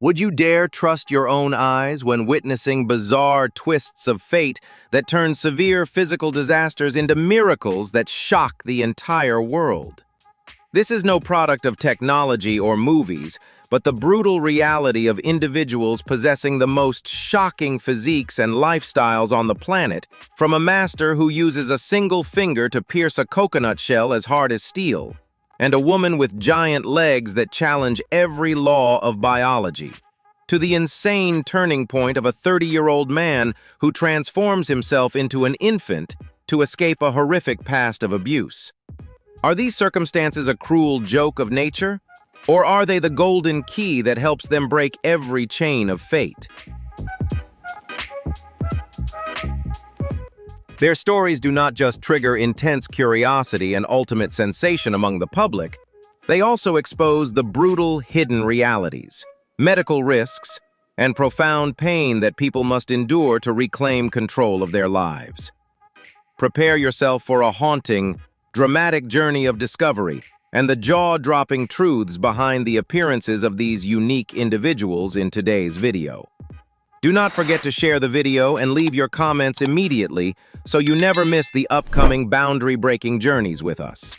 Would you dare trust your own eyes when witnessing bizarre twists of fate that turn severe physical disasters into miracles that shock the entire world? This is no product of technology or movies, but the brutal reality of individuals possessing the most shocking physiques and lifestyles on the planet, from a master who uses a single finger to pierce a coconut shell as hard as steel, and a woman with giant legs that challenge every law of biology, to the insane turning point of a 30-year-old man who transforms himself into an infant to escape a horrific past of abuse. Are these circumstances a cruel joke of nature, or are they the golden key that helps them break every chain of fate? Their stories do not just trigger intense curiosity and ultimate sensation among the public, they also expose the brutal, hidden realities, medical risks, and profound pain that people must endure to reclaim control of their lives. Prepare yourself for a haunting, dramatic journey of discovery and the jaw-dropping truths behind the appearances of these unique individuals in today's video. Do not forget to share the video and leave your comments immediately so you never miss the upcoming boundary-breaking journeys with us.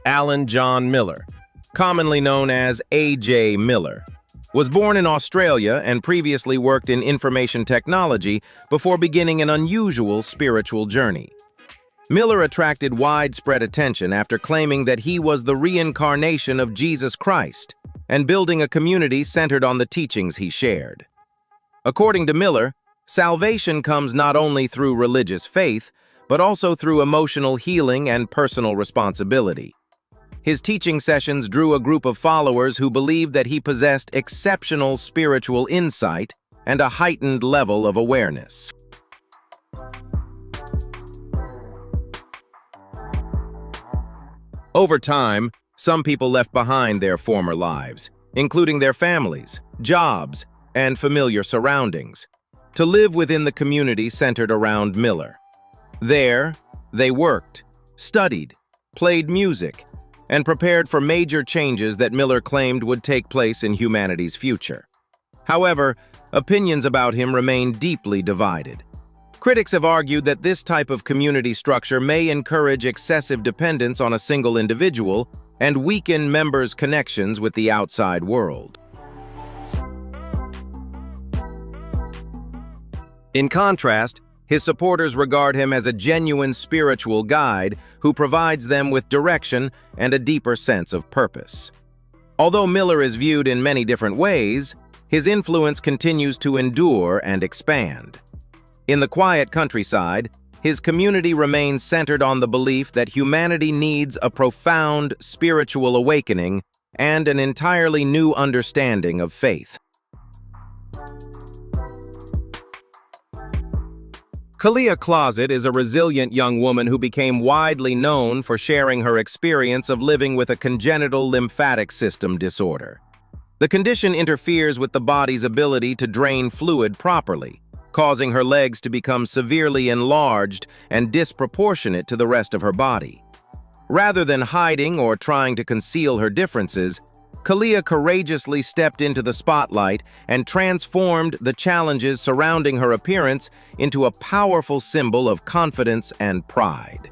Alan John Miller, commonly known as A.J. Miller, was born in Australia and previously worked in information technology before beginning an unusual spiritual journey. Miller attracted widespread attention after claiming that he was the reincarnation of Jesus Christ and building a community centered on the teachings he shared. According to Miller, salvation comes not only through religious faith, but also through emotional healing and personal responsibility. His teaching sessions drew a group of followers who believed that he possessed exceptional spiritual insight and a heightened level of awareness. Over time, some people left behind their former lives, including their families, jobs, and familiar surroundings, to live within the community centered around Miller. There, they worked, studied, played music, and prepared for major changes that Miller claimed would take place in humanity's future. However, opinions about him remain deeply divided. Critics have argued that this type of community structure may encourage excessive dependence on a single individual and weaken members' connections with the outside world. In contrast, his supporters regard him as a genuine spiritual guide who provides them with direction and a deeper sense of purpose. Although Miller is viewed in many different ways, his influence continues to endure and expand. In the quiet countryside, his community remains centered on the belief that humanity needs a profound spiritual awakening and an entirely new understanding of faith. Kalia Closet is a resilient young woman who became widely known for sharing her experience of living with a congenital lymphatic system disorder. The condition interferes with the body's ability to drain fluid properly, causing her legs to become severely enlarged and disproportionate to the rest of her body. Rather than hiding or trying to conceal her differences, Kalia courageously stepped into the spotlight and transformed the challenges surrounding her appearance into a powerful symbol of confidence and pride.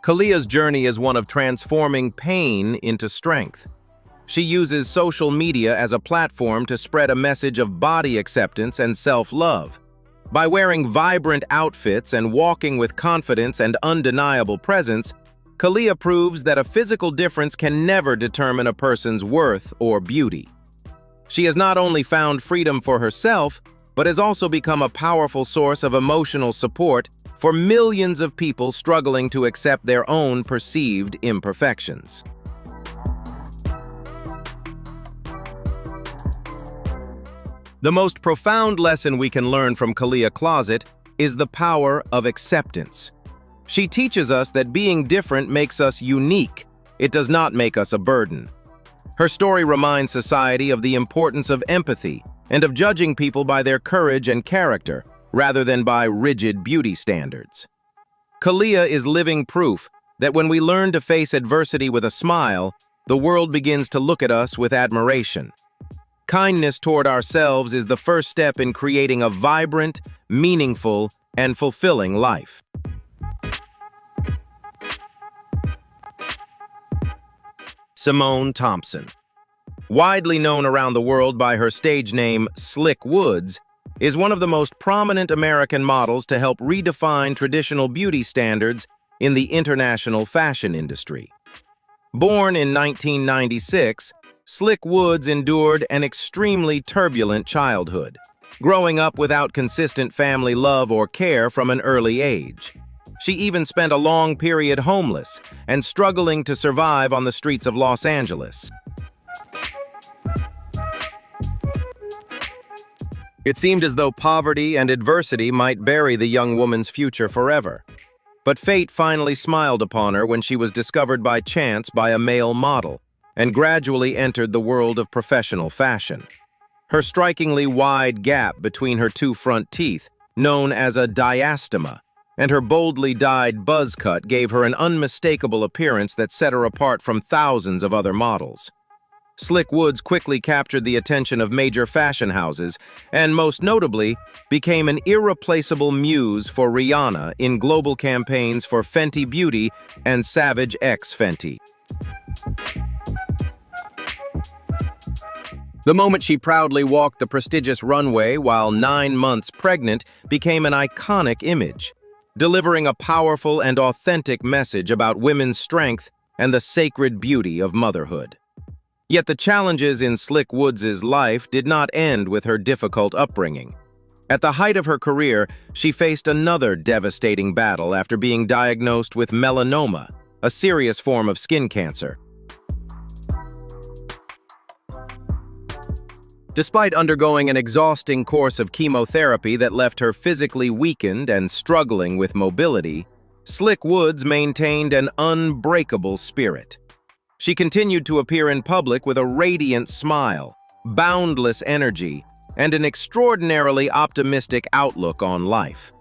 Kalia's journey is one of transforming pain into strength. She uses social media as a platform to spread a message of body acceptance and self-love. By wearing vibrant outfits and walking with confidence and undeniable presence, Kalia proves that a physical difference can never determine a person's worth or beauty. She has not only found freedom for herself, but has also become a powerful source of emotional support for millions of people struggling to accept their own perceived imperfections. The most profound lesson we can learn from Kalia Closet is the power of acceptance. She teaches us that being different makes us unique. It does not make us a burden. Her story reminds society of the importance of empathy and of judging people by their courage and character, rather than by rigid beauty standards. Kalia is living proof that when we learn to face adversity with a smile, the world begins to look at us with admiration. Kindness toward ourselves is the first step in creating a vibrant, meaningful, and fulfilling life. Simone Thompson, widely known around the world by her stage name Slick Woods, is one of the most prominent American models to help redefine traditional beauty standards in the international fashion industry. Born in 1996, Slick Woods endured an extremely turbulent childhood, growing up without consistent family love or care from an early age. She even spent a long period homeless and struggling to survive on the streets of Los Angeles. It seemed as though poverty and adversity might bury the young woman's future forever. But fate finally smiled upon her when she was discovered by chance by a male model and gradually entered the world of professional fashion. Her strikingly wide gap between her two front teeth, known as a diastema, and her boldly dyed buzz cut gave her an unmistakable appearance that set her apart from thousands of other models. Slick Woods quickly captured the attention of major fashion houses and, most notably, became an irreplaceable muse for Rihanna in global campaigns for Fenty Beauty and Savage X Fenty. The moment she proudly walked the prestigious runway while 9 months pregnant became an iconic image, delivering a powerful and authentic message about women's strength and the sacred beauty of motherhood. Yet the challenges in Slick Woods' life did not end with her difficult upbringing. At the height of her career, she faced another devastating battle after being diagnosed with melanoma, a serious form of skin cancer. Despite undergoing an exhausting course of chemotherapy that left her physically weakened and struggling with mobility, Slick Woods maintained an unbreakable spirit. She continued to appear in public with a radiant smile, boundless energy, and an extraordinarily optimistic outlook on life.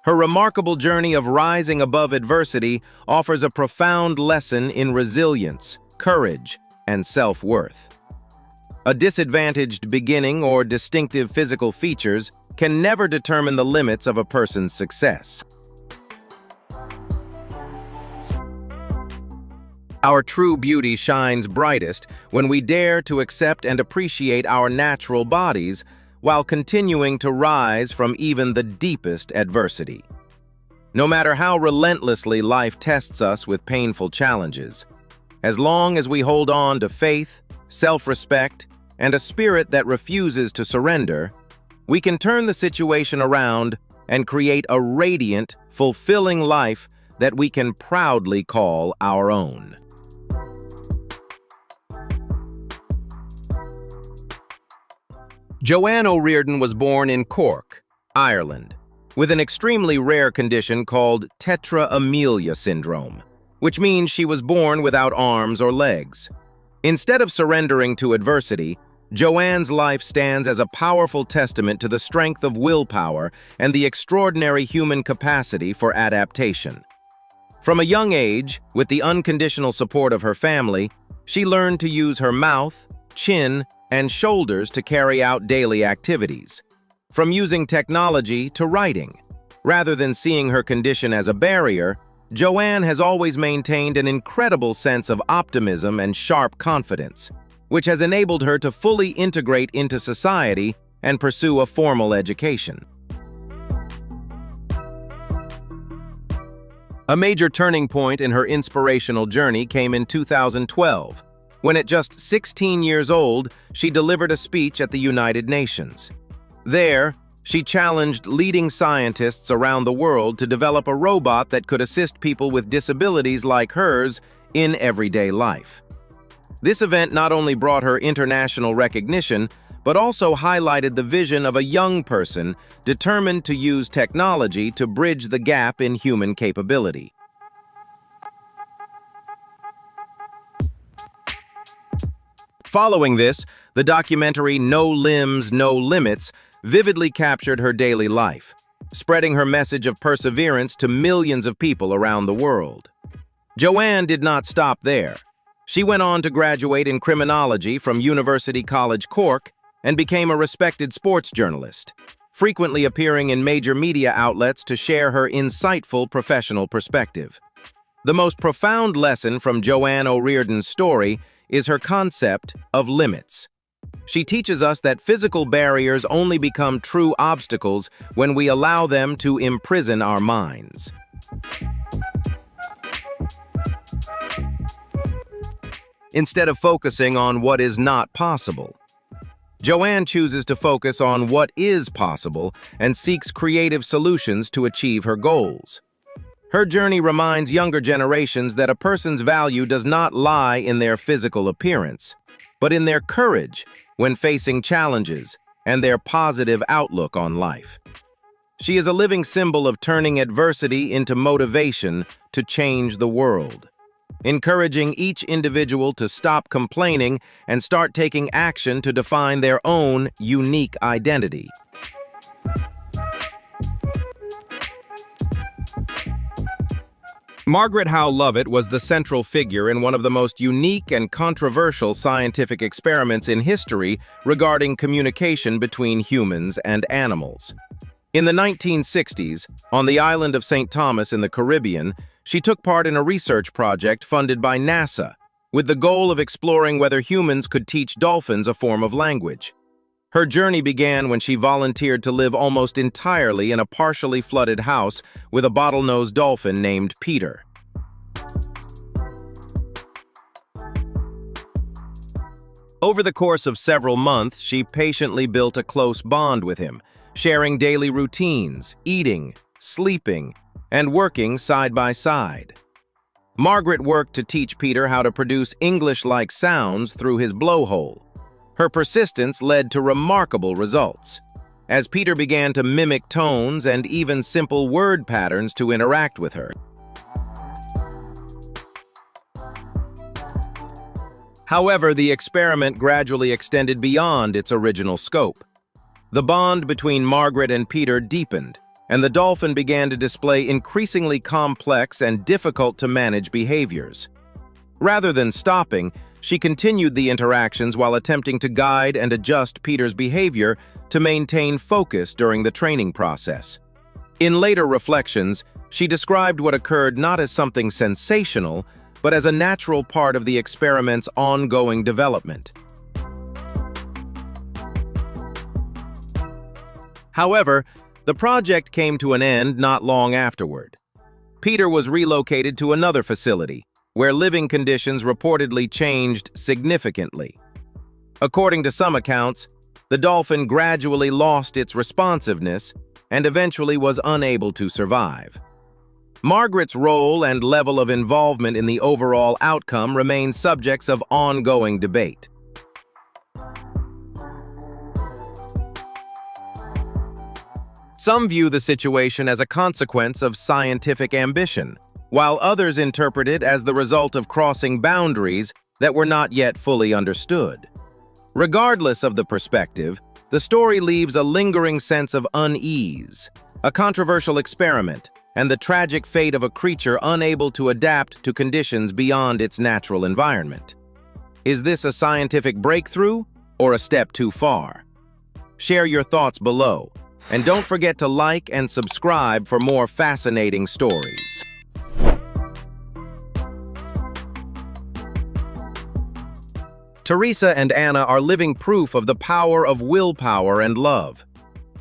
Her remarkable journey of rising above adversity offers a profound lesson in resilience, courage, and self-worth. A disadvantaged beginning or distinctive physical features can never determine the limits of a person's success. Our true beauty shines brightest when we dare to accept and appreciate our natural bodies while continuing to rise from even the deepest adversity. No matter how relentlessly life tests us with painful challenges, as long as we hold on to faith, self-respect, and a spirit that refuses to surrender, we can turn the situation around and create a radiant, fulfilling life that we can proudly call our own. Joanne O'Riordan was born in Cork, Ireland, with an extremely rare condition called tetra amelia syndrome, which means she was born without arms or legs. Instead of surrendering to adversity, Joanne's life stands as a powerful testament to the strength of willpower and the extraordinary human capacity for adaptation. From a young age, with the unconditional support of her family, she learned to use her mouth, chin, and shoulders to carry out daily activities. From using technology to writing. Rather than seeing her condition as a barrier, Joanne has always maintained an incredible sense of optimism and sharp confidence, which has enabled her to fully integrate into society and pursue a formal education. A major turning point in her inspirational journey came in 2012, when at just 16 years old, she delivered a speech at the United Nations. There, she challenged leading scientists around the world to develop a robot that could assist people with disabilities like hers in everyday life. This event not only brought her international recognition, but also highlighted the vision of a young person determined to use technology to bridge the gap in human capability. Following this, the documentary No Limbs, No Limits vividly captured her daily life, spreading her message of perseverance to millions of people around the world. Joanne did not stop there. She went on to graduate in criminology from University College Cork and became a respected sports journalist, frequently appearing in major media outlets to share her insightful professional perspective. The most profound lesson from Joanne O'Riordan's story is her concept of limits. She teaches us that physical barriers only become true obstacles when we allow them to imprison our minds. Instead of focusing on what is not possible, Joanne chooses to focus on what is possible and seeks creative solutions to achieve her goals. Her journey reminds younger generations that a person's value does not lie in their physical appearance, but in their courage when facing challenges and their positive outlook on life. She is a living symbol of turning adversity into motivation to change the world, encouraging each individual to stop complaining and start taking action to define their own unique identity. Margaret Howe Lovett was the central figure in one of the most unique and controversial scientific experiments in history regarding communication between humans and animals. In the 1960s, on the island of St. Thomas in the Caribbean, she took part in a research project funded by NASA, with the goal of exploring whether humans could teach dolphins a form of language. Her journey began when she volunteered to live almost entirely in a partially flooded house with a bottlenose dolphin named Peter. Over the course of several months, she patiently built a close bond with him, sharing daily routines, eating, sleeping, and working side by side. Margaret worked to teach Peter how to produce English-like sounds through his blowhole. Her persistence led to remarkable results, as Peter began to mimic tones and even simple word patterns to interact with her. However, the experiment gradually extended beyond its original scope. The bond between Margaret and Peter deepened, and the dolphin began to display increasingly complex and difficult-to-manage behaviors. Rather than stopping, she continued the interactions while attempting to guide and adjust Peter's behavior to maintain focus during the training process. In later reflections, she described what occurred not as something sensational, but as a natural part of the experiment's ongoing development. However, the project came to an end not long afterward. Peter was relocated to another facility, where living conditions reportedly changed significantly. According to some accounts, the dolphin gradually lost its responsiveness and eventually was unable to survive. Margaret's role and level of involvement in the overall outcome remain subjects of ongoing debate. Some view the situation as a consequence of scientific ambition, while others interpret it as the result of crossing boundaries that were not yet fully understood. Regardless of the perspective, the story leaves a lingering sense of unease, a controversial experiment, and the tragic fate of a creature unable to adapt to conditions beyond its natural environment. Is this a scientific breakthrough or a step too far? Share your thoughts below, and don't forget to like and subscribe for more fascinating stories. Teresa and Anna are living proof of the power of willpower and love.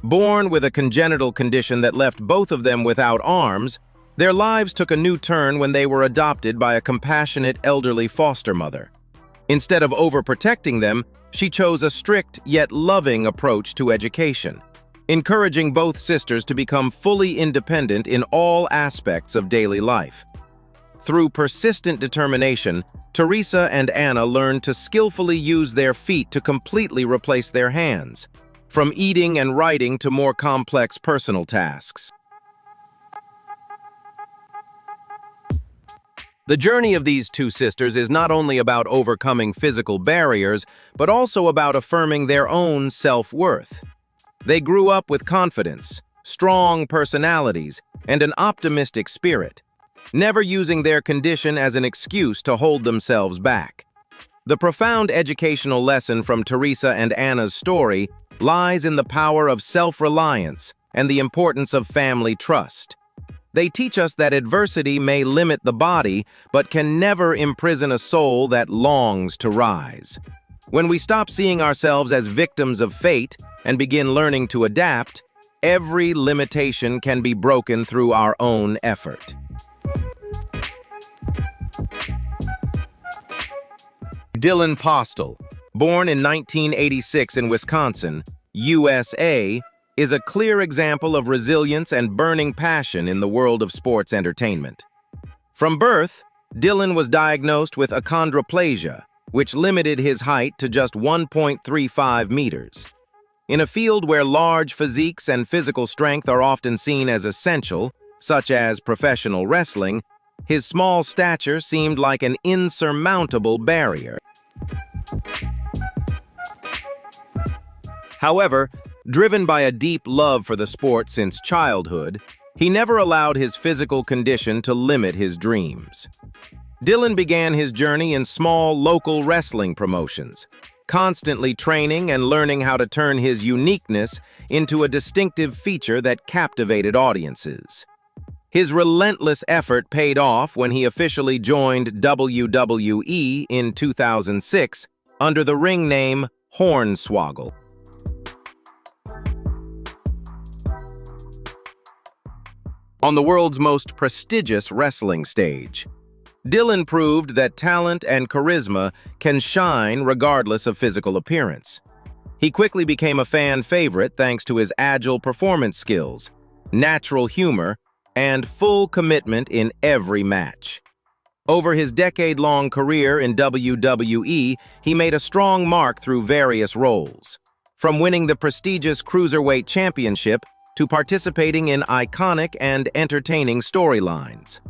Born with a congenital condition that left both of them without arms, their lives took a new turn when they were adopted by a compassionate elderly foster mother. Instead of overprotecting them, she chose a strict yet loving approach to education, encouraging both sisters to become fully independent in all aspects of daily life. Through persistent determination, Teresa and Anna learned to skillfully use their feet to completely replace their hands, from eating and writing to more complex personal tasks. The journey of these two sisters is not only about overcoming physical barriers, but also about affirming their own self-worth. They grew up with confidence, strong personalities, and an optimistic spirit, never using their condition as an excuse to hold themselves back. The profound educational lesson from Teresa and Anna's story lies in the power of self-reliance and the importance of family trust. They teach us that adversity may limit the body, but can never imprison a soul that longs to rise. When we stop seeing ourselves as victims of fate and begin learning to adapt, every limitation can be broken through our own effort. Dylan Postel, born in 1986 in Wisconsin, USA, is a clear example of resilience and burning passion in the world of sports entertainment. From birth, Dylan was diagnosed with achondroplasia, which limited his height to just 1.35 meters. In a field where large physiques and physical strength are often seen as essential, such as professional wrestling, his small stature seemed like an insurmountable barrier. However, driven by a deep love for the sport since childhood, he never allowed his physical condition to limit his dreams. Dylan began his journey in small local wrestling promotions, constantly training and learning how to turn his uniqueness into a distinctive feature that captivated audiences. His relentless effort paid off when he officially joined WWE in 2006 under the ring name Hornswoggle. On the world's most prestigious wrestling stage, Dylan proved that talent and charisma can shine regardless of physical appearance. He quickly became a fan favorite thanks to his agile performance skills, natural humor, and full commitment in every match. Over his decade-long career in WWE, he made a strong mark through various roles, from winning the prestigious Cruiserweight Championship to participating in iconic and entertaining storylines.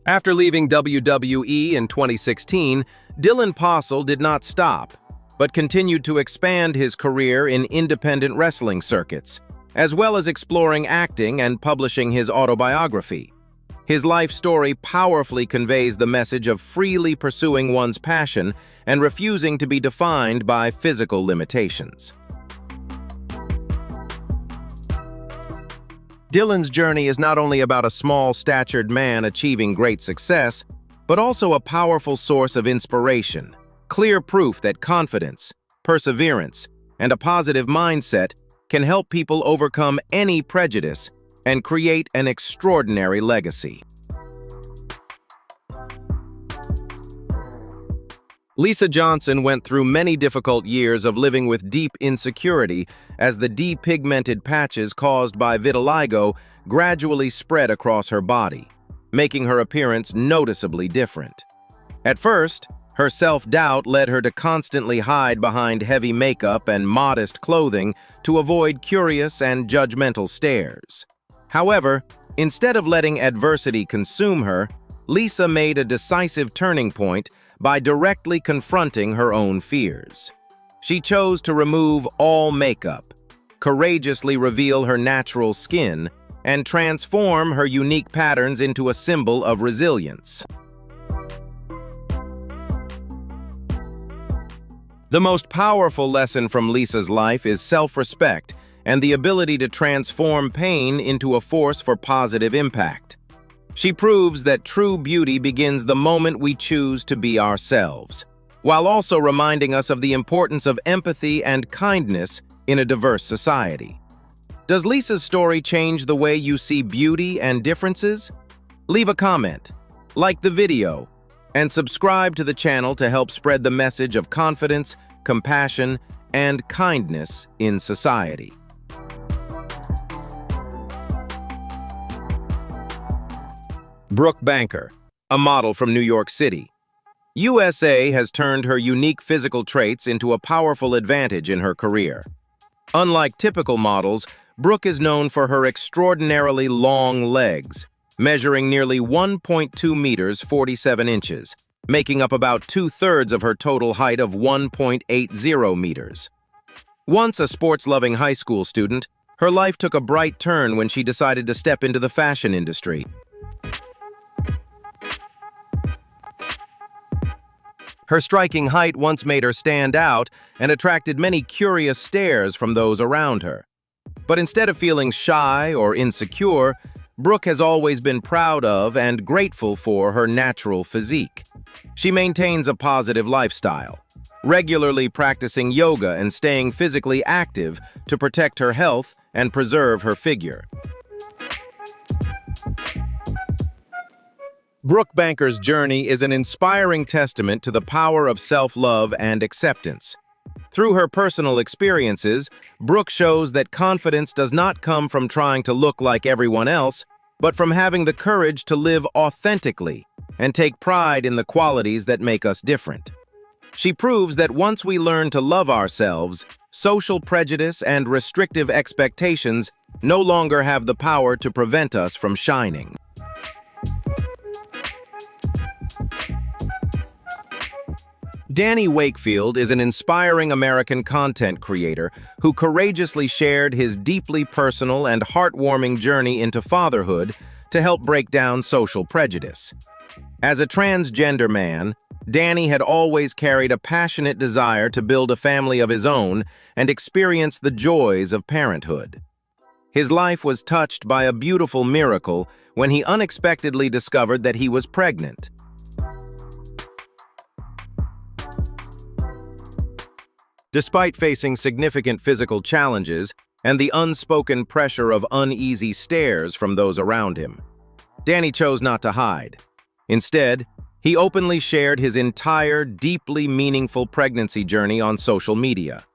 After leaving WWE in 2016, Dylan Postel did not stop, but continued to expand his career in independent wrestling circuits, as well as exploring acting and publishing his autobiography. His life story powerfully conveys the message of freely pursuing one's passion and refusing to be defined by physical limitations. Dylan's journey is not only about a small-statured man achieving great success, but also a powerful source of inspiration, clear proof that confidence, perseverance, and a positive mindset can help people overcome any prejudice and create an extraordinary legacy. Lisa Johnson went through many difficult years of living with deep insecurity as the depigmented patches caused by vitiligo gradually spread across her body, making her appearance noticeably different. At first, her self-doubt led her to constantly hide behind heavy makeup and modest clothing to avoid curious and judgmental stares. However, instead of letting adversity consume her, Lisa made a decisive turning point by directly confronting her own fears. She chose to remove all makeup, courageously reveal her natural skin, and transform her unique patterns into a symbol of resilience. The most powerful lesson from Lisa's life is self-respect and the ability to transform pain into a force for positive impact. She proves that true beauty begins the moment we choose to be ourselves, while also reminding us of the importance of empathy and kindness in a diverse society. Does Lisa's story change the way you see beauty and differences? Leave a comment, like the video, and subscribe to the channel to help spread the message of confidence, compassion, and kindness in society. Brooke Banker, a model from New York City. USA has turned her unique physical traits into a powerful advantage in her career. Unlike typical models, Brooke is known for her extraordinarily long legs, measuring nearly 1.2 meters 47 inches, making up about 2/3 of her total height of 1.80 meters. Once a sports-loving high school student, her life took a bright turn when she decided to step into the fashion industry. Her striking height once made her stand out and attracted many curious stares from those around her. But instead of feeling shy or insecure, Brooke has always been proud of and grateful for her natural physique. She maintains a positive lifestyle, regularly practicing yoga and staying physically active to protect her health and preserve her figure. Brooke Banker's journey is an inspiring testament to the power of self-love and acceptance. Through her personal experiences, Brooke shows that confidence does not come from trying to look like everyone else, but from having the courage to live authentically and take pride in the qualities that make us different. She proves that once we learn to love ourselves, social prejudice and restrictive expectations no longer have the power to prevent us from shining. Danny Wakefield is an inspiring American content creator who courageously shared his deeply personal and heartwarming journey into fatherhood to help break down social prejudice. As a transgender man, Danny had always carried a passionate desire to build a family of his own and experience the joys of parenthood. His life was touched by a beautiful miracle when he unexpectedly discovered that he was pregnant. Despite facing significant physical challenges and the unspoken pressure of uneasy stares from those around him, Danny chose not to hide. Instead, he openly shared his entire, deeply meaningful pregnancy journey on social media.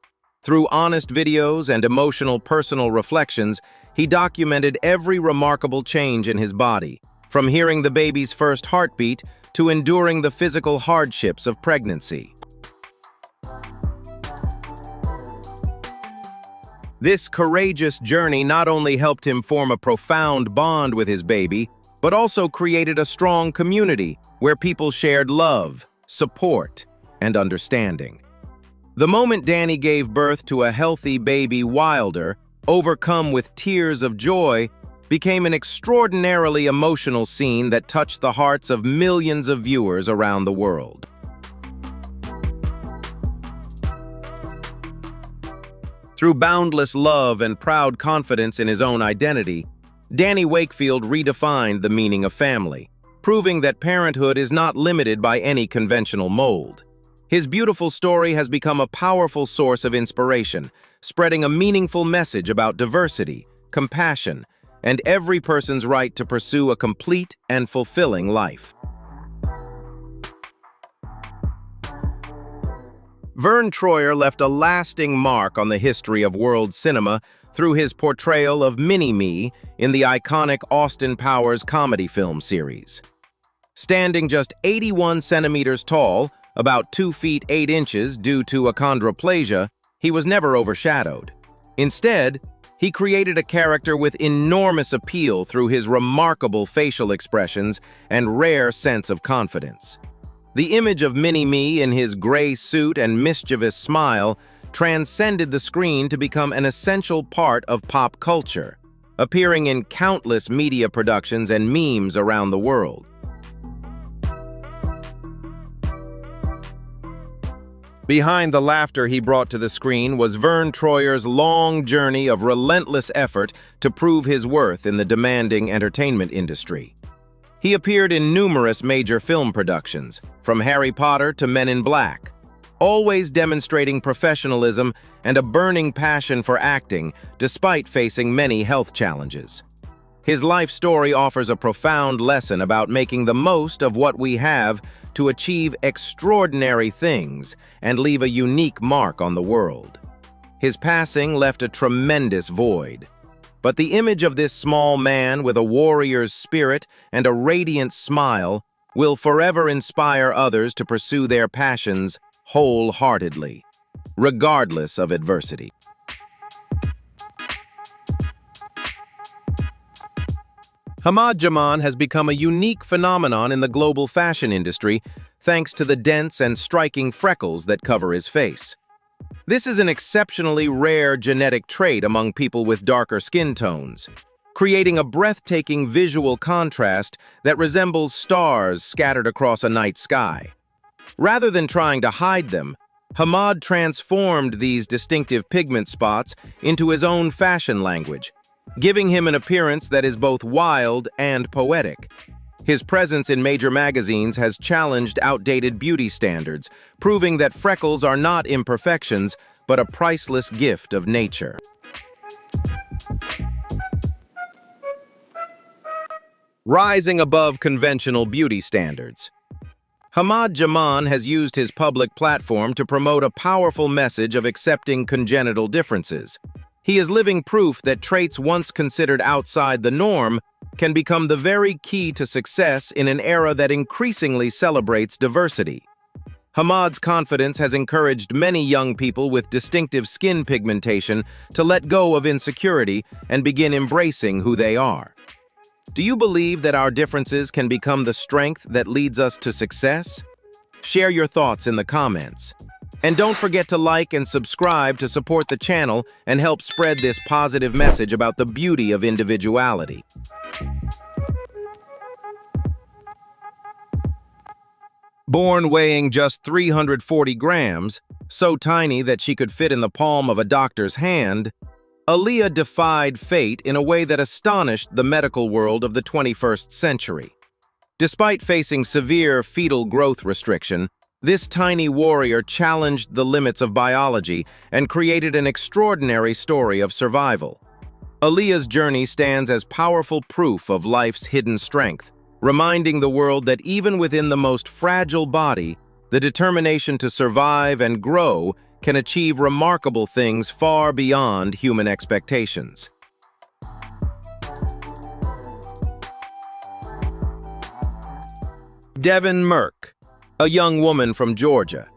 Through honest videos and emotional personal reflections, he documented every remarkable change in his body, from hearing the baby's first heartbeat to enduring the physical hardships of pregnancy. This courageous journey not only helped him form a profound bond with his baby, but also created a strong community where people shared love, support, and understanding. The moment Danny gave birth to a healthy baby Wilder, overcome with tears of joy, became an extraordinarily emotional scene that touched the hearts of millions of viewers around the world. Through boundless love and proud confidence in his own identity, Danny Wakefield redefined the meaning of family, proving that parenthood is not limited by any conventional mold. His beautiful story has become a powerful source of inspiration, spreading a meaningful message about diversity, compassion, and every person's right to pursue a complete and fulfilling life. Vern Troyer left a lasting mark on the history of world cinema through his portrayal of Mini-Me in the iconic Austin Powers comedy film series. Standing just 81 centimeters tall, about 2 feet 8 inches due to achondroplasia, he was never overshadowed. Instead, he created a character with enormous appeal through his remarkable facial expressions and rare sense of confidence. The image of Mini-Me in his gray suit and mischievous smile transcended the screen to become an essential part of pop culture, appearing in countless media productions and memes around the world. Behind the laughter he brought to the screen was Vern Troyer's long journey of relentless effort to prove his worth in the demanding entertainment industry. He appeared in numerous major film productions, from Harry Potter to Men in Black, always demonstrating professionalism and a burning passion for acting despite facing many health challenges. His life story offers a profound lesson about making the most of what we have to achieve extraordinary things and leave a unique mark on the world. His passing left a tremendous void, but the image of this small man with a warrior's spirit and a radiant smile will forever inspire others to pursue their passions wholeheartedly, regardless of adversity. Ahmad Jaman has become a unique phenomenon in the global fashion industry thanks to the dense and striking freckles that cover his face. This is an exceptionally rare genetic trait among people with darker skin tones, creating a breathtaking visual contrast that resembles stars scattered across a night sky. Rather than trying to hide them, Hamad transformed these distinctive pigment spots into his own fashion language, giving him an appearance that is both wild and poetic. His presence in major magazines has challenged outdated beauty standards, proving that freckles are not imperfections, but a priceless gift of nature. Rising above conventional beauty standards. Hamad Jaman has used his public platform to promote a powerful message of accepting congenital differences. He is living proof that traits once considered outside the norm can become the very key to success in an era that increasingly celebrates diversity. Hamad's confidence has encouraged many young people with distinctive skin pigmentation to let go of insecurity and begin embracing who they are. Do you believe that our differences can become the strength that leads us to success? Share your thoughts in the comments. And don't forget to like and subscribe to support the channel and help spread this positive message about the beauty of individuality. Born weighing just 340 grams, so tiny that she could fit in the palm of a doctor's hand, Aaliyah defied fate in a way that astonished the medical world of the 21st century. Despite facing severe fetal growth restriction, this tiny warrior challenged the limits of biology and created an extraordinary story of survival. Aaliyah's journey stands as powerful proof of life's hidden strength, reminding the world that even within the most fragile body, the determination to survive and grow can achieve remarkable things far beyond human expectations. Devin Merck, a young woman from Georgia,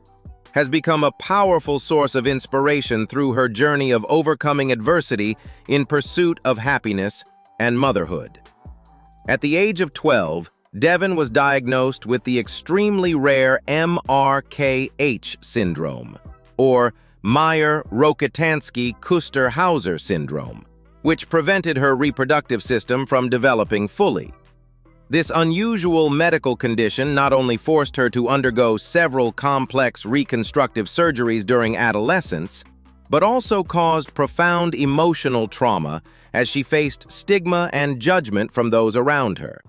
has become a powerful source of inspiration through her journey of overcoming adversity in pursuit of happiness and motherhood. At the age of 12, Devin was diagnosed with the extremely rare MRKH syndrome, or Mayer-Rokitansky-Kuster-Hauser syndrome, which prevented her reproductive system from developing fully. This unusual medical condition not only forced her to undergo several complex reconstructive surgeries during adolescence, but also caused profound emotional trauma as she faced stigma and judgment from those around her.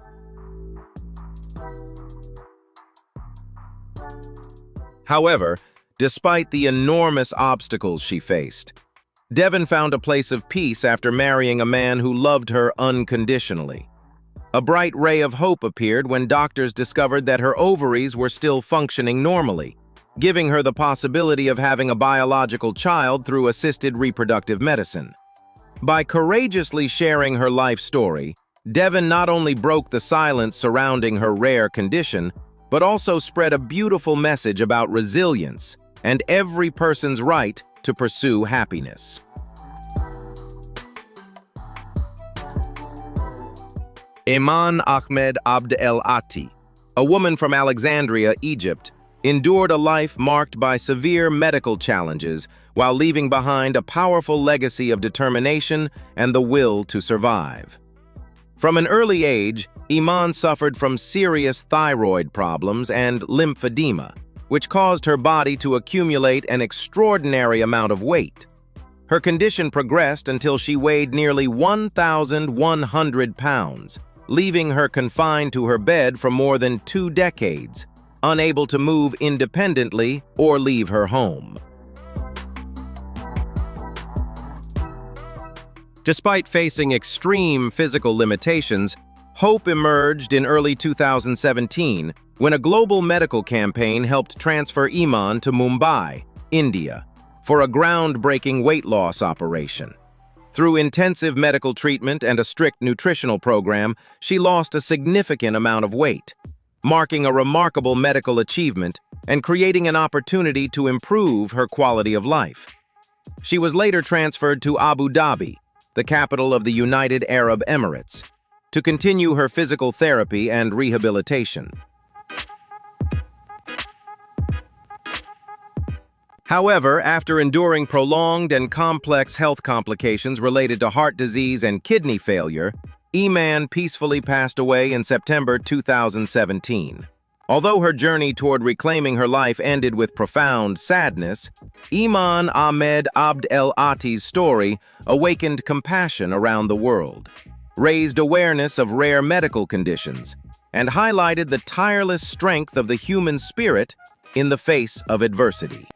However, despite the enormous obstacles she faced, Devin found a place of peace after marrying a man who loved her unconditionally. A bright ray of hope appeared when doctors discovered that her ovaries were still functioning normally, giving her the possibility of having a biological child through assisted reproductive medicine. By courageously sharing her life story, Devin not only broke the silence surrounding her rare condition, but also spread a beautiful message about resilience and every person's right to pursue happiness. Iman Ahmed Abd el-Ati, a woman from Alexandria, Egypt, endured a life marked by severe medical challenges while leaving behind a powerful legacy of determination and the will to survive. From an early age, Iman suffered from serious thyroid problems and lymphedema, which caused her body to accumulate an extraordinary amount of weight. Her condition progressed until she weighed nearly 1,100 pounds, leaving her confined to her bed for more than 2 decades, unable to move independently or leave her home. Despite facing extreme physical limitations, hope emerged in early 2017 when a global medical campaign helped transfer Iman to Mumbai, India, for a groundbreaking weight loss operation. Through intensive medical treatment and a strict nutritional program, she lost a significant amount of weight, marking a remarkable medical achievement and creating an opportunity to improve her quality of life. She was later transferred to Abu Dhabi, the capital of the United Arab Emirates, to continue her physical therapy and rehabilitation. However, after enduring prolonged and complex health complications related to heart disease and kidney failure, Iman peacefully passed away in September 2017. Although her journey toward reclaiming her life ended with profound sadness, Iman Ahmed Abd el-Ati's story awakened compassion around the world, raised awareness of rare medical conditions, and highlighted the tireless strength of the human spirit in the face of adversity.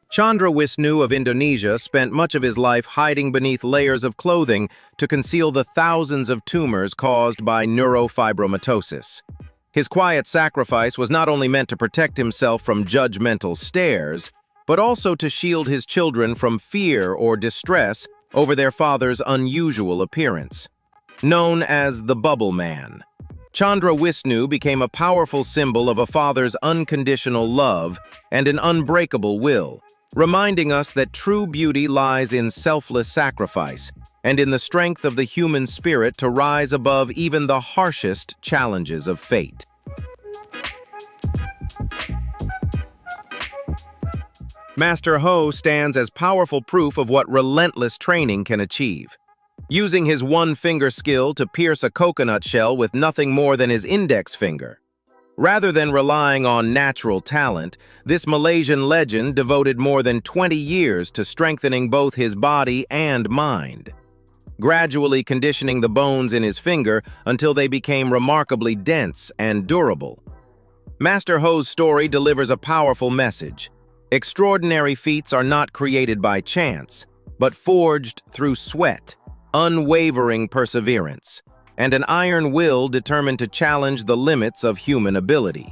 Chandra Wisnu of Indonesia spent much of his life hiding beneath layers of clothing to conceal the thousands of tumors caused by neurofibromatosis. His quiet sacrifice was not only meant to protect himself from judgmental stares, but also to shield his children from fear or distress over their father's unusual appearance. Known as the Bubble Man, Chandra Wisnu became a powerful symbol of a father's unconditional love and an unbreakable will, reminding us that true beauty lies in selfless sacrifice and in the strength of the human spirit to rise above even the harshest challenges of fate. Master Ho stands as powerful proof of what relentless training can achieve. Using his one-finger skill to pierce a coconut shell with nothing more than his index finger. Rather than relying on natural talent, this Malaysian legend devoted more than 20 years to strengthening both his body and mind, gradually conditioning the bones in his finger until they became remarkably dense and durable. Master Ho's story delivers a powerful message. Extraordinary feats are not created by chance, but forged through sweat, unwavering perseverance, and an iron will determined to challenge the limits of human ability.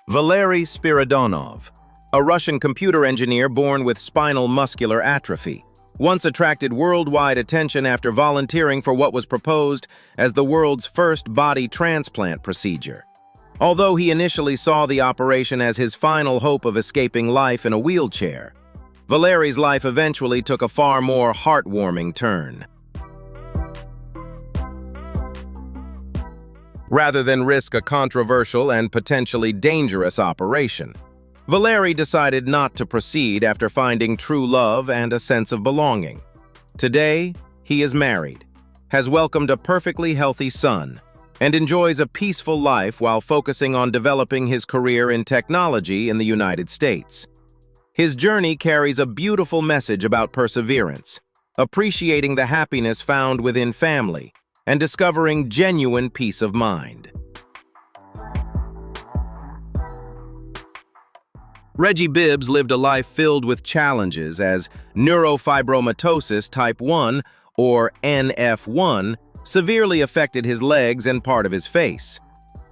Valery Spiridonov, a Russian computer engineer born with spinal muscular atrophy, once attracted worldwide attention after volunteering for what was proposed as the world's first body transplant procedure. Although he initially saw the operation as his final hope of escaping life in a wheelchair, Valery's life eventually took a far more heartwarming turn. Rather than risk a controversial and potentially dangerous operation, Valery decided not to proceed after finding true love and a sense of belonging. Today, he is married, has welcomed a perfectly healthy son, and enjoys a peaceful life while focusing on developing his career in technology in the United States. His journey carries a beautiful message about perseverance, appreciating the happiness found within family, and discovering genuine peace of mind. Reggie Bibbs lived a life filled with challenges as neurofibromatosis type 1, or NF1, severely affected his legs and part of his face,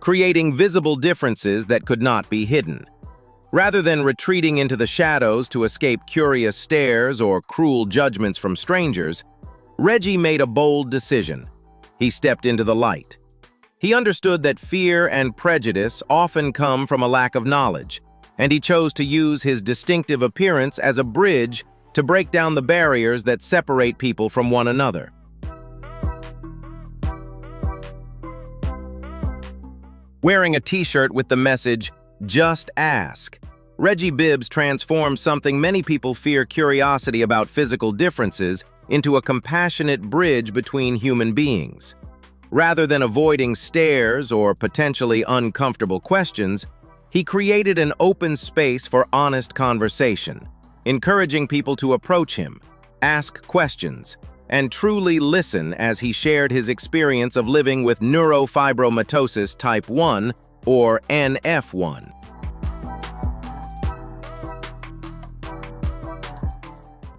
creating visible differences that could not be hidden. Rather than retreating into the shadows to escape curious stares or cruel judgments from strangers, Reggie made a bold decision. He stepped into the light. He understood that fear and prejudice often come from a lack of knowledge, and he chose to use his distinctive appearance as a bridge to break down the barriers that separate people from one another. Wearing a t-shirt with the message, "Just ask," Reggie Bibbs transformed something many people fear curiosity about physical differences into a compassionate bridge between human beings. Rather than avoiding stares or potentially uncomfortable questions, he created an open space for honest conversation, encouraging people to approach him, ask questions, and truly listen as he shared his experience of living with neurofibromatosis type 1, or NF1.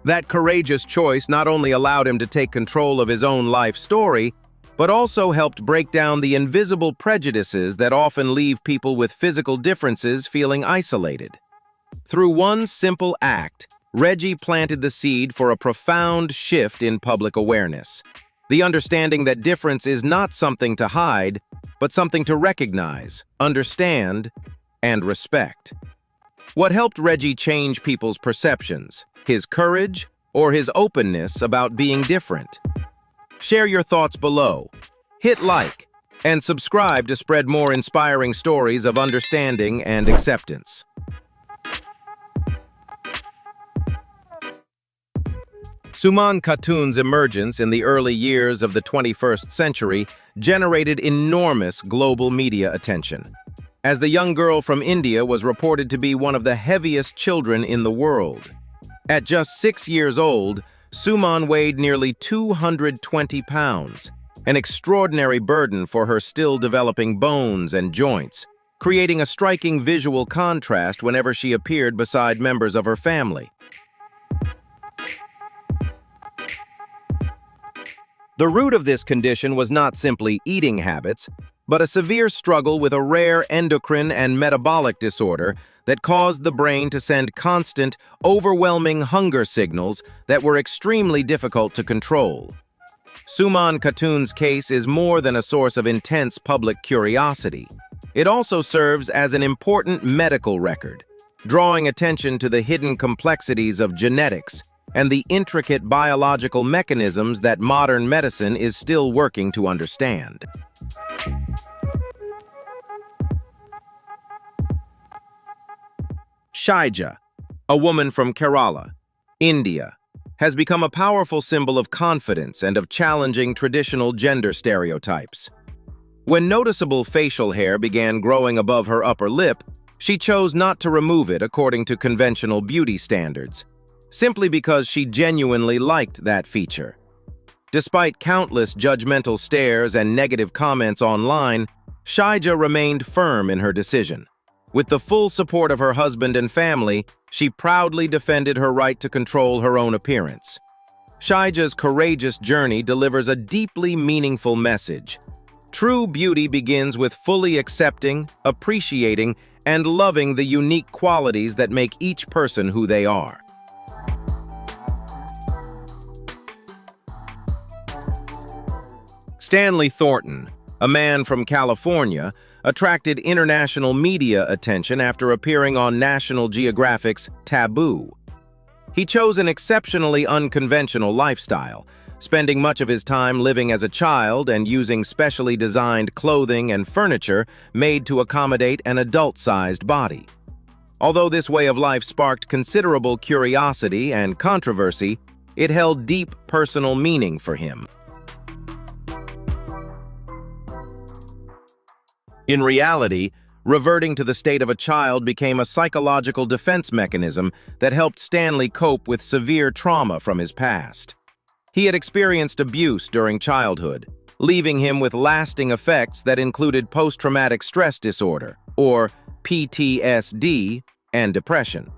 That courageous choice not only allowed him to take control of his own life story, but also helped break down the invisible prejudices that often leave people with physical differences feeling isolated. Through one simple act, Reggie planted the seed for a profound shift in public awareness. The understanding that difference is not something to hide, but something to recognize, understand, and respect. What helped Reggie change people's perceptions? His courage or his openness about being different? Share your thoughts below. hit like, and subscribe to spread more inspiring stories of understanding and acceptance. Suman Khatun's emergence in the early years of the 21st century generated enormous global media attention, as the young girl from India was reported to be one of the heaviest children in the world. At just 6 years old, Suman weighed nearly 220 pounds, an extraordinary burden for her still developing bones and joints, creating a striking visual contrast whenever she appeared beside members of her family. The root of this condition was not simply eating habits, but a severe struggle with a rare endocrine and metabolic disorder that caused the brain to send constant, overwhelming hunger signals that were extremely difficult to control. Suman Khatun's case is more than a source of intense public curiosity. It also serves as an important medical record, drawing attention to the hidden complexities of genetics and the intricate biological mechanisms that modern medicine is still working to understand. Shaija, a woman from Kerala, India, has become a powerful symbol of confidence and of challenging traditional gender stereotypes. When noticeable facial hair began growing above her upper lip, she chose not to remove it according to conventional beauty standards, simply because she genuinely liked that feature. Despite countless judgmental stares and negative comments online, Shaija remained firm in her decision. With the full support of her husband and family, she proudly defended her right to control her own appearance. Shaija's courageous journey delivers a deeply meaningful message. True beauty begins with fully accepting, appreciating, and loving the unique qualities that make each person who they are. Stanley Thornton, a man from California, attracted international media attention after appearing on National Geographic's Taboo. He chose an exceptionally unconventional lifestyle, spending much of his time living as a child and using specially designed clothing and furniture made to accommodate an adult-sized body. Although this way of life sparked considerable curiosity and controversy, it held deep personal meaning for him. In reality, reverting to the state of a child became a psychological defense mechanism that helped Stanley cope with severe trauma from his past. He had experienced abuse during childhood, leaving him with lasting effects that included post-traumatic stress disorder, or PTSD, and depression.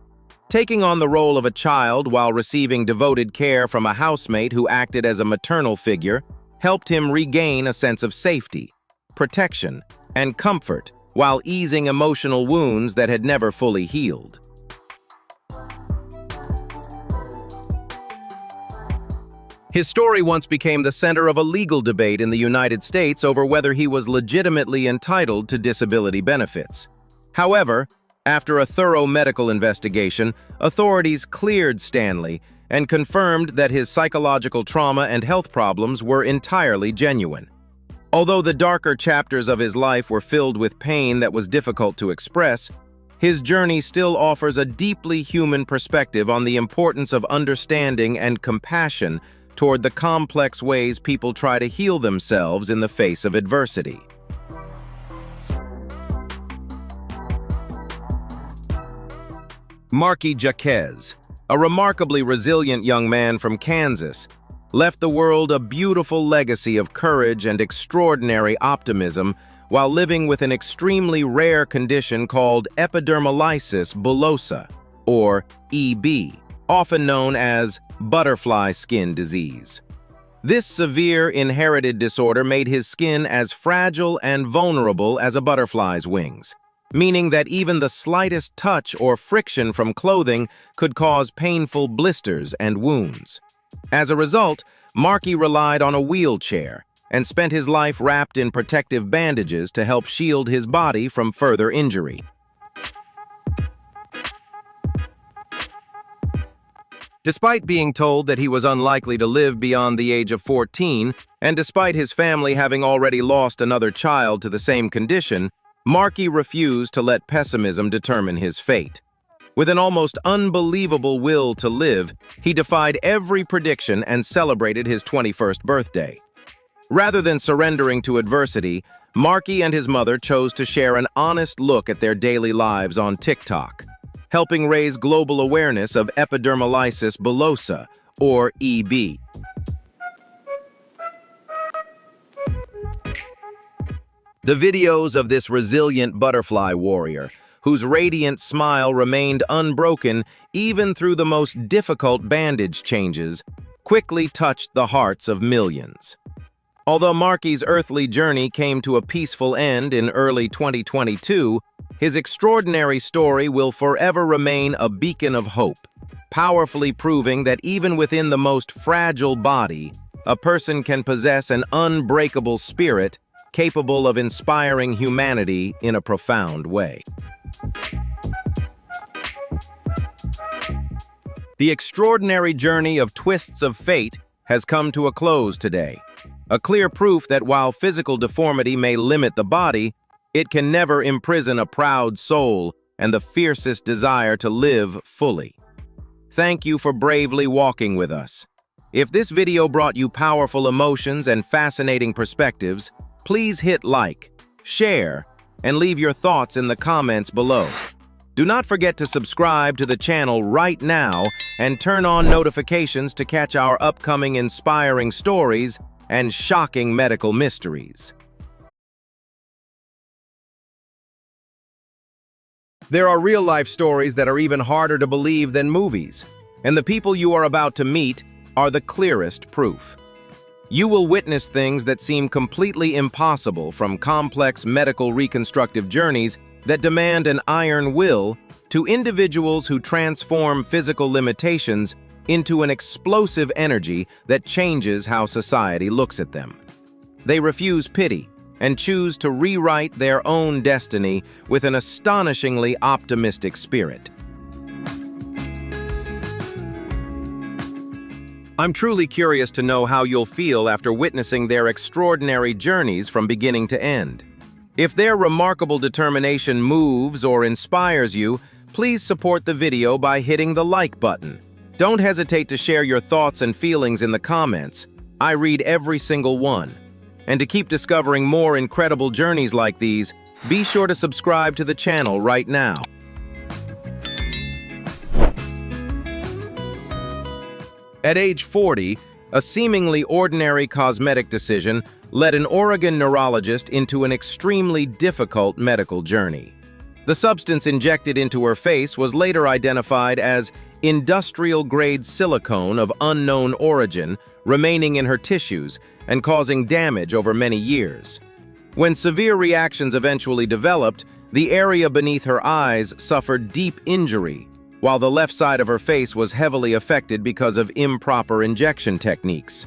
Taking on the role of a child while receiving devoted care from a housemate who acted as a maternal figure helped him regain a sense of safety, protection, and comfort while easing emotional wounds that had never fully healed. His story once became the center of a legal debate in the United States over whether he was legitimately entitled to disability benefits. However, after a thorough medical investigation, authorities cleared Stanley and confirmed that his psychological trauma and health problems were entirely genuine. Although the darker chapters of his life were filled with pain that was difficult to express, his journey still offers a deeply human perspective on the importance of understanding and compassion toward the complex ways people try to heal themselves in the face of adversity. Marky Jaquez, a remarkably resilient young man from Kansas, left the world a beautiful legacy of courage and extraordinary optimism while living with an extremely rare condition called epidermolysis bullosa, or EB, often known as butterfly skin disease. This severe inherited disorder made his skin as fragile and vulnerable as a butterfly's wings, meaning that even the slightest touch or friction from clothing could cause painful blisters and wounds. As a result, Marky relied on a wheelchair and spent his life wrapped in protective bandages to help shield his body from further injury. Despite being told that he was unlikely to live beyond the age of 14, and despite his family having already lost another child to the same condition, Marky refused to let pessimism determine his fate. With an almost unbelievable will to live, he defied every prediction and celebrated his 21st birthday. Rather than surrendering to adversity, Marky and his mother chose to share an honest look at their daily lives on TikTok, helping raise global awareness of epidermolysis bullosa, or EB. The videos of this resilient butterfly warrior, whose radiant smile remained unbroken even through the most difficult bandage changes, quickly touched the hearts of millions. Although Marky's earthly journey came to a peaceful end in early 2022, his extraordinary story will forever remain a beacon of hope, powerfully proving that even within the most fragile body, a person can possess an unbreakable spirit capable of inspiring humanity in a profound way. The extraordinary journey of twists of fate has come to a close today, a clear proof that while physical deformity may limit the body, it can never imprison a proud soul and the fiercest desire to live fully. Thank you for bravely walking with us. If this video brought you powerful emotions and fascinating perspectives, please hit like, share, and leave your thoughts in the comments below. Do not forget to subscribe to the channel right now and turn on notifications to catch our upcoming inspiring stories and shocking medical mysteries. There are real-life stories that are even harder to believe than movies, and the people you are about to meet are the clearest proof. You will witness things that seem completely impossible, from complex medical reconstructive journeys that demand an iron will to individuals who transform physical limitations into an explosive energy that changes how society looks at them. They refuse pity and choose to rewrite their own destiny with an astonishingly optimistic spirit. I'm truly curious to know how you'll feel after witnessing their extraordinary journeys from beginning to end. If their remarkable determination moves or inspires you, please support the video by hitting the like button. Don't hesitate to share your thoughts and feelings in the comments. I read every single one. And to keep discovering more incredible journeys like these, be sure to subscribe to the channel right now. At age 40, a seemingly ordinary cosmetic decision led an Oregon neurologist into an extremely difficult medical journey. The substance injected into her face was later identified as industrial-grade silicone of unknown origin, remaining in her tissues and causing damage over many years. When severe reactions eventually developed, the area beneath her eyes suffered deep injury, while the left side of her face was heavily affected because of improper injection techniques.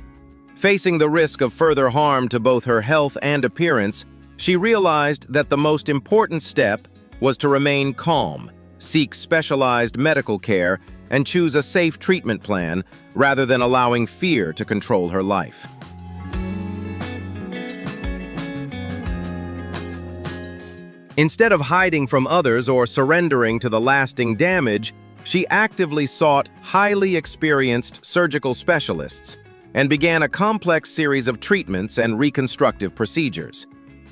Facing the risk of further harm to both her health and appearance, she realized that the most important step was to remain calm, seek specialized medical care, and choose a safe treatment plan rather than allowing fear to control her life. Instead of hiding from others or surrendering to the lasting damage, she actively sought highly experienced surgical specialists and began a complex series of treatments and reconstructive procedures.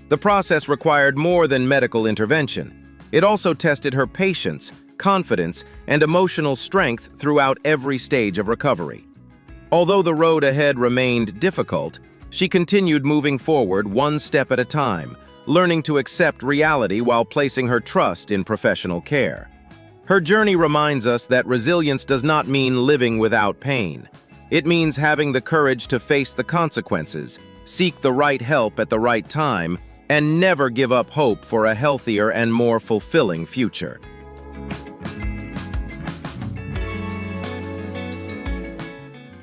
The process required more than medical intervention. It also tested her patience, confidence, and emotional strength throughout every stage of recovery. Although the road ahead remained difficult, she continued moving forward one step at a time, learning to accept reality while placing her trust in professional care. Her journey reminds us that resilience does not mean living without pain. It means having the courage to face the consequences, seek the right help at the right time, and never give up hope for a healthier and more fulfilling future.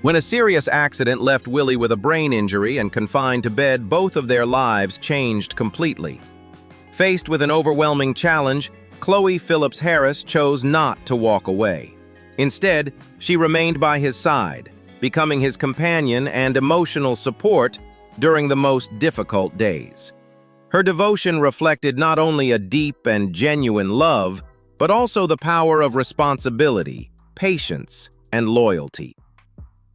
When a serious accident left Willie with a brain injury and confined to bed, both of their lives changed completely. Faced with an overwhelming challenge, Chloe Phillips Harris chose not to walk away. Instead, she remained by his side, becoming his companion and emotional support during the most difficult days. Her devotion reflected not only a deep and genuine love, but also the power of responsibility, patience, and loyalty.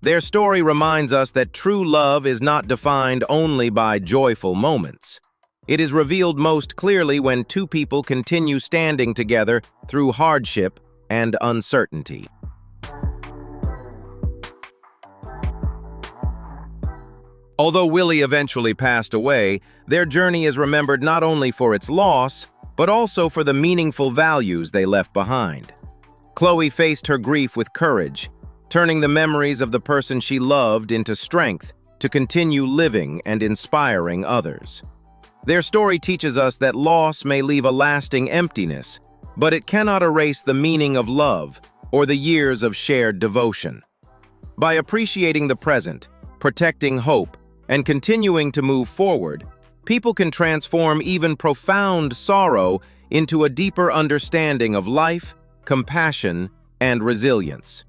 Their story reminds us that true love is not defined only by joyful moments. It is revealed most clearly when two people continue standing together through hardship and uncertainty. Although Willie eventually passed away, their journey is remembered not only for its loss, but also for the meaningful values they left behind. Chloe faced her grief with courage, turning the memories of the person she loved into strength to continue living and inspiring others. Their story teaches us that loss may leave a lasting emptiness, but it cannot erase the meaning of love or the years of shared devotion. By appreciating the present, protecting hope, and continuing to move forward, people can transform even profound sorrow into a deeper understanding of life, compassion, and resilience.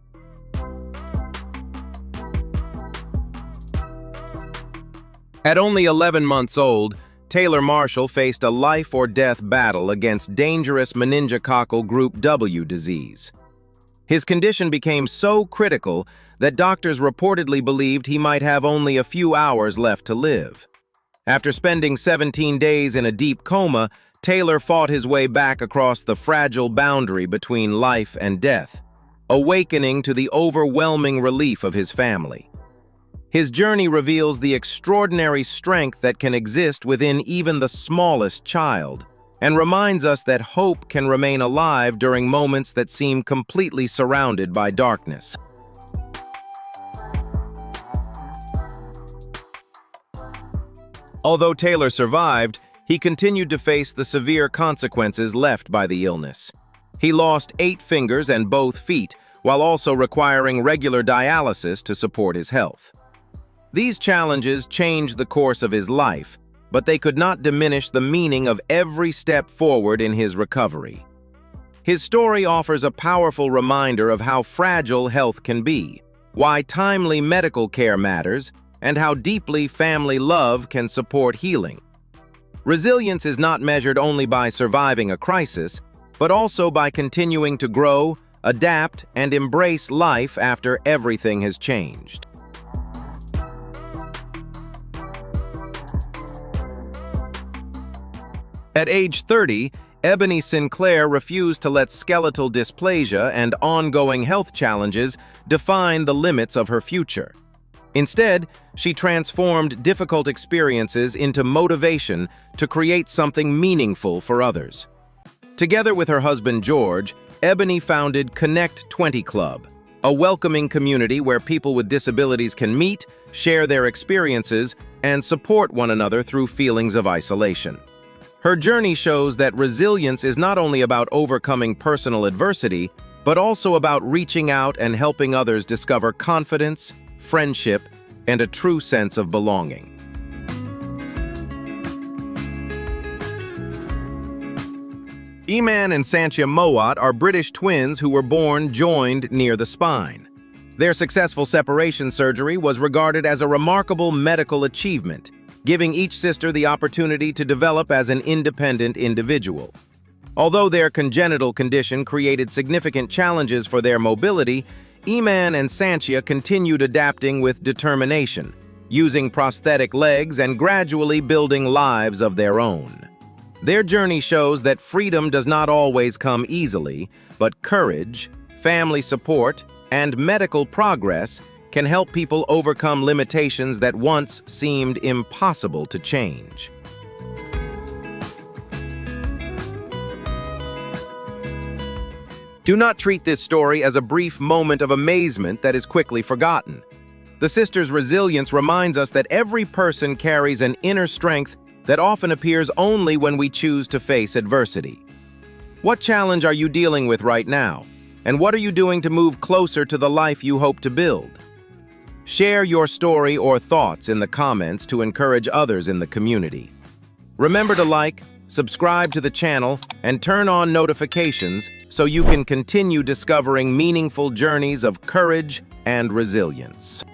At only 11 months old, Taylor Marshall faced a life-or-death battle against dangerous meningococcal group W disease. His condition became so critical that doctors reportedly believed he might have only a few hours left to live. After spending 17 days in a deep coma, Taylor fought his way back across the fragile boundary between life and death, awakening to the overwhelming relief of his family. His journey reveals the extraordinary strength that can exist within even the smallest child, and reminds us that hope can remain alive during moments that seem completely surrounded by darkness. Although Taylor survived, he continued to face the severe consequences left by the illness. He lost 8 fingers and both feet, while also requiring regular dialysis to support his health. These challenges changed the course of his life, but they could not diminish the meaning of every step forward in his recovery. His story offers a powerful reminder of how fragile health can be, why timely medical care matters, and how deeply family love can support healing. Resilience is not measured only by surviving a crisis, but also by continuing to grow, adapt, and embrace life after everything has changed. At age 30, Ebony Sinclair refused to let skeletal dysplasia and ongoing health challenges define the limits of her future. Instead, she transformed difficult experiences into motivation to create something meaningful for others. Together with her husband George, Ebony founded Connect 20 Club, a welcoming community where people with disabilities can meet, share their experiences, and support one another through feelings of isolation. Her journey shows that resilience is not only about overcoming personal adversity, but also about reaching out and helping others discover confidence, friendship, and a true sense of belonging. Eman and Sanchia Mowat are British twins who were born joined near the spine. Their successful separation surgery was regarded as a remarkable medical achievement, giving each sister the opportunity to develop as an independent individual. Although their congenital condition created significant challenges for their mobility, Eman and Sanchia continued adapting with determination, using prosthetic legs and gradually building lives of their own. Their journey shows that freedom does not always come easily, but courage, family support, and medical progress can help people overcome limitations that once seemed impossible to change. Do not treat this story as a brief moment of amazement that is quickly forgotten. The sisters' resilience reminds us that every person carries an inner strength that often appears only when we choose to face adversity. What challenge are you dealing with right now? And what are you doing to move closer to the life you hope to build? Share your story or thoughts in the comments to encourage others in the community. Remember to like, subscribe to the channel, and turn on notifications so you can continue discovering meaningful journeys of courage and resilience.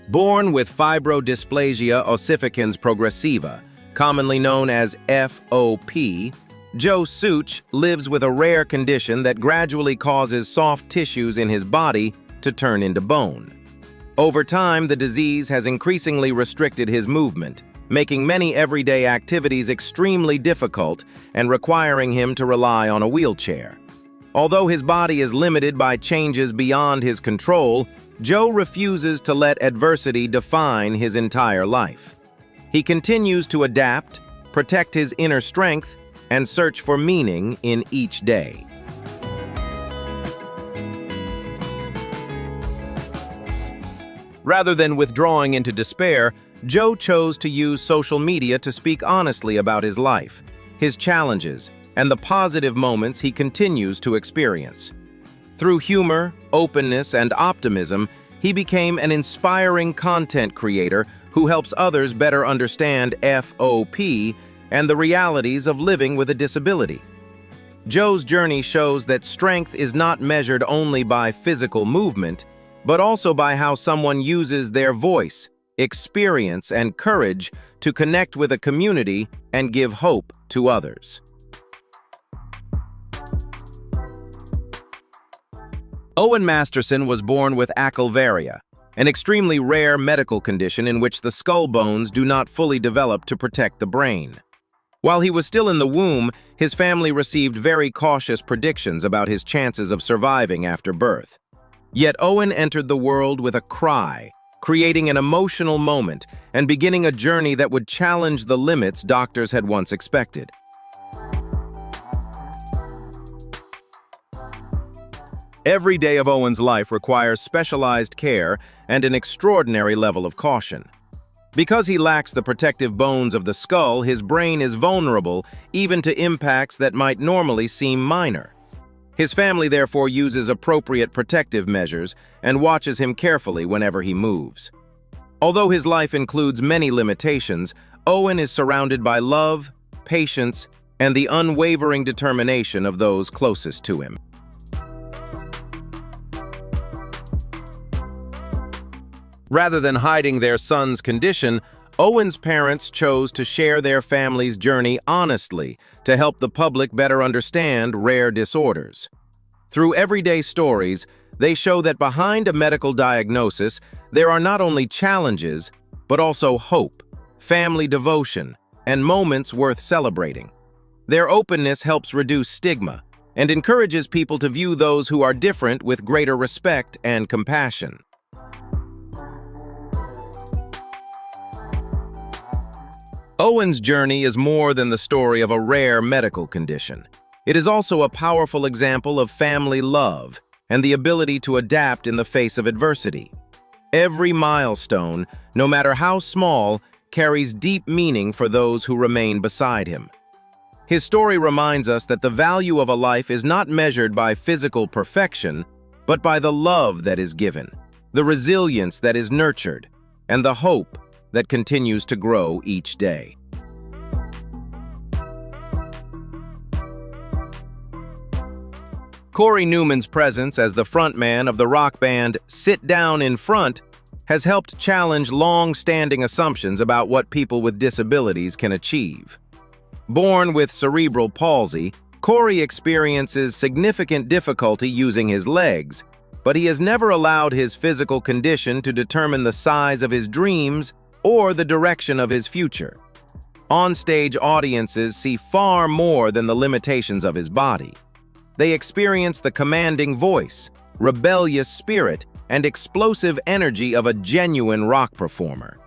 Born with fibrodysplasia ossificans progressiva, commonly known as FOP, Joe Such lives with a rare condition that gradually causes soft tissues in his body to turn into bone. Over time, the disease has increasingly restricted his movement, making many everyday activities extremely difficult and requiring him to rely on a wheelchair. Although his body is limited by changes beyond his control, Joe refuses to let adversity define his entire life. He continues to adapt, protect his inner strength, and search for meaning in each day. Rather than withdrawing into despair, Joe chose to use social media to speak honestly about his life, his challenges, and the positive moments he continues to experience. Through humor, openness, and optimism, he became an inspiring content creator who helps others better understand FOP and the realities of living with a disability. Joe's journey shows that strength is not measured only by physical movement, but also by how someone uses their voice, experience, and courage to connect with a community and give hope to others. Owen Masterson was born with acalvaria, an extremely rare medical condition in which the skull bones do not fully develop to protect the brain. While he was still in the womb, his family received very cautious predictions about his chances of surviving after birth. Yet Owen entered the world with a cry, creating an emotional moment and beginning a journey that would challenge the limits doctors had once expected. Every day of Owen's life requires specialized care and an extraordinary level of caution. Because he lacks the protective bones of the skull, his brain is vulnerable even to impacts that might normally seem minor. His family therefore uses appropriate protective measures and watches him carefully whenever he moves. Although his life includes many limitations, Owen is surrounded by love, patience, and the unwavering determination of those closest to him. Rather than hiding their son's condition, Owen's parents chose to share their family's journey honestly to help the public better understand rare disorders. Through everyday stories, they show that behind a medical diagnosis, there are not only challenges, but also hope, family devotion, and moments worth celebrating. Their openness helps reduce stigma and encourages people to view those who are different with greater respect and compassion. Owen's journey is more than the story of a rare medical condition. It is also a powerful example of family love and the ability to adapt in the face of adversity. Every milestone, no matter how small, carries deep meaning for those who remain beside him. His story reminds us that the value of a life is not measured by physical perfection, but by the love that is given, the resilience that is nurtured, and the hope that continues to grow each day. Corey Newman's presence as the frontman of the rock band Sit Down in Front has helped challenge long-standing assumptions about what people with disabilities can achieve. Born with cerebral palsy, Corey experiences significant difficulty using his legs, but he has never allowed his physical condition to determine the size of his dreams or the direction of his future. On-stage audiences see far more than the limitations of his body. They experience the commanding voice, rebellious spirit, and explosive energy of a genuine rock performer.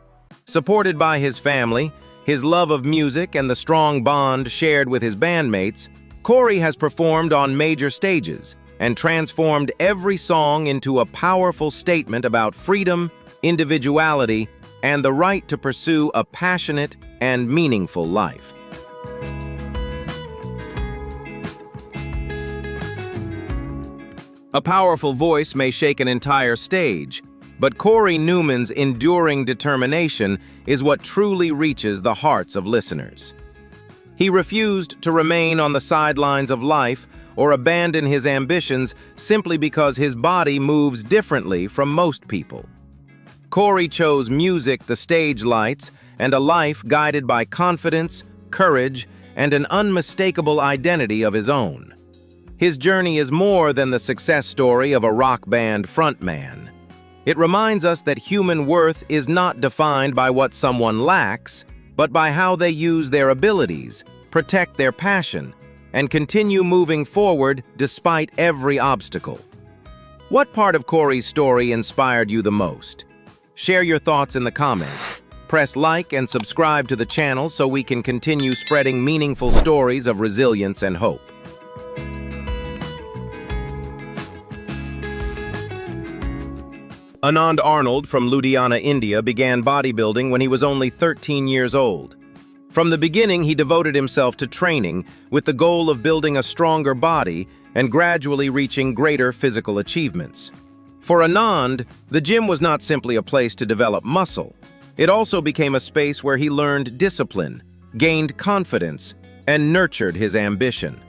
Supported by his family, his love of music, and the strong bond shared with his bandmates, Corey has performed on major stages and transformed every song into a powerful statement about freedom, individuality, and the right to pursue a passionate and meaningful life. A powerful voice may shake an entire stage, But Corey Newman's enduring determination is what truly reaches the hearts of listeners. He refused to remain on the sidelines of life or abandon his ambitions simply because his body moves differently from most people. Corey chose music, the stage lights, and a life guided by confidence, courage, and an unmistakable identity of his own. His journey is more than the success story of a rock band frontman. It reminds us that human worth is not defined by what someone lacks, but by how they use their abilities, protect their passion, and continue moving forward despite every obstacle. What part of Corey's story inspired you the most? Share your thoughts in the comments. Press like and subscribe to the channel so we can continue spreading meaningful stories of resilience and hope. Anand Arnold from Ludhiana, India began bodybuilding when he was only 13 years old. From the beginning, he devoted himself to training with the goal of building a stronger body and gradually reaching greater physical achievements. For Anand, the gym was not simply a place to develop muscle. It also became a space where he learned discipline, gained confidence, and nurtured his ambition.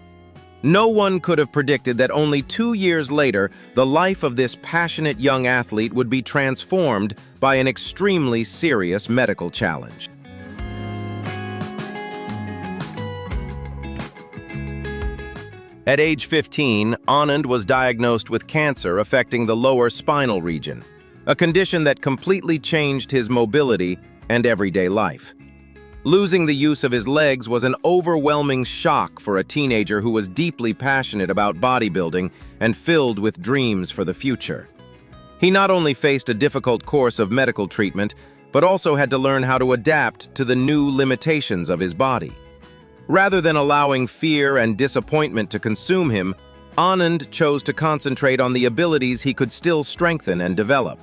No one could have predicted that only 2 years later, the life of this passionate young athlete would be transformed by an extremely serious medical challenge. At age 15, Anand was diagnosed with cancer affecting the lower spinal region, a condition that completely changed his mobility and everyday life. Losing the use of his legs was an overwhelming shock for a teenager who was deeply passionate about bodybuilding and filled with dreams for the future. He not only faced a difficult course of medical treatment, but also had to learn how to adapt to the new limitations of his body. Rather than allowing fear and disappointment to consume him, Anand chose to concentrate on the abilities he could still strengthen and develop.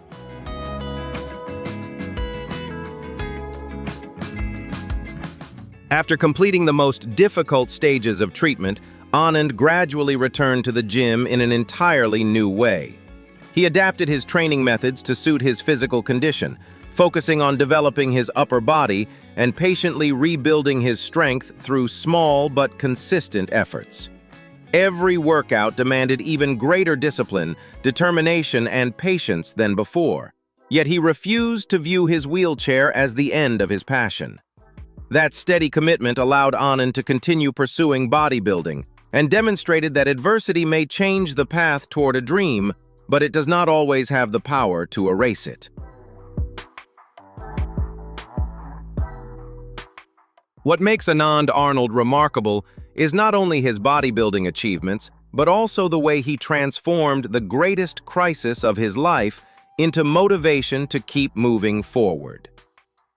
After completing the most difficult stages of treatment, Anand gradually returned to the gym in an entirely new way. He adapted his training methods to suit his physical condition, focusing on developing his upper body and patiently rebuilding his strength through small but consistent efforts. Every workout demanded even greater discipline, determination, and patience than before, yet he refused to view his wheelchair as the end of his passion. That steady commitment allowed Anand to continue pursuing bodybuilding and demonstrated that adversity may change the path toward a dream, but it does not always have the power to erase it. What makes Anand Arnold remarkable is not only his bodybuilding achievements, but also the way he transformed the greatest crisis of his life into motivation to keep moving forward.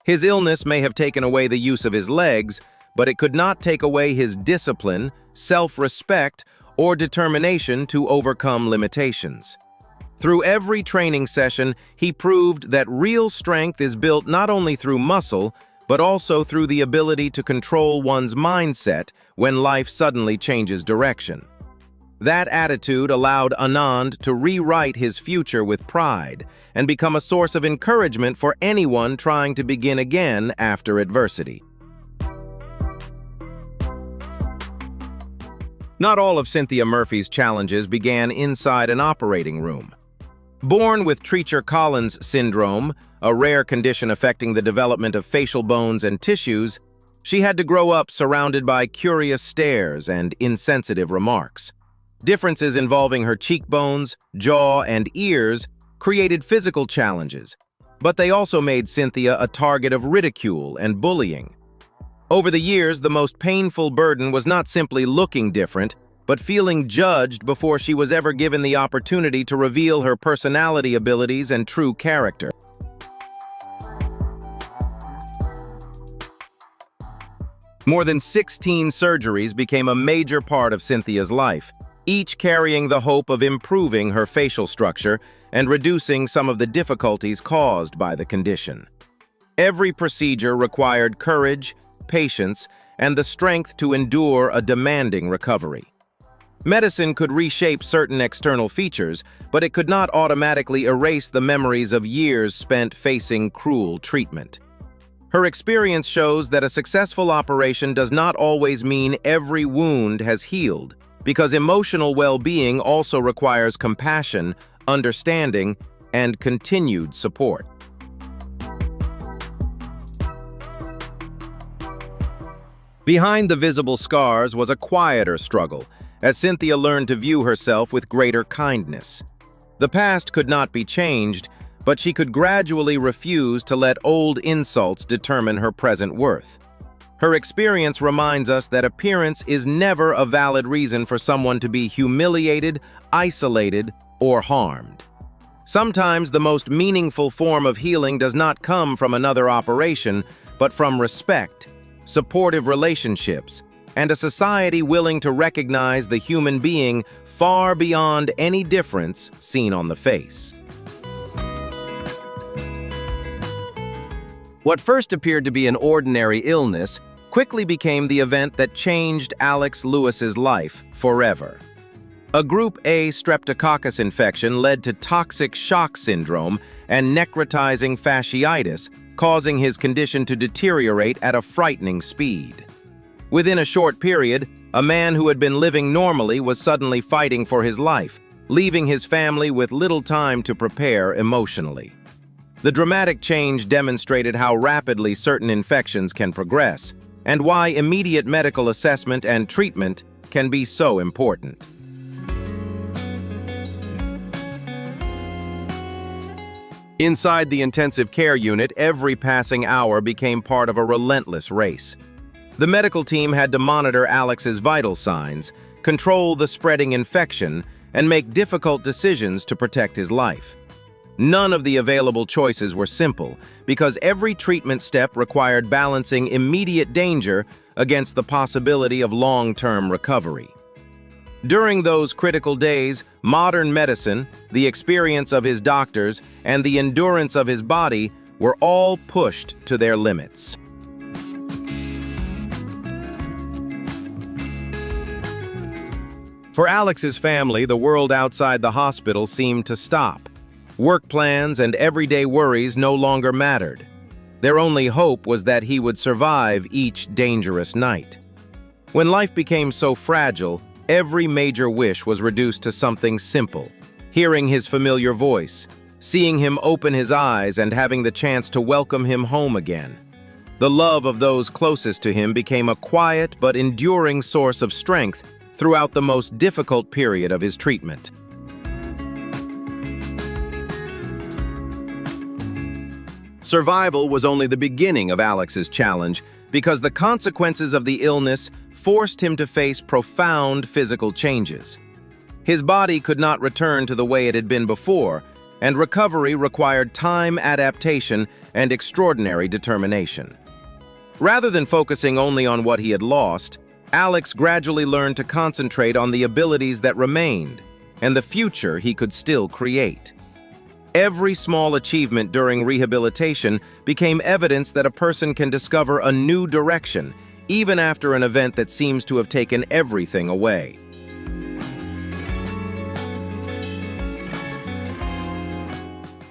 His illness may have taken away the use of his legs, but it could not take away his discipline, self-respect, or determination to overcome limitations. Through every training session, he proved that real strength is built not only through muscle, but also through the ability to control one's mindset when life suddenly changes direction. That attitude allowed Anand to rewrite his future with pride and become a source of encouragement for anyone trying to begin again after adversity. Not all of Cynthia Murphy's challenges began inside an operating room. Born with Treacher-Collins syndrome, a rare condition affecting the development of facial bones and tissues, she had to grow up surrounded by curious stares and insensitive remarks. Differences involving her cheekbones, jaw, and ears created physical challenges, but they also made Cynthia a target of ridicule and bullying. Over the years, the most painful burden was not simply looking different, but feeling judged before she was ever given the opportunity to reveal her personality abilities and true character. More than 16 surgeries became a major part of Cynthia's life, each carrying the hope of improving her facial structure and reducing some of the difficulties caused by the condition. Every procedure required courage, patience, and the strength to endure a demanding recovery. Medicine could reshape certain external features, but it could not automatically erase the memories of years spent facing cruel treatment. Her experience shows that a successful operation does not always mean every wound has healed, because emotional well-being also requires compassion, understanding, and continued support. Behind the visible scars was a quieter struggle, as Cynthia learned to view herself with greater kindness. The past could not be changed, but she could gradually refuse to let old insults determine her present worth. Her experience reminds us that appearance is never a valid reason for someone to be humiliated, isolated, or harmed. Sometimes the most meaningful form of healing does not come from another operation, but from respect, supportive relationships, and a society willing to recognize the human being far beyond any difference seen on the face. What first appeared to be an ordinary illness quickly became the event that changed Alex Lewis's life forever. A Group A streptococcus infection led to toxic shock syndrome and necrotizing fasciitis, causing his condition to deteriorate at a frightening speed. Within a short period, a man who had been living normally was suddenly fighting for his life, leaving his family with little time to prepare emotionally. The dramatic change demonstrated how rapidly certain infections can progress, and why immediate medical assessment and treatment can be so important. Inside the intensive care unit, every passing hour became part of a relentless race. The medical team had to monitor Alex's vital signs, control the spreading infection, and make difficult decisions to protect his life. None of the available choices were simple, because every treatment step required balancing immediate danger against the possibility of long-term recovery. During those critical days, modern medicine, the experience of his doctors, and the endurance of his body were all pushed to their limits. For Alex's family, the world outside the hospital seemed to stop. Work plans and everyday worries no longer mattered. Their only hope was that he would survive each dangerous night. When life became so fragile, every major wish was reduced to something simple: hearing his familiar voice, seeing him open his eyes, and having the chance to welcome him home again. The love of those closest to him became a quiet but enduring source of strength throughout the most difficult period of his treatment. Survival was only the beginning of Alex's challenge, because the consequences of the illness forced him to face profound physical changes. His body could not return to the way it had been before, and recovery required time, adaptation, and extraordinary determination. Rather than focusing only on what he had lost, Alex gradually learned to concentrate on the abilities that remained and the future he could still create. Every small achievement during rehabilitation became evidence that a person can discover a new direction, even after an event that seems to have taken everything away.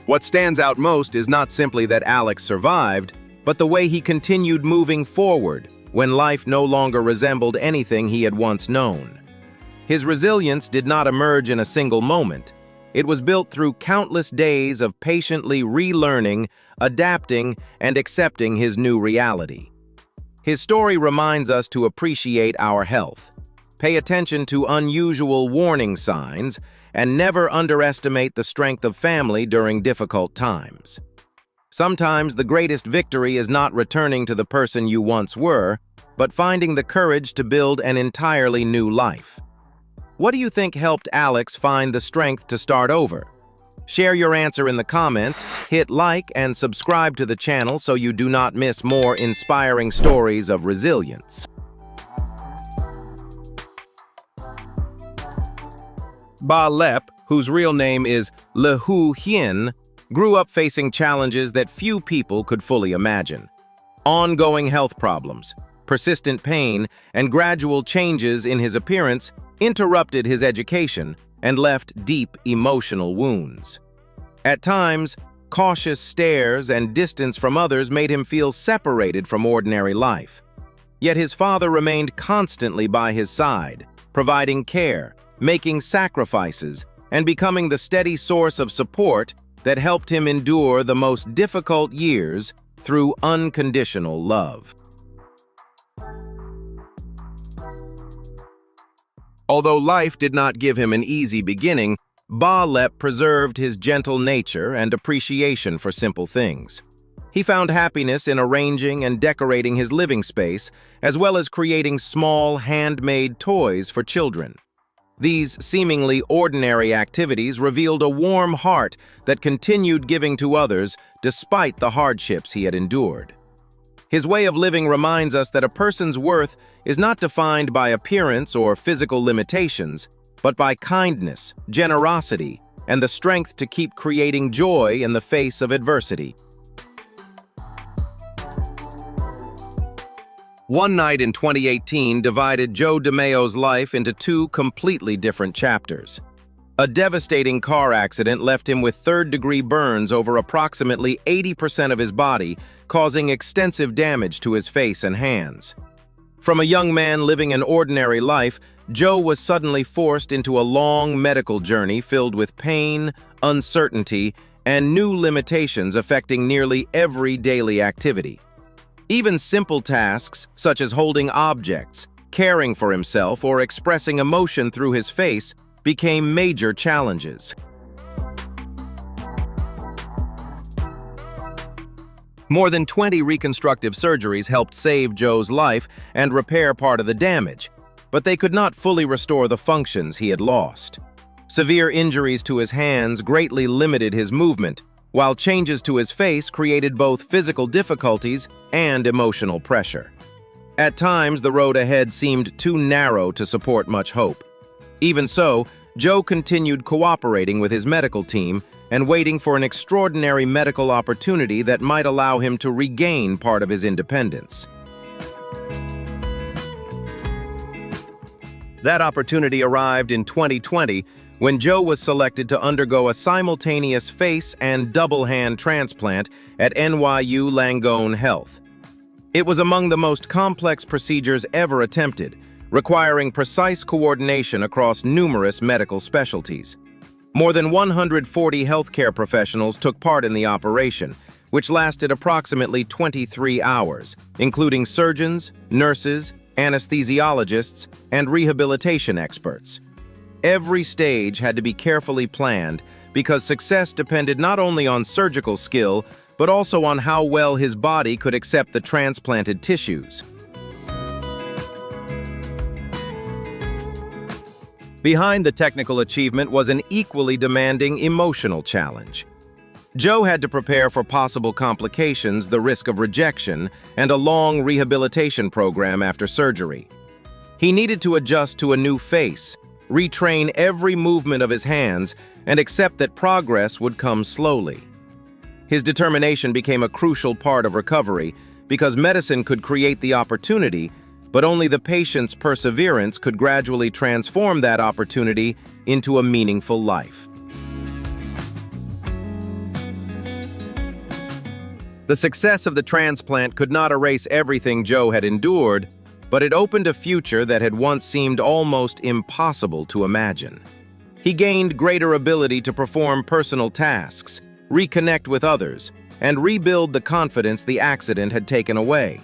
What stands out most is not simply that Alex survived, but the way he continued moving forward when life no longer resembled anything he had once known. His resilience did not emerge in a single moment. It was built through countless days of patiently relearning, adapting, and accepting his new reality. His story reminds us to appreciate our health, pay attention to unusual warning signs, and never underestimate the strength of family during difficult times. Sometimes the greatest victory is not returning to the person you once were, but finding the courage to build an entirely new life. What do you think helped Alex find the strength to start over? Share your answer in the comments, hit like and subscribe to the channel so you do not miss more inspiring stories of resilience. Ba Lep, whose real name is Le Hu Hien, grew up facing challenges that few people could fully imagine. Ongoing health problems, persistent pain, and gradual changes in his appearance interrupted his education and left deep emotional wounds. At times, cautious stares and distance from others made him feel separated from ordinary life. Yet his father remained constantly by his side, providing care, making sacrifices, and becoming the steady source of support that helped him endure the most difficult years through unconditional love. Although life did not give him an easy beginning, Ba Lep preserved his gentle nature and appreciation for simple things. He found happiness in arranging and decorating his living space, as well as creating small, handmade toys for children. These seemingly ordinary activities revealed a warm heart that continued giving to others despite the hardships he had endured. His way of living reminds us that a person's worth is not defined by appearance or physical limitations, but by kindness, generosity, and the strength to keep creating joy in the face of adversity. One night in 2018 divided Joe DeMayo's life into two completely different chapters. A devastating car accident left him with third-degree burns over approximately 80% of his body, causing extensive damage to his face and hands. From a young man living an ordinary life, Joe was suddenly forced into a long medical journey filled with pain, uncertainty, and new limitations affecting nearly every daily activity. Even simple tasks, such as holding objects, caring for himself, or expressing emotion through his face, became major challenges. More than 20 reconstructive surgeries helped save Joe's life and repair part of the damage, but they could not fully restore the functions he had lost. Severe injuries to his hands greatly limited his movement, while changes to his face created both physical difficulties and emotional pressure. At times, the road ahead seemed too narrow to support much hope. Even so, Joe continued cooperating with his medical team and waiting for an extraordinary medical opportunity that might allow him to regain part of his independence. That opportunity arrived in 2020 when Joe was selected to undergo a simultaneous face and double-hand transplant at NYU Langone Health. It was among the most complex procedures ever attempted, requiring precise coordination across numerous medical specialties. More than 140 healthcare professionals took part in the operation, which lasted approximately 23 hours, including surgeons, nurses, anesthesiologists, and rehabilitation experts. Every stage had to be carefully planned because success depended not only on surgical skill, but also on how well his body could accept the transplanted tissues. Behind the technical achievement was an equally demanding emotional challenge. Joe had to prepare for possible complications, the risk of rejection, and a long rehabilitation program after surgery. He needed to adjust to a new face, retrain every movement of his hands, and accept that progress would come slowly. His determination became a crucial part of recovery because medicine could create the opportunity, but only the patient's perseverance could gradually transform that opportunity into a meaningful life. The success of the transplant could not erase everything Joe had endured, but it opened a future that had once seemed almost impossible to imagine. He gained greater ability to perform personal tasks, reconnect with others, and rebuild the confidence the accident had taken away.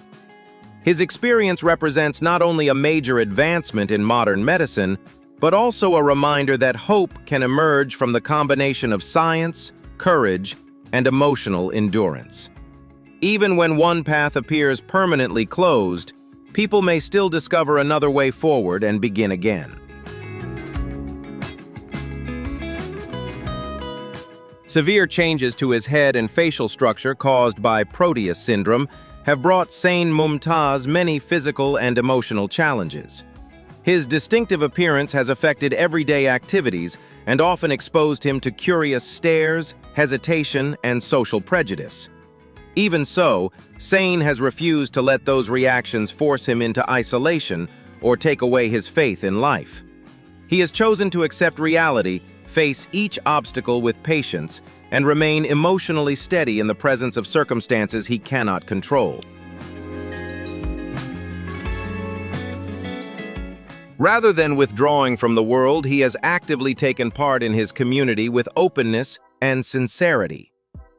His experience represents not only a major advancement in modern medicine, but also a reminder that hope can emerge from the combination of science, courage, and emotional endurance. Even when one path appears permanently closed, people may still discover another way forward and begin again. Severe changes to his head and facial structure caused by Proteus syndrome have brought Sain Mumtaz many physical and emotional challenges. His distinctive appearance has affected everyday activities and often exposed him to curious stares, hesitation, and social prejudice. Even so, Sain has refused to let those reactions force him into isolation or take away his faith in life. He has chosen to accept reality, face each obstacle with patience, and remain emotionally steady in the presence of circumstances he cannot control. Rather than withdrawing from the world, he has actively taken part in his community with openness and sincerity.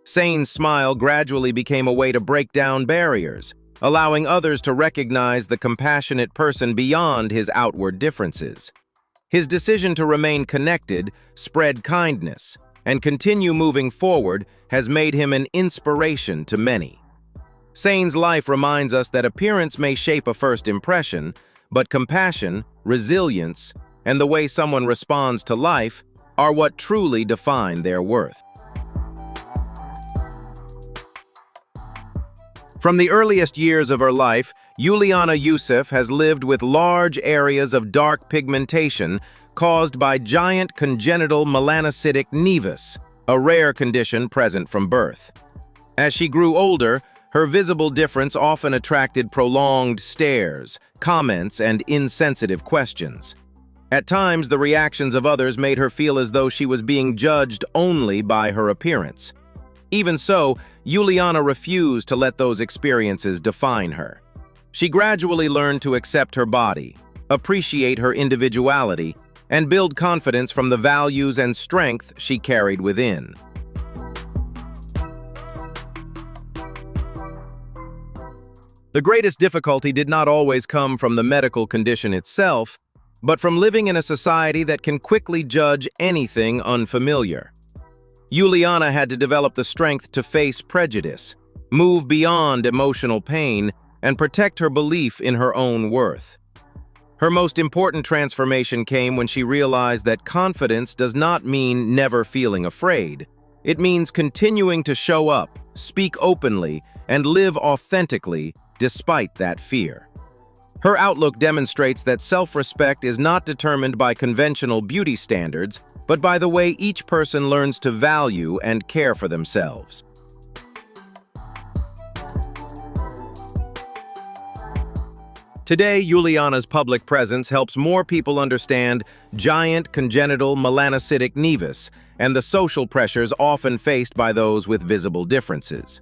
Sane's smile gradually became a way to break down barriers, allowing others to recognize the compassionate person beyond his outward differences. His decision to remain connected, spread kindness, and continue moving forward has made him an inspiration to many. Sane's life reminds us that appearance may shape a first impression, but compassion, resilience, and the way someone responds to life are what truly define their worth. From the earliest years of her life, Juliana Yusuf has lived with large areas of dark pigmentation caused by giant congenital melanocytic nevus, a rare condition present from birth. As she grew older, her visible difference often attracted prolonged stares, comments, and insensitive questions. At times, the reactions of others made her feel as though she was being judged only by her appearance. Even so, Juliana refused to let those experiences define her. She gradually learned to accept her body, appreciate her individuality, and build confidence from the values and strength she carried within. The greatest difficulty did not always come from the medical condition itself, but from living in a society that can quickly judge anything unfamiliar. Juliana had to develop the strength to face prejudice, move beyond emotional pain, and protect her belief in her own worth. Her most important transformation came when she realized that confidence does not mean never feeling afraid. It means continuing to show up, speak openly, and live authentically despite that fear. Her outlook demonstrates that self-respect is not determined by conventional beauty standards, but by the way each person learns to value and care for themselves. Today, Juliana's public presence helps more people understand giant congenital melanocytic nevus and the social pressures often faced by those with visible differences.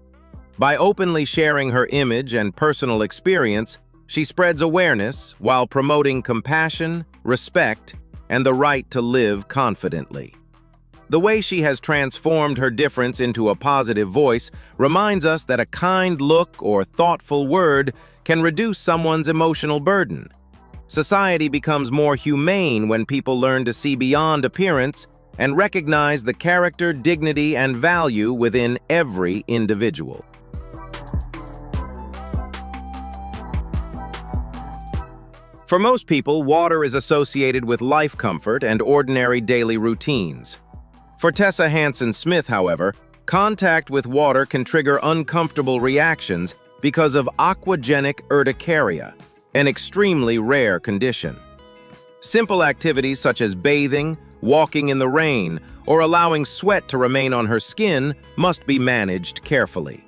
By openly sharing her image and personal experience, she spreads awareness while promoting compassion, respect, and the right to live confidently. The way she has transformed her difference into a positive voice reminds us that a kind look or thoughtful word can reduce someone's emotional burden. Society becomes more humane when people learn to see beyond appearance and recognize the character, dignity, and value within every individual. For most people, water is associated with life comfort and ordinary daily routines. For Tessa Hansen-Smith, however, contact with water can trigger uncomfortable reactions because of aquagenic urticaria, an extremely rare condition. Simple activities such as bathing, walking in the rain, or allowing sweat to remain on her skin must be managed carefully.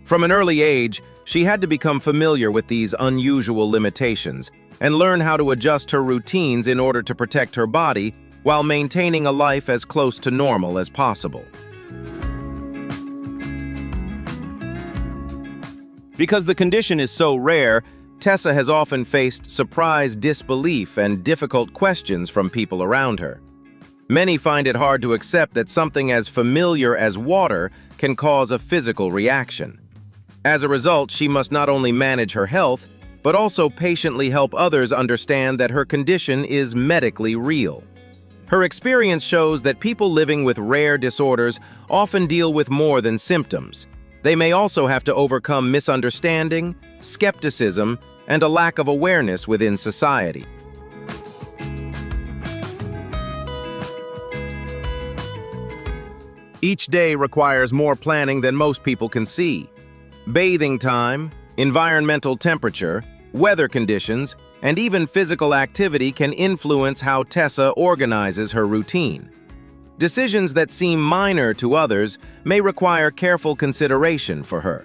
From an early age, she had to become familiar with these unusual limitations and learn how to adjust her routines in order to protect her body while maintaining a life as close to normal as possible. Because the condition is so rare, Tessa has often faced surprise disbelief and difficult questions from people around her. Many find it hard to accept that something as familiar as water can cause a physical reaction. As a result, she must not only manage her health, but also patiently help others understand that her condition is medically real. Her experience shows that people living with rare disorders often deal with more than symptoms. They may also have to overcome misunderstanding, skepticism, and a lack of awareness within society. Each day requires more planning than most people can see. Bathing time, environmental temperature, weather conditions, and even physical activity can influence how Tessa organizes her routine. Decisions that seem minor to others may require careful consideration for her.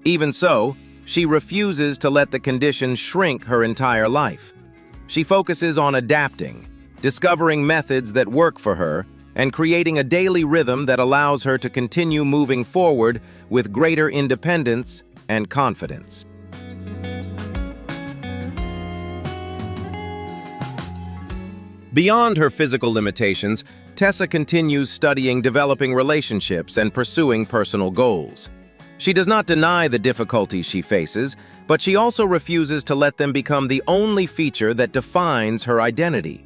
Even so, she refuses to let the condition shrink her entire life. She focuses on adapting, discovering methods that work for her, and creating a daily rhythm that allows her to continue moving forward with greater independence and confidence. Beyond her physical limitations, Tessa continues studying developing relationships and pursuing personal goals. She does not deny the difficulties she faces, but she also refuses to let them become the only feature that defines her identity.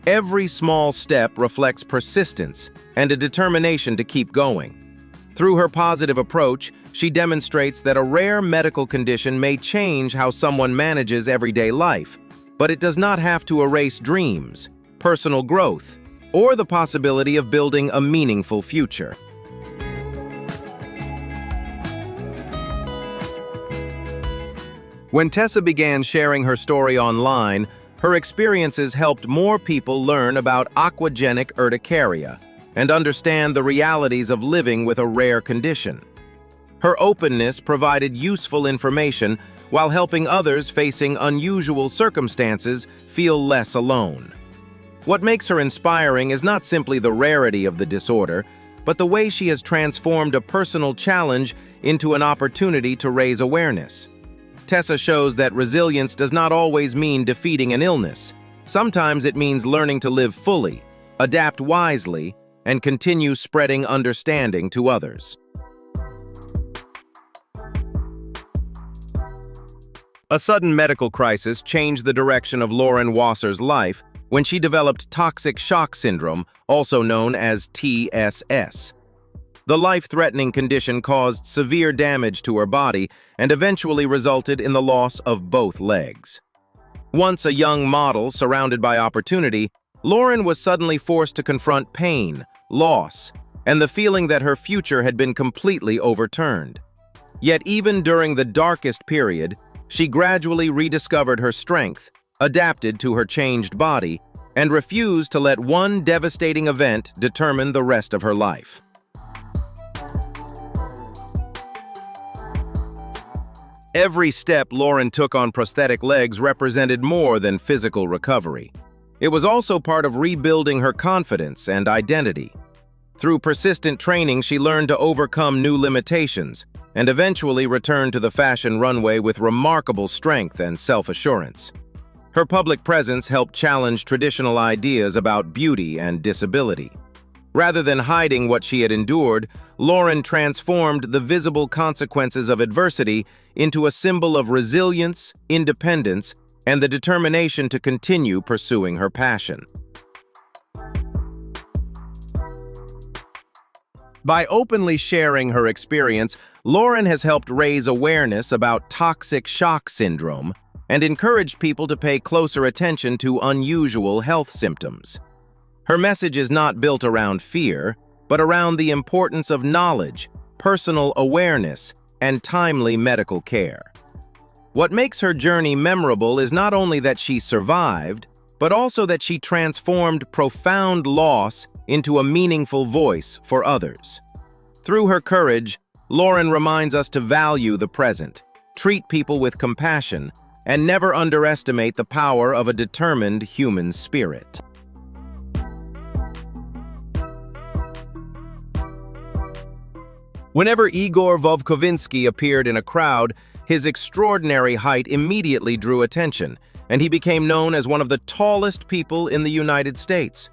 Every small step reflects persistence and a determination to keep going. Through her positive approach, she demonstrates that a rare medical condition may change how someone manages everyday life, but it does not have to erase dreams, personal growth, or the possibility of building a meaningful future. When Tessa began sharing her story online, her experiences helped more people learn about aquagenic urticaria and understand the realities of living with a rare condition. Her openness provided useful information while helping others facing unusual circumstances feel less alone. What makes her inspiring is not simply the rarity of the disorder, but the way she has transformed a personal challenge into an opportunity to raise awareness. Tessa shows that resilience does not always mean defeating an illness. Sometimes it means learning to live fully, adapt wisely, and continue spreading understanding to others. A sudden medical crisis changed the direction of Lauren Wasser's life when she developed toxic shock syndrome, also known as TSS. The life-threatening condition caused severe damage to her body and eventually resulted in the loss of both legs. Once a young model surrounded by opportunity, Lauren was suddenly forced to confront pain, loss, and the feeling that her future had been completely overturned. Yet even during the darkest period, she gradually rediscovered her strength, adapted to her changed body, and refused to let one devastating event determine the rest of her life. Every step Lauren took on prosthetic legs represented more than physical recovery. It was also part of rebuilding her confidence and identity. Through persistent training, she learned to overcome new limitations and eventually returned to the fashion runway with remarkable strength and self-assurance. Her public presence helped challenge traditional ideas about beauty and disability. Rather than hiding what she had endured, Lauren transformed the visible consequences of adversity into a symbol of resilience, independence, and the determination to continue pursuing her passion. By openly sharing her experience, Lauren has helped raise awareness about toxic shock syndrome and encouraged people to pay closer attention to unusual health symptoms. Her message is not built around fear, but around the importance of knowledge, personal awareness, and timely medical care. What makes her journey memorable is not only that she survived, but also that she transformed profound loss into a meaningful voice for others. Through her courage, Lauren reminds us to value the present, treat people with compassion, and never underestimate the power of a determined human spirit. Whenever Igor Vovkovinsky appeared in a crowd, his extraordinary height immediately drew attention, and he became known as one of the tallest people in the United States.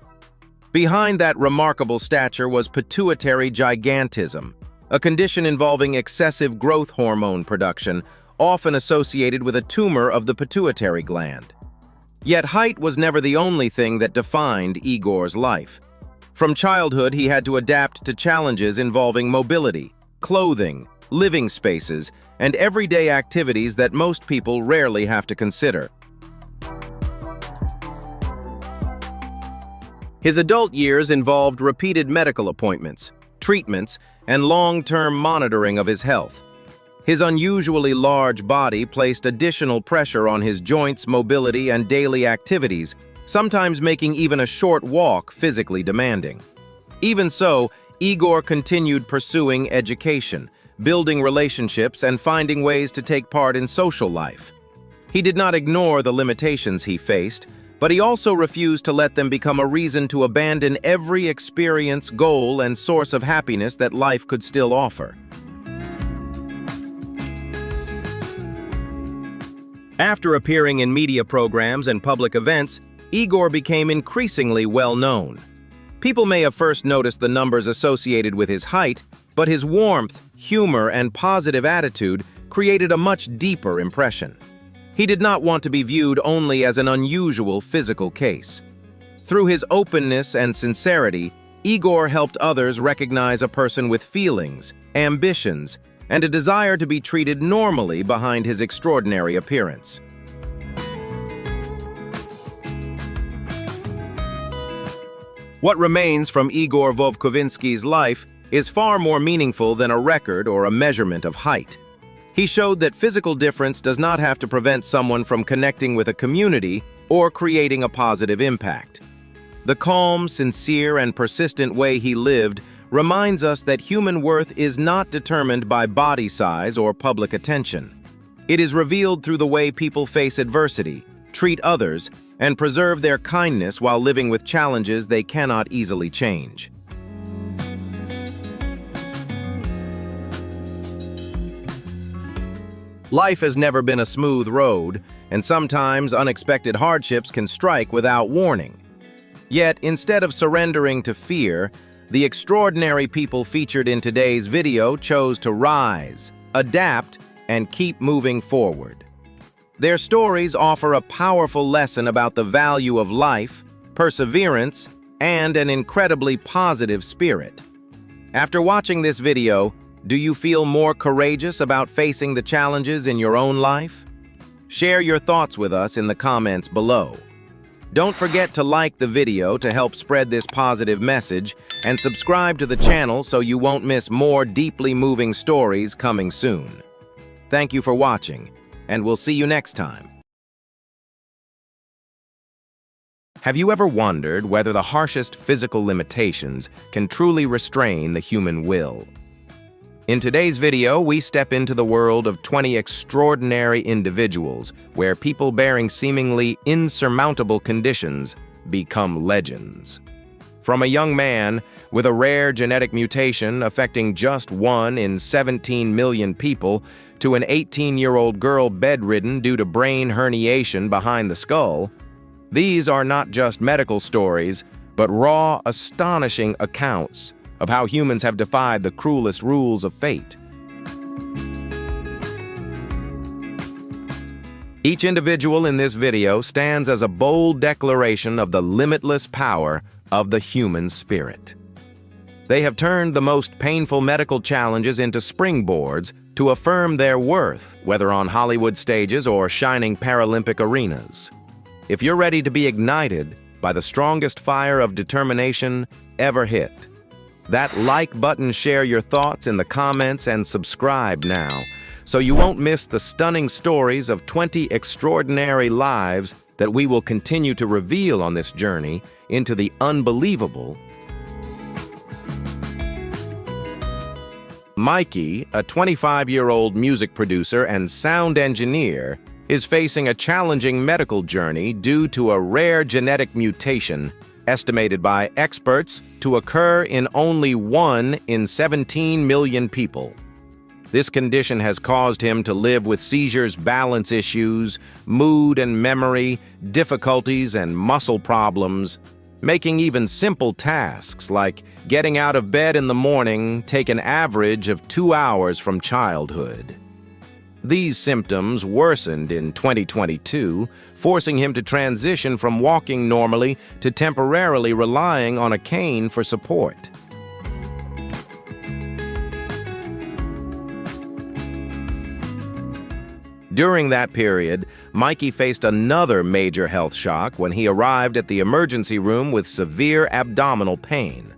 Behind that remarkable stature was pituitary gigantism, a condition involving excessive growth hormone production, often associated with a tumor of the pituitary gland. Yet height was never the only thing that defined Igor's life. From childhood, he had to adapt to challenges involving mobility, clothing, living spaces, and everyday activities that most people rarely have to consider. His adult years involved repeated medical appointments, treatments, and long-term monitoring of his health. His unusually large body placed additional pressure on his joints, mobility, and daily activities, sometimes making even a short walk physically demanding. Even so, Igor continued pursuing education, building relationships, and finding ways to take part in social life. He did not ignore the limitations he faced, But he also refused to let them become a reason to abandon every experience, goal, and source of happiness that life could still offer. After appearing in media programs and public events, Igor became increasingly well-known. People may have first noticed the numbers associated with his height, but his warmth, humor, and positive attitude created a much deeper impression. He did not want to be viewed only as an unusual physical case. Through his openness and sincerity, Igor helped others recognize a person with feelings, ambitions, and a desire to be treated normally behind his extraordinary appearance. What remains from Igor Vovkovinsky's life is far more meaningful than a record or a measurement of height. He showed that physical difference does not have to prevent someone from connecting with a community or creating a positive impact. The calm, sincere, and persistent way he lived reminds us that human worth is not determined by body size or public attention. It is revealed through the way people face adversity, treat others, and preserve their kindness while living with challenges they cannot easily change. Life has never been a smooth road, and sometimes unexpected hardships can strike without warning. Yet, instead of surrendering to fear, the extraordinary people featured in today's video chose to rise, adapt, and keep moving forward. Their stories offer a powerful lesson about the value of life, perseverance, and an incredibly positive spirit. After watching this video, do you feel more courageous about facing the challenges in your own life? Share your thoughts with us in the comments below. Don't forget to like the video to help spread this positive message, and subscribe to the channel so you won't miss more deeply moving stories coming soon. Thank you for watching, and we'll see you next time. Have you ever wondered whether the harshest physical limitations can truly restrain the human will? In today's video, we step into the world of 20 extraordinary individuals where people bearing seemingly insurmountable conditions become legends. From a young man with a rare genetic mutation affecting just 1 in 17 million people to an 18-year-old girl bedridden due to brain herniation behind the skull, these are not just medical stories, but raw, astonishing accounts of how humans have defied the cruelest rules of fate. Each individual in this video stands as a bold declaration of the limitless power of the human spirit. They have turned the most painful medical challenges into springboards to affirm their worth, whether on Hollywood stages or shining Paralympic arenas. If you're ready to be ignited by the strongest fire of determination ever hit, that like button, share your thoughts in the comments, and subscribe now so you won't miss the stunning stories of 20 extraordinary lives that we will continue to reveal on this journey into the unbelievable. Mikey, a 25-year-old music producer and sound engineer, is facing a challenging medical journey due to a rare genetic mutation estimated by experts to occur in only 1 in 17 million people. This condition has caused him to live with seizures, balance issues, mood and memory, difficulties, and muscle problems, making even simple tasks like getting out of bed in the morning take an average of 2 hours from childhood. These symptoms worsened in 2022, forcing him to transition from walking normally to temporarily relying on a cane for support. During that period, Mikey faced another major health shock when he arrived at the emergency room with severe abdominal pain.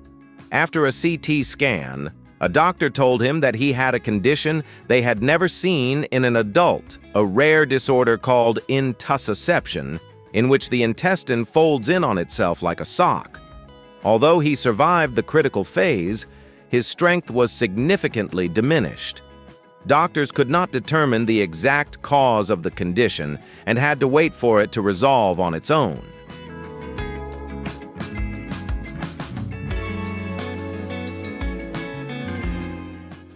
After a CT scan, a doctor told him that he had a condition they had never seen in an adult, a rare disorder called intussusception, in which the intestine folds in on itself like a sock. Although he survived the critical phase, his strength was significantly diminished. Doctors could not determine the exact cause of the condition and had to wait for it to resolve on its own.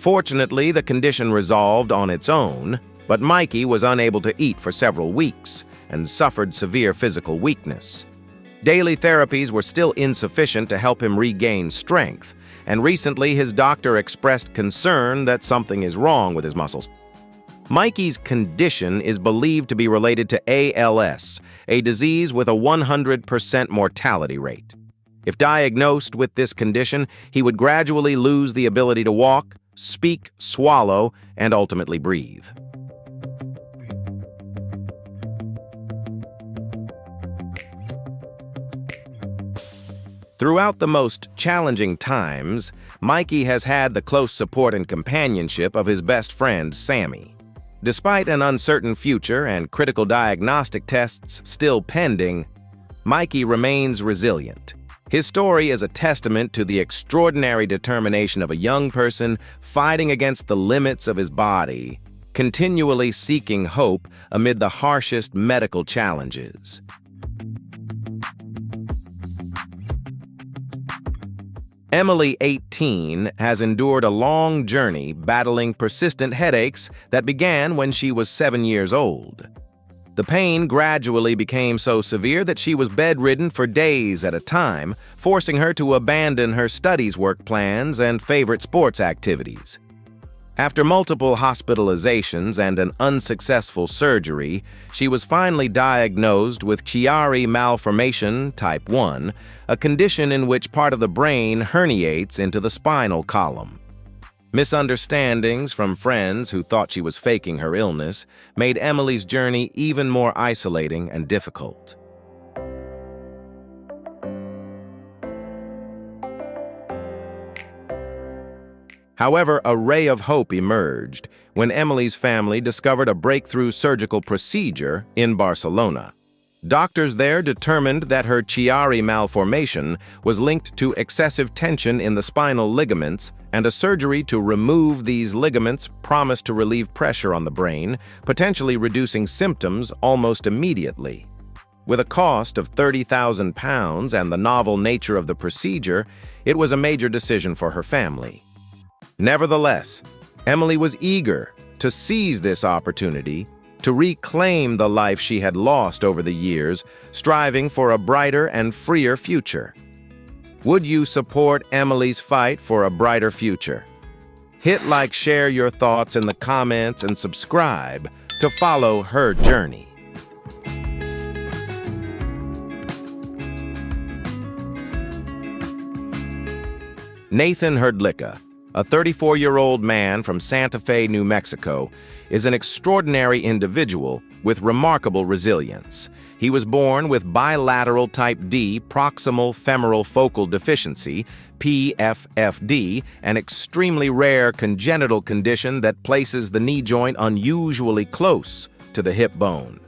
Fortunately, the condition resolved on its own, but Mikey was unable to eat for several weeks and suffered severe physical weakness. Daily therapies were still insufficient to help him regain strength, and recently his doctor expressed concern that something is wrong with his muscles. Mikey's condition is believed to be related to ALS, a disease with a 100% mortality rate. If diagnosed with this condition, he would gradually lose the ability to walk, speak, swallow, and ultimately breathe. Throughout the most challenging times, Mikey has had the close support and companionship of his best friend, Sammy. Despite an uncertain future and critical diagnostic tests still pending, Mikey remains resilient. His story is a testament to the extraordinary determination of a young person fighting against the limits of his body, continually seeking hope amid the harshest medical challenges. Emily, 18, has endured a long journey battling persistent headaches that began when she was 7 years old. The pain gradually became so severe that she was bedridden for days at a time, forcing her to abandon her studies work plans and favorite sports activities. After multiple hospitalizations and an unsuccessful surgery, she was finally diagnosed with Chiari malformation type 1, a condition in which part of the brain herniates into the spinal column. Misunderstandings from friends who thought she was faking her illness made Emily's journey even more isolating and difficult. However, a ray of hope emerged when Emily's family discovered a breakthrough surgical procedure in Barcelona. Doctors there determined that her Chiari malformation was linked to excessive tension in the spinal ligaments, and a surgery to remove these ligaments promised to relieve pressure on the brain, potentially reducing symptoms almost immediately. With a cost of £30,000 and the novel nature of the procedure, it was a major decision for her family. Nevertheless, Emily was eager to seize this opportunity to reclaim the life she had lost over the years, striving for a brighter and freer future. Would you support Emily's fight for a brighter future? Hit like, share your thoughts in the comments, and subscribe to follow her journey. Nathan Hrdlicka, a 34-year-old man from Santa Fe, New Mexico, is an extraordinary individual with remarkable resilience. He was born with bilateral type D proximal femoral focal deficiency, PFFD, an extremely rare congenital condition that places the knee joint unusually close to the hip bone.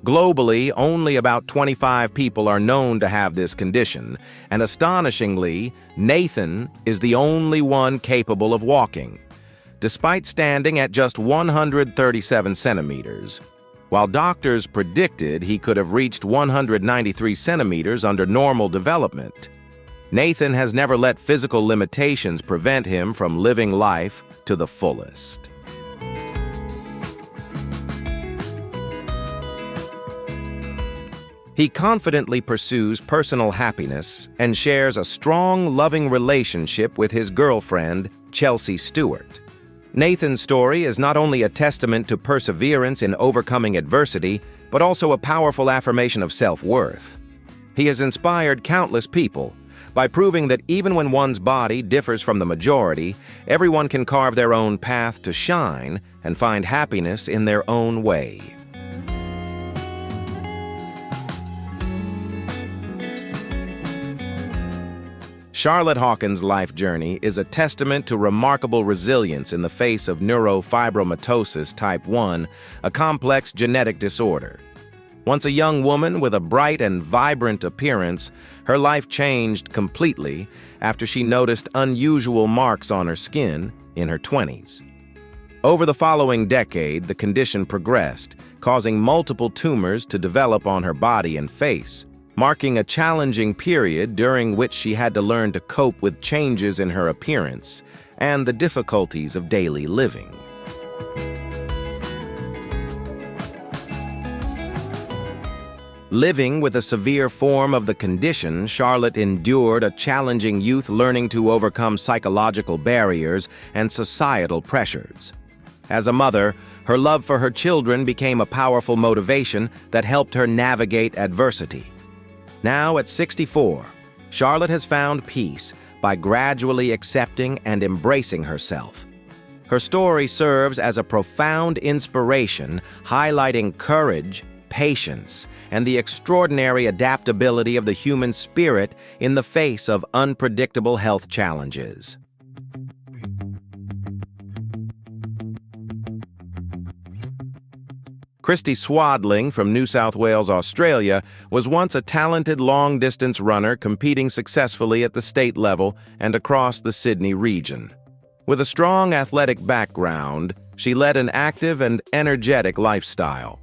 Globally, only about 25 people are known to have this condition, and astonishingly, Nathan is the only one capable of walking, despite standing at just 137 centimeters. While doctors predicted he could have reached 193 centimeters under normal development, Nathan has never let physical limitations prevent him from living life to the fullest. He confidently pursues personal happiness and shares a strong, loving relationship with his girlfriend, Chelsea Stewart. Nathan's story is not only a testament to perseverance in overcoming adversity, but also a powerful affirmation of self-worth. He has inspired countless people by proving that even when one's body differs from the majority, everyone can carve their own path to shine and find happiness in their own way. Charlotte Hawkins' life journey is a testament to remarkable resilience in the face of neurofibromatosis type 1, a complex genetic disorder. Once a young woman with a bright and vibrant appearance, her life changed completely after she noticed unusual marks on her skin in her 20s. Over the following decade, the condition progressed, causing multiple tumors to develop on her body and face, marking a challenging period during which she had to learn to cope with changes in her appearance and the difficulties of daily living. Living with a severe form of the condition, Charlotte endured a challenging youth, learning to overcome psychological barriers and societal pressures. As a mother, her love for her children became a powerful motivation that helped her navigate adversity. Now, at 64, Charlotte has found peace by gradually accepting and embracing herself. Her story serves as a profound inspiration, highlighting courage, patience, and the extraordinary adaptability of the human spirit in the face of unpredictable health challenges. Christy Swadling from New South Wales, Australia, was once a talented long-distance runner competing successfully at the state level and across the Sydney region. With a strong athletic background, she led an active and energetic lifestyle.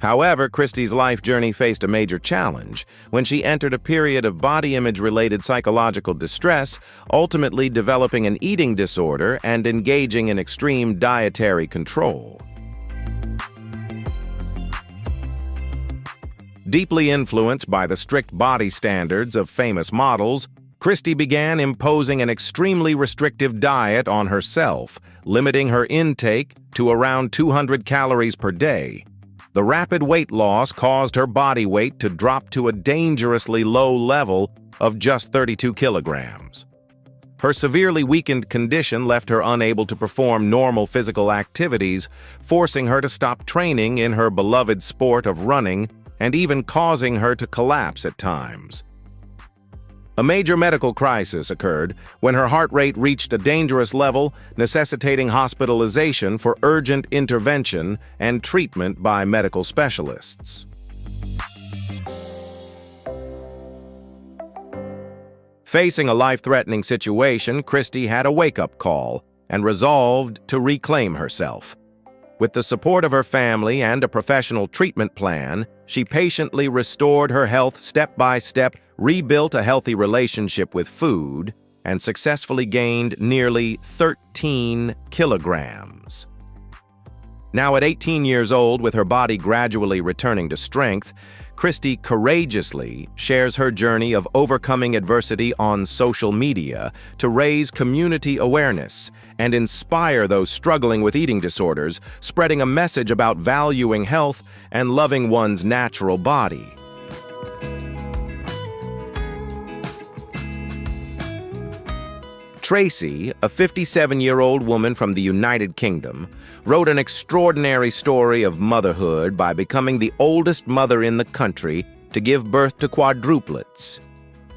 However, Christy's life journey faced a major challenge when she entered a period of body image-related psychological distress, ultimately developing an eating disorder and engaging in extreme dietary control. Deeply influenced by the strict body standards of famous models, Christy began imposing an extremely restrictive diet on herself, limiting her intake to around 200 calories per day. The rapid weight loss caused her body weight to drop to a dangerously low level of just 32 kilograms. Her severely weakened condition left her unable to perform normal physical activities, forcing her to stop training in her beloved sport of running and even causing her to collapse at times. A major medical crisis occurred when her heart rate reached a dangerous level, necessitating hospitalization for urgent intervention and treatment by medical specialists. Facing a life-threatening situation, Christy had a wake-up call and resolved to reclaim herself. With the support of her family and a professional treatment plan, she patiently restored her health step by step, rebuilt a healthy relationship with food, and successfully gained nearly 13 kilograms. Now at 18 years old, with her body gradually returning to strength, Christy courageously shares her journey of overcoming adversity on social media to raise community awareness and inspire those struggling with eating disorders, spreading a message about valuing health and loving one's natural body. Tracy, a 57-year-old woman from the United Kingdom, wrote an extraordinary story of motherhood by becoming the oldest mother in the country to give birth to quadruplets.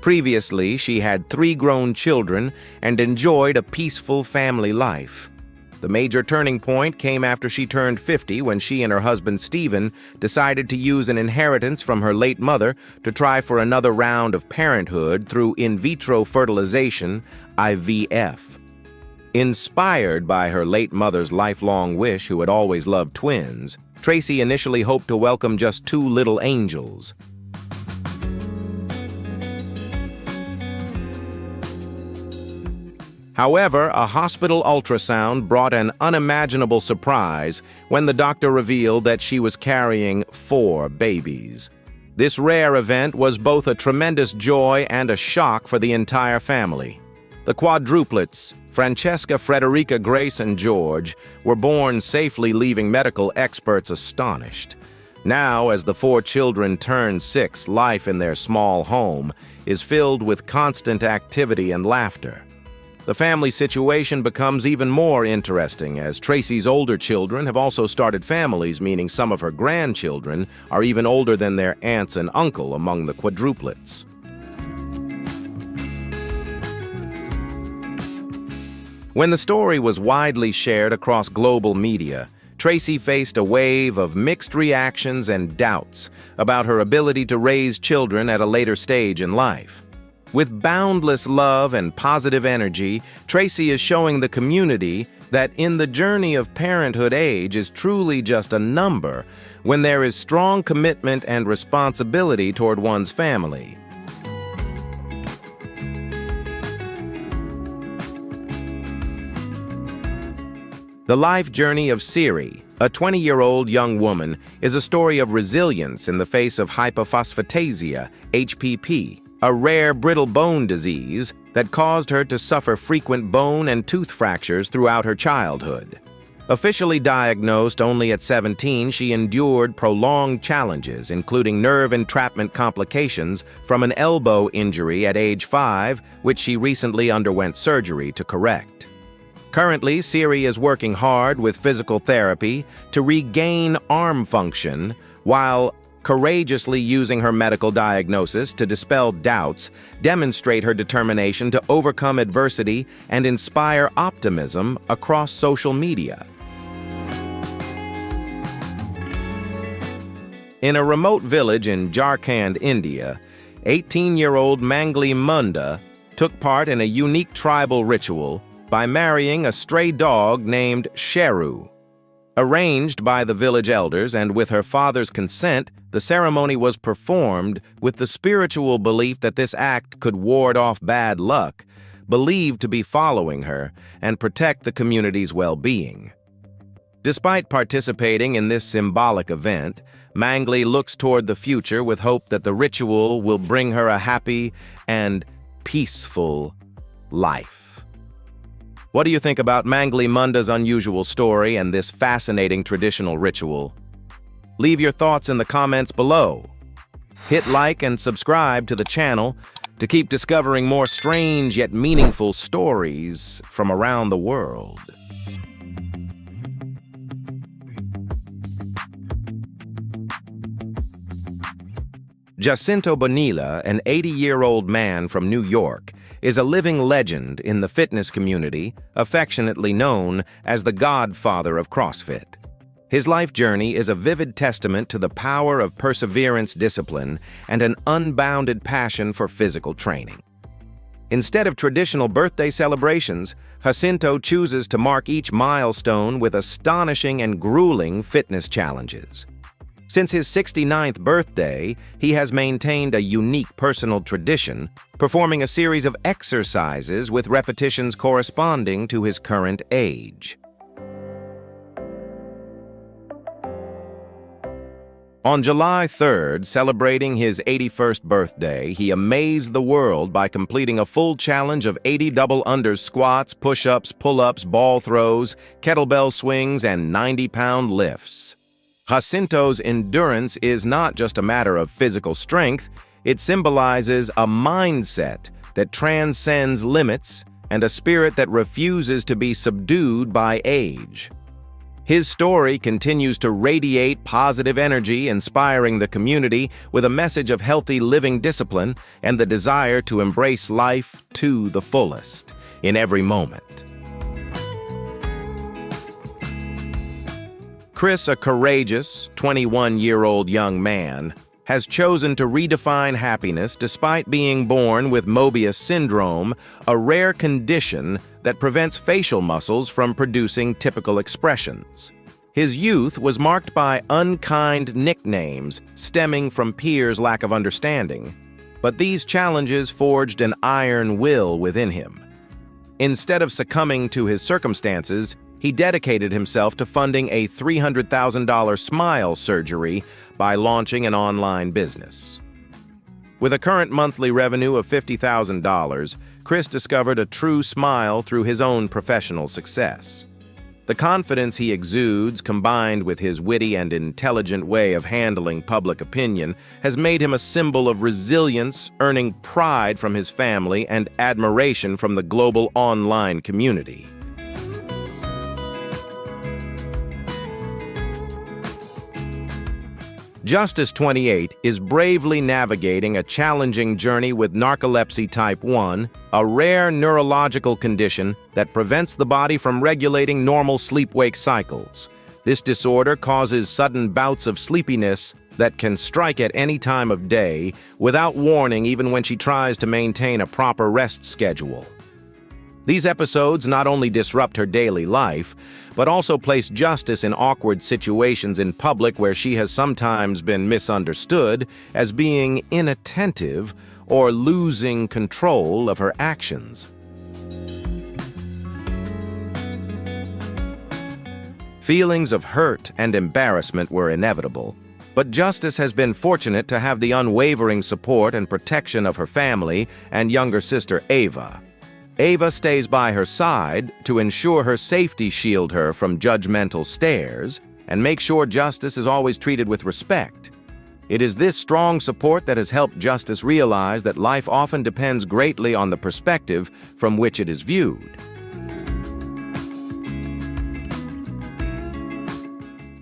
Previously, she had 3 grown children and enjoyed a peaceful family life. The major turning point came after she turned 50, when she and her husband Stephen decided to use an inheritance from her late mother to try for another round of parenthood through in vitro fertilization, IVF. Inspired by her late mother's lifelong wish, who had always loved twins, Tracy initially hoped to welcome just 2 little angels. However, a hospital ultrasound brought an unimaginable surprise when the doctor revealed that she was carrying 4 babies. This rare event was both a tremendous joy and a shock for the entire family. The quadruplets, Francesca, Frederica, Grace, and George, were born safely, leaving medical experts astonished. Now, as the 4 children turn 6, life in their small home is filled with constant activity and laughter. The family situation becomes even more interesting as Tracy's older children have also started families, meaning some of her grandchildren are even older than their aunts and uncle among the quadruplets. When the story was widely shared across global media, Tracy faced a wave of mixed reactions and doubts about her ability to raise children at a later stage in life. With boundless love and positive energy, Tracy is showing the community that in the journey of parenthood, age is truly just a number when there is strong commitment and responsibility toward one's family. The life journey of Siri, a 20-year-old young woman, is a story of resilience in the face of hypophosphatasia, HPP, a rare brittle bone disease that caused her to suffer frequent bone and tooth fractures throughout her childhood. Officially diagnosed only at 17, she endured prolonged challenges, including nerve entrapment complications from an elbow injury at age 5, which she recently underwent surgery to correct. Currently, Siri is working hard with physical therapy to regain arm function while courageously using her medical diagnosis to dispel doubts, demonstrate her determination to overcome adversity, and inspire optimism across social media. In a remote village in Jharkhand, India, 18-year-old Mangli Munda took part in a unique tribal ritual by marrying a stray dog named Sheru. Arranged by the village elders and with her father's consent, the ceremony was performed with the spiritual belief that this act could ward off bad luck, believed to be following her, and protect the community's well-being. Despite participating in this symbolic event, Mangli looks toward the future with hope that the ritual will bring her a happy and peaceful life. What do you think about Mangli Munda's unusual story and this fascinating traditional ritual? Leave your thoughts in the comments below. Hit like and subscribe to the channel to keep discovering more strange yet meaningful stories from around the world. Jacinto Bonilla, an 80-year-old man from New York, is a living legend in the fitness community, affectionately known as the Godfather of CrossFit. His life journey is a vivid testament to the power of perseverance, discipline, and an unbounded passion for physical training. Instead of traditional birthday celebrations, Jacinto chooses to mark each milestone with astonishing and grueling fitness challenges. Since his 69th birthday, he has maintained a unique personal tradition, performing a series of exercises with repetitions corresponding to his current age. On July 3rd, celebrating his 81st birthday, he amazed the world by completing a full challenge of 80 double-unders squats, push-ups, pull-ups, ball throws, kettlebell swings, and 90-pound lifts. Jacinto's endurance is not just a matter of physical strength, it symbolizes a mindset that transcends limits and a spirit that refuses to be subdued by age. His story continues to radiate positive energy, inspiring the community with a message of healthy living discipline and the desire to embrace life to the fullest in every moment. Chris, a courageous, 21-year-old young man, has chosen to redefine happiness despite being born with Mobius syndrome, a rare condition that prevents facial muscles from producing typical expressions. His youth was marked by unkind nicknames stemming from peers' lack of understanding, but these challenges forged an iron will within him. Instead of succumbing to his circumstances, he dedicated himself to funding a $300,000 smile surgery by launching an online business. With a current monthly revenue of $50,000, Chris discovered a true smile through his own professional success. The confidence he exudes, combined with his witty and intelligent way of handling public opinion, has made him a symbol of resilience, earning pride from his family and admiration from the global online community. Justice, 28, is bravely navigating a challenging journey with narcolepsy type 1, a rare neurological condition that prevents the body from regulating normal sleep-wake cycles. This disorder causes sudden bouts of sleepiness that can strike at any time of day, without warning even when she tries to maintain a proper rest schedule. These episodes not only disrupt her daily life, but also place Justice in awkward situations in public where she has sometimes been misunderstood as being inattentive or losing control of her actions. Feelings of hurt and embarrassment were inevitable, but Justice has been fortunate to have the unwavering support and protection of her family and younger sister Ava. Ava stays by her side to ensure her safety, shield her from judgmental stares, and make sure Justice is always treated with respect. It is this strong support that has helped Justice realize that life often depends greatly on the perspective from which it is viewed.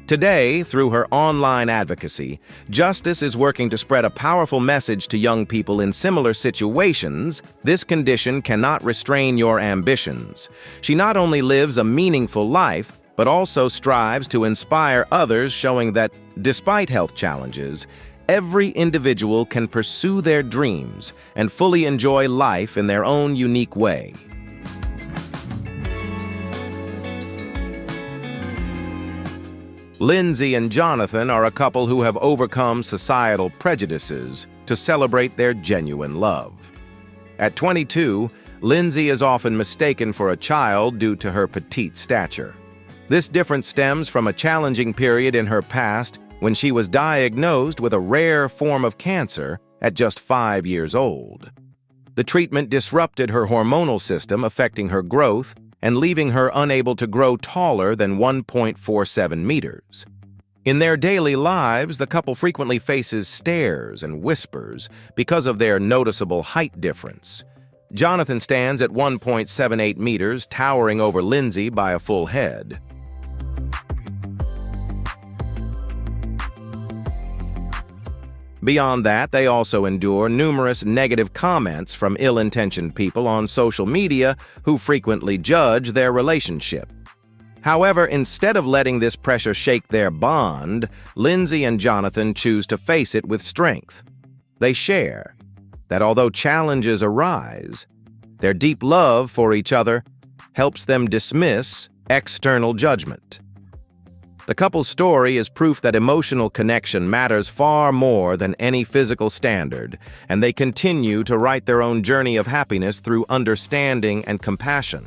Today, through her online advocacy, Justice is working to spread a powerful message to young people in similar situations. This condition cannot restrain your ambitions. She not only lives a meaningful life, but also strives to inspire others, showing that, despite health challenges, every individual can pursue their dreams and fully enjoy life in their own unique way. Lindsay and Jonathan are a couple who have overcome societal prejudices to celebrate their genuine love. At 22, Lindsay is often mistaken for a child due to her petite stature. This difference stems from a challenging period in her past when she was diagnosed with a rare form of cancer at just 5 years old. The treatment disrupted her hormonal system, affecting her growth and leaving her unable to grow taller than 1.47 meters. In their daily lives, the couple frequently faces stares and whispers because of their noticeable height difference. Jonathan stands at 1.78 meters, towering over Lindsay by a full head. Beyond that, they also endure numerous negative comments from ill-intentioned people on social media who frequently judge their relationship. However, instead of letting this pressure shake their bond, Lindsay and Jonathan choose to face it with strength. They share that although challenges arise, their deep love for each other helps them dismiss external judgment. The couple's story is proof that emotional connection matters far more than any physical standard, and they continue to write their own journey of happiness through understanding and compassion.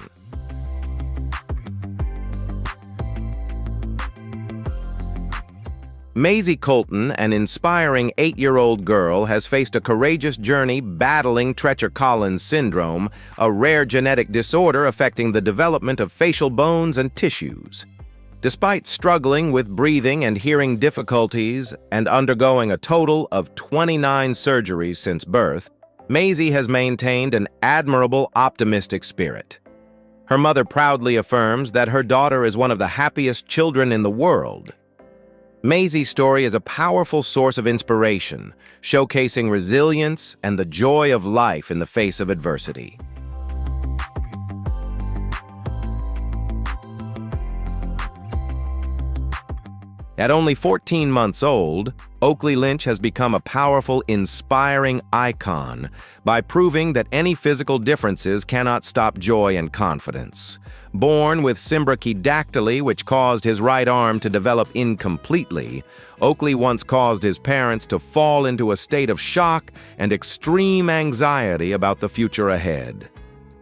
Maisie Colton, an inspiring 8-year-old girl, has faced a courageous journey battling Treacher-Collins syndrome, a rare genetic disorder affecting the development of facial bones and tissues. Despite struggling with breathing and hearing difficulties and undergoing a total of 29 surgeries since birth, Maisie has maintained an admirable, optimistic spirit. Her mother proudly affirms that her daughter is one of the happiest children in the world. Maisie's story is a powerful source of inspiration, showcasing resilience and the joy of life in the face of adversity. At only 14 months old, Oakley Lynch has become a powerful, inspiring icon by proving that any physical differences cannot stop joy and confidence. Born with symbrachydactyly, which caused his right arm to develop incompletely, Oakley once caused his parents to fall into a state of shock and extreme anxiety about the future ahead.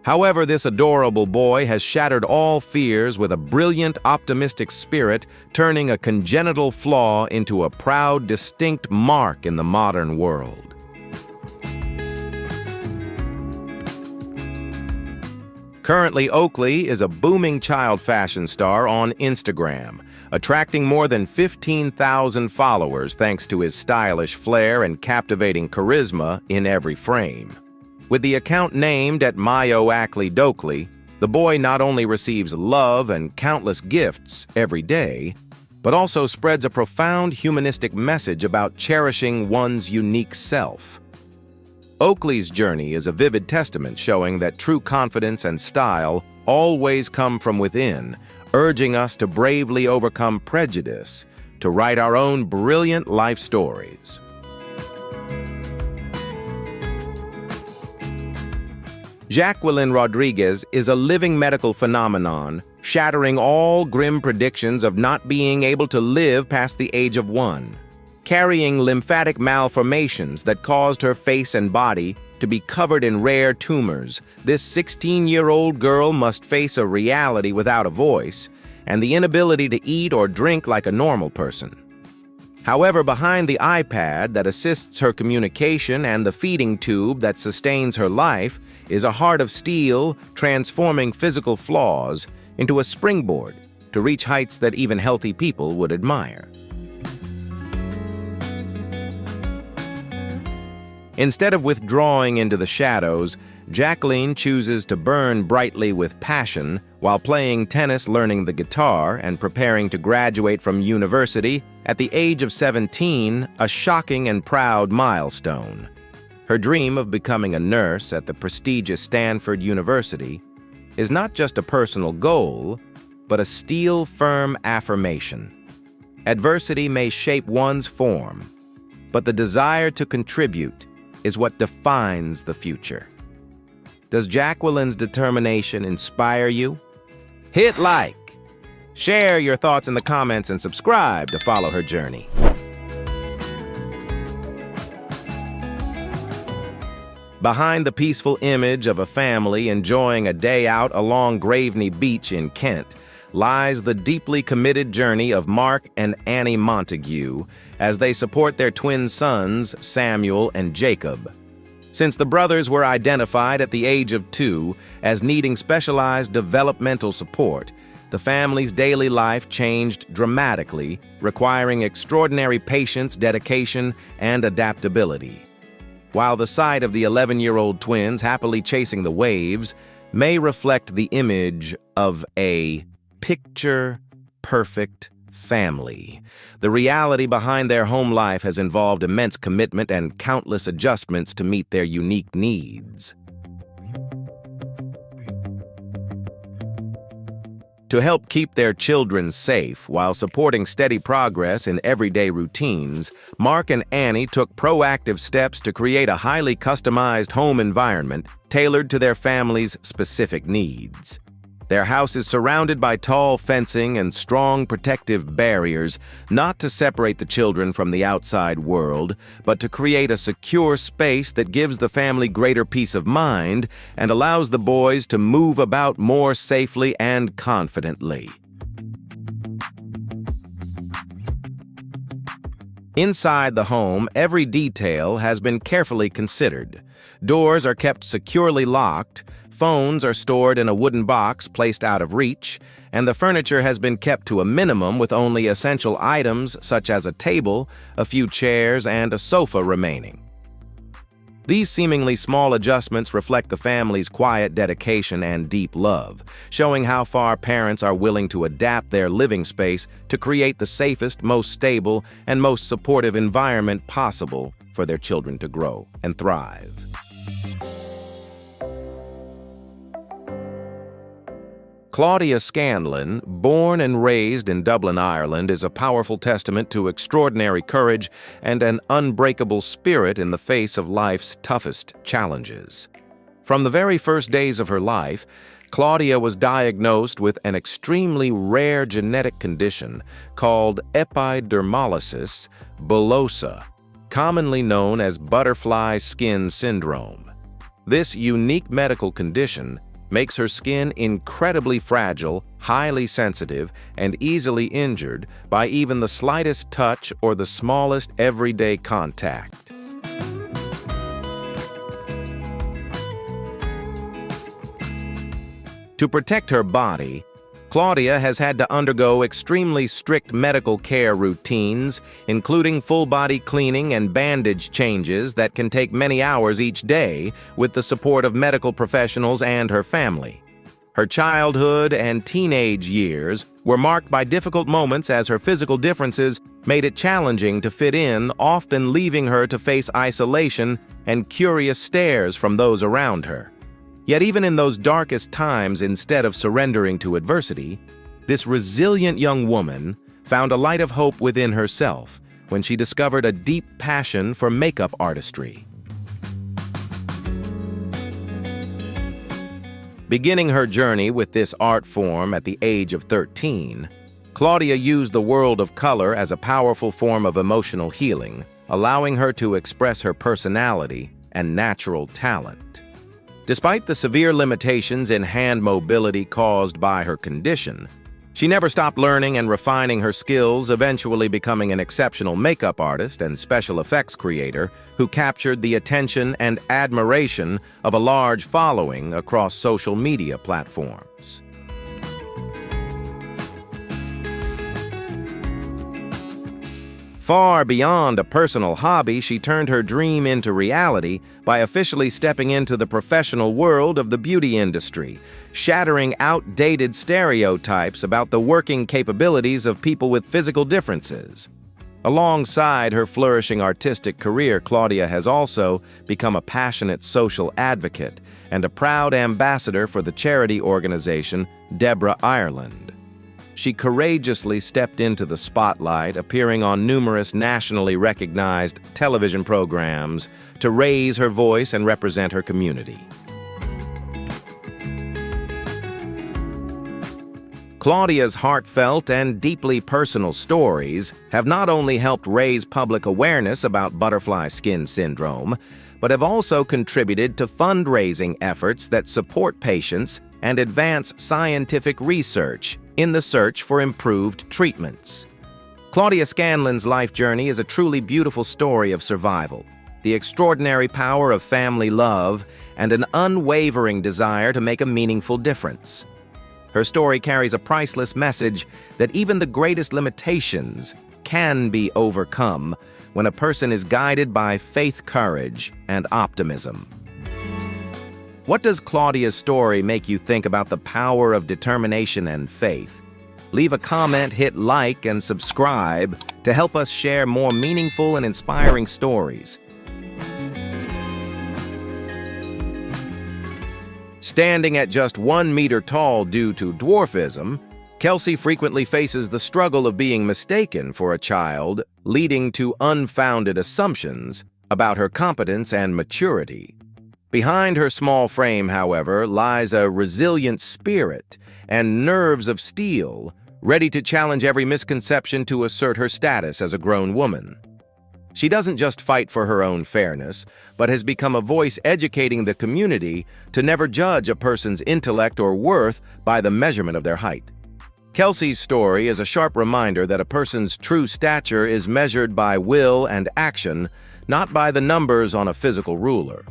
However, this adorable boy has shattered all fears with a brilliant, optimistic spirit, turning a congenital flaw into a proud, distinct mark in the modern world. Currently, Oakley is a booming child fashion star on Instagram, attracting more than 15,000 followers thanks to his stylish flair and captivating charisma in every frame. With the account named at Mayo Ackley Dokley, the boy not only receives love and countless gifts every day, but also spreads a profound humanistic message about cherishing one's unique self. Oakley's journey is a vivid testament showing that true confidence and style always come from within, urging us to bravely overcome prejudice, to write our own brilliant life stories. Jacqueline Rodriguez is a living medical phenomenon, shattering all grim predictions of not being able to live past the age of 1. Carrying lymphatic malformations that caused her face and body to be covered in rare tumors, this 16-year-old girl must face a reality without a voice, and the inability to eat or drink like a normal person. However, behind the iPad that assists her communication and the feeding tube that sustains her life is a heart of steel, transforming physical flaws into a springboard to reach heights that even healthy people would admire. Instead of withdrawing into the shadows, Jacqueline chooses to burn brightly with passion while playing tennis, learning the guitar, and preparing to graduate from university at the age of 17, a shocking and proud milestone. Her dream of becoming a nurse at the prestigious Stanford University is not just a personal goal, but a steel-firm affirmation. Adversity may shape one's form, but the desire to contribute is what defines the future. Does Jacqueline's determination inspire you? Hit like, share your thoughts in the comments, and subscribe to follow her journey. Behind the peaceful image of a family enjoying a day out along Graveney Beach in Kent lies the deeply committed journey of Mark and Annie Montague as they support their twin sons, Samuel and Jacob. Since the brothers were identified at the age of 2 as needing specialized developmental support, the family's daily life changed dramatically, requiring extraordinary patience, dedication, and adaptability. While the sight of the 11-year-old twins happily chasing the waves may reflect the image of a picture-perfect family, the reality behind their home life has involved immense commitment and countless adjustments to meet their unique needs. To help keep their children safe while supporting steady progress in everyday routines, Mark and Annie took proactive steps to create a highly customized home environment tailored to their family's specific needs. Their house is surrounded by tall fencing and strong protective barriers, not to separate the children from the outside world, but to create a secure space that gives the family greater peace of mind and allows the boys to move about more safely and confidently. Inside the home, every detail has been carefully considered. Doors are kept securely locked, phones are stored in a wooden box placed out of reach, and the furniture has been kept to a minimum with only essential items such as a table, a few chairs, and a sofa remaining. These seemingly small adjustments reflect the family's quiet dedication and deep love, showing how far parents are willing to adapt their living space to create the safest, most stable, and most supportive environment possible for their children to grow and thrive. Claudia Scanlon, born and raised in Dublin, Ireland, is a powerful testament to extraordinary courage and an unbreakable spirit in the face of life's toughest challenges. From the very first days of her life, Claudia was diagnosed with an extremely rare genetic condition called epidermolysis bullosa, commonly known as butterfly skin syndrome. This unique medical condition makes her skin incredibly fragile, highly sensitive, and easily injured by even the slightest touch or the smallest everyday contact. To protect her body, Claudia has had to undergo extremely strict medical care routines, including full-body cleaning and bandage changes that can take many hours each day with the support of medical professionals and her family. Her childhood and teenage years were marked by difficult moments as her physical differences made it challenging to fit in, often leaving her to face isolation and curious stares from those around her. Yet even in those darkest times, instead of surrendering to adversity, this resilient young woman found a light of hope within herself when she discovered a deep passion for makeup artistry. Beginning her journey with this art form at the age of 13, Claudia used the world of color as a powerful form of emotional healing, allowing her to express her personality and natural talent. Despite the severe limitations in hand mobility caused by her condition, She never stopped learning and refining her skills, eventually becoming an exceptional makeup artist and special effects creator who captured the attention and admiration of a large following across social media platforms. Far beyond a personal hobby, she turned her dream into reality by officially stepping into the professional world of the beauty industry, shattering outdated stereotypes about the working capabilities of people with physical differences. Alongside her flourishing artistic career, Claudia has also become a passionate social advocate and a proud ambassador for the charity organization Deborah Ireland. She courageously stepped into the spotlight, appearing on numerous nationally recognized television programs to raise her voice and represent her community. Claudia's heartfelt and deeply personal stories have not only helped raise public awareness about butterfly skin syndrome, but have also contributed to fundraising efforts that support patients and advance scientific research in the search for improved treatments. Claudia Scanlon's life journey is a truly beautiful story of survival, the extraordinary power of family love, and an unwavering desire to make a meaningful difference. Her story carries a priceless message that even the greatest limitations can be overcome when a person is guided by faith, courage, and optimism. What does Claudia's story make you think about the power of determination and faith? Leave a comment, hit like, and subscribe to help us share more meaningful and inspiring stories. Standing at just 1 meter tall due to dwarfism, Kelsey frequently faces the struggle of being mistaken for a child, leading to unfounded assumptions about her competence and maturity. Behind her small frame, however, lies a resilient spirit and nerves of steel, ready to challenge every misconception to assert her status as a grown woman. She doesn't just fight for her own fairness, but has become a voice educating the community to never judge a person's intellect or worth by the measurement of their height. Kelsey's story is a sharp reminder that a person's true stature is measured by will and action, not by the numbers on a physical ruler.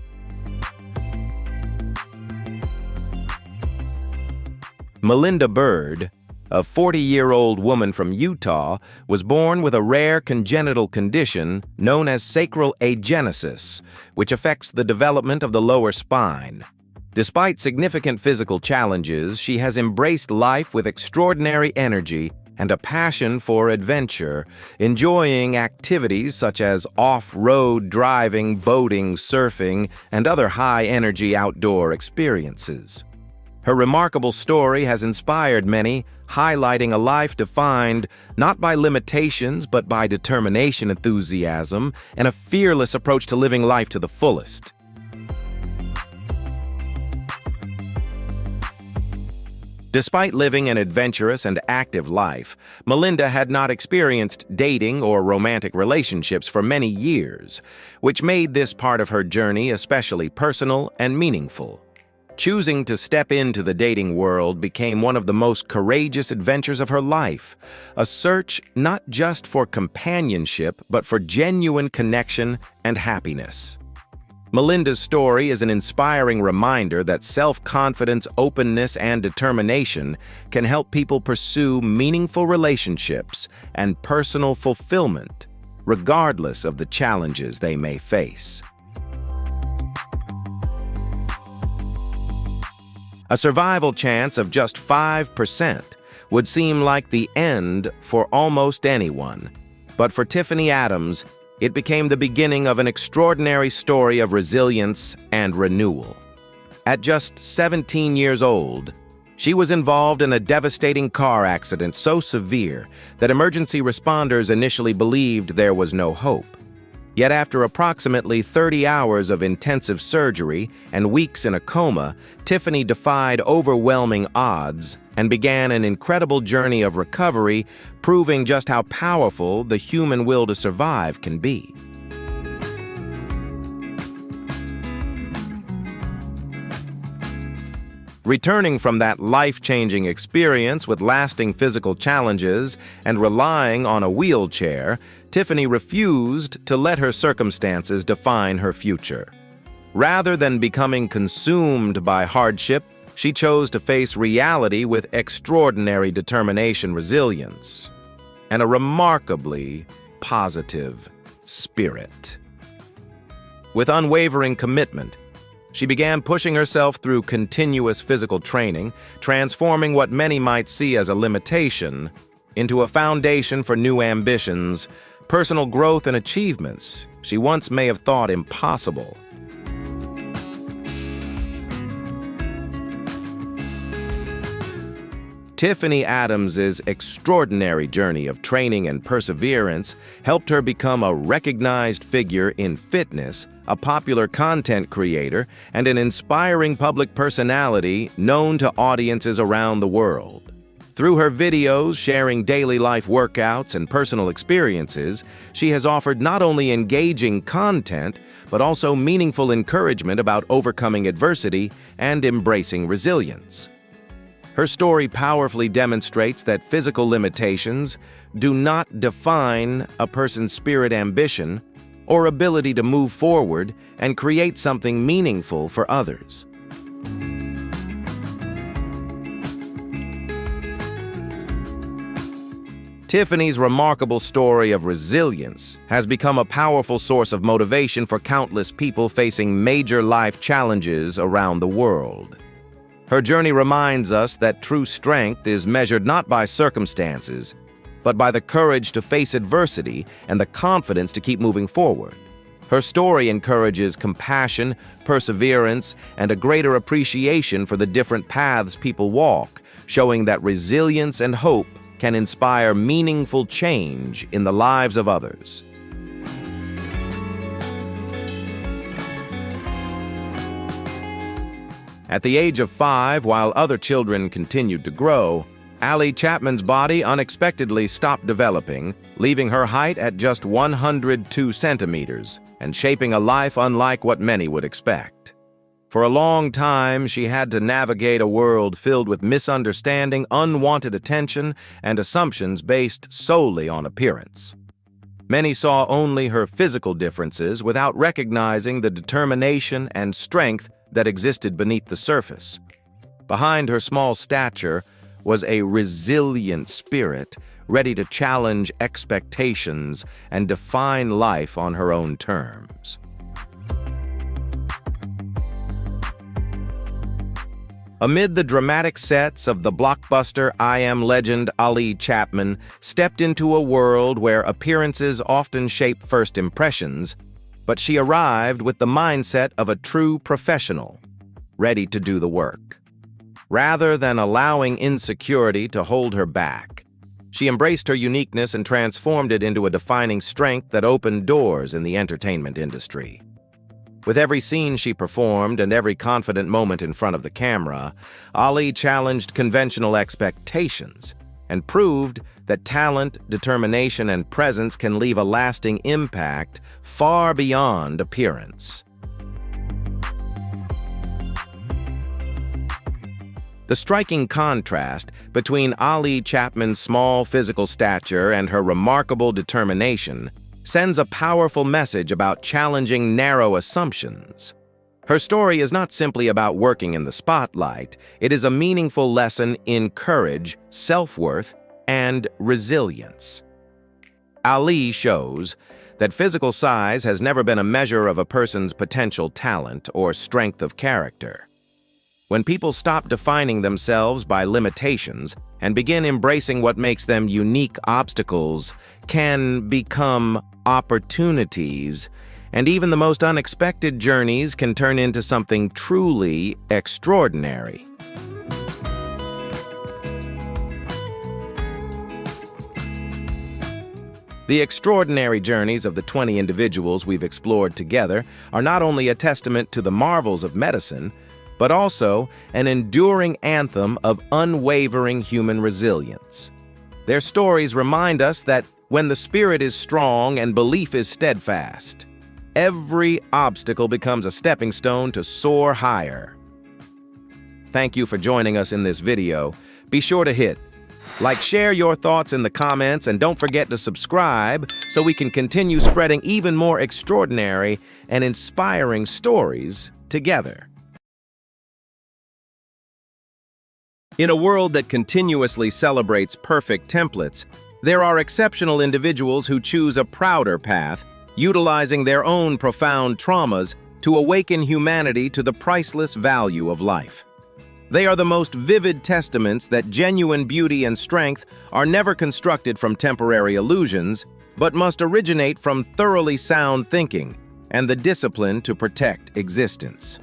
Melinda Bird, a 40-year-old woman from Utah, was born with a rare congenital condition known as sacral agenesis, which affects the development of the lower spine. Despite significant physical challenges, she has embraced life with extraordinary energy and a passion for adventure, enjoying activities such as off-road driving, boating, surfing, and other high-energy outdoor experiences. Her remarkable story has inspired many, highlighting a life defined not by limitations but by determination, enthusiasm, and a fearless approach to living life to the fullest. Despite living an adventurous and active life, Melinda had not experienced dating or romantic relationships for many years, which made this part of her journey especially personal and meaningful. Choosing to step into the dating world became one of the most courageous adventures of her life, a search not just for companionship but for genuine connection and happiness. Melinda's story is an inspiring reminder that self-confidence, openness, and determination can help people pursue meaningful relationships and personal fulfillment, regardless of the challenges they may face. A survival chance of just 5% would seem like the end for almost anyone, but for Tiffany Adams, it became the beginning of an extraordinary story of resilience and renewal. At just 17 years old, she was involved in a devastating car accident so severe that emergency responders initially believed there was no hope. Yet after approximately 30 hours of intensive surgery and weeks in a coma, Tiffany defied overwhelming odds and began an incredible journey of recovery, proving just how powerful the human will to survive can be. Returning from that life-changing experience with lasting physical challenges and relying on a wheelchair, Tiffany refused to let her circumstances define her future. Rather than becoming consumed by hardship, she chose to face reality with extraordinary determination, resilience, and a remarkably positive spirit. With unwavering commitment, she began pushing herself through continuous physical training, transforming what many might see as a limitation into a foundation for new ambitions, personal growth, and achievements she once may have thought impossible. Tiffany Adams's extraordinary journey of training and perseverance helped her become a recognized figure in fitness, a popular content creator, and an inspiring public personality known to audiences around the world. Through her videos sharing daily life workouts and personal experiences, she has offered not only engaging content, but also meaningful encouragement about overcoming adversity and embracing resilience. Her story powerfully demonstrates that physical limitations do not define a person's spirit, ambition, or ability to move forward and create something meaningful for others. Tiffany's remarkable story of resilience has become a powerful source of motivation for countless people facing major life challenges around the world. Her journey reminds us that true strength is measured not by circumstances, but by the courage to face adversity and the confidence to keep moving forward. Her story encourages compassion, perseverance, and a greater appreciation for the different paths people walk, showing that resilience and hope can inspire meaningful change in the lives of others. At the age of 5, while other children continued to grow, Allie Chapman's body unexpectedly stopped developing, leaving her height at just 102 centimeters and shaping a life unlike what many would expect. For a long time, she had to navigate a world filled with misunderstanding, unwanted attention, and assumptions based solely on appearance. Many saw only her physical differences without recognizing the determination and strength that existed beneath the surface. Behind her small stature was a resilient spirit, ready to challenge expectations and define life on her own terms. Amid the dramatic sets of the blockbuster I Am Legend, Allie Chapman stepped into a world where appearances often shape first impressions, but she arrived with the mindset of a true professional, ready to do the work. Rather than allowing insecurity to hold her back, she embraced her uniqueness and transformed it into a defining strength that opened doors in the entertainment industry. With every scene she performed and every confident moment in front of the camera, Allie challenged conventional expectations and proved that talent, determination, and presence can leave a lasting impact far beyond appearance. The striking contrast between Allie Chapman's small physical stature and her remarkable determination sends a powerful message about challenging narrow assumptions. Her story is not simply about working in the spotlight, it is a meaningful lesson in courage, self-worth, and resilience. Allie shows that physical size has never been a measure of a person's potential talent or strength of character. When people stop defining themselves by limitations and begin embracing what makes them unique, obstacles can become opportunities, and even the most unexpected journeys can turn into something truly extraordinary. The extraordinary journeys of the 20 individuals we've explored together are not only a testament to the marvels of medicine, but also an enduring anthem of unwavering human resilience. Their stories remind us that when the spirit is strong and belief is steadfast, every obstacle becomes a stepping stone to soar higher. Thank you for joining us in this video. Be sure to share your thoughts in the comments, and don't forget to subscribe so we can continue spreading even more extraordinary and inspiring stories together. In a world that continuously celebrates perfect templates, there are exceptional individuals who choose a prouder path, utilizing their own profound traumas to awaken humanity to the priceless value of life. They are the most vivid testaments that genuine beauty and strength are never constructed from temporary illusions, but must originate from thoroughly sound thinking and the discipline to protect existence.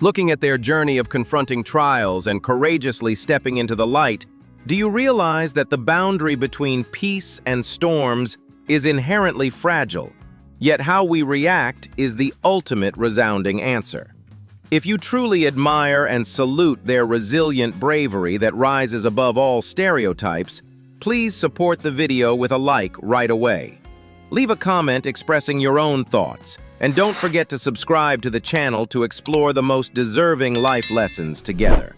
Looking at their journey of confronting trials and courageously stepping into the light, do you realize that the boundary between peace and storms is inherently fragile, yet how we react is the ultimate resounding answer? If you truly admire and salute their resilient bravery that rises above all stereotypes, please support the video with a like right away. Leave a comment expressing your own thoughts, and don't forget to subscribe to the channel to explore the most deserving life lessons together.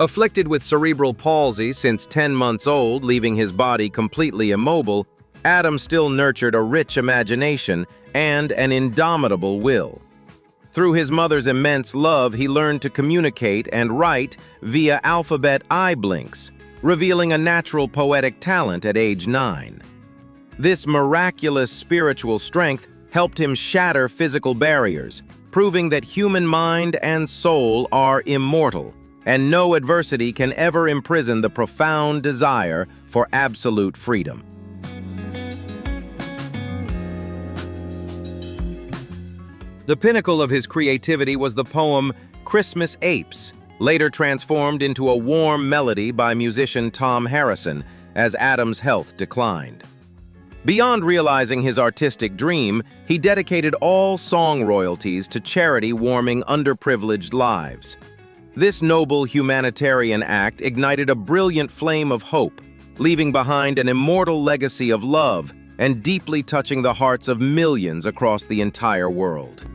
Afflicted with cerebral palsy since 10 months old, leaving his body completely immobile, Adam still nurtured a rich imagination and an indomitable will. Through his mother's immense love, he learned to communicate and write via alphabet eye blinks, revealing a natural poetic talent at age 9. This miraculous spiritual strength helped him shatter physical barriers, proving that human mind and soul are immortal, and no adversity can ever imprison the profound desire for absolute freedom. The pinnacle of his creativity was the poem Christmas Apes, later transformed into a warm melody by musician Tom Harrison as Adam's health declined. Beyond realizing his artistic dream, he dedicated all song royalties to charity warming underprivileged lives. This noble humanitarian act ignited a brilliant flame of hope, leaving behind an immortal legacy of love and deeply touching the hearts of millions across the entire world.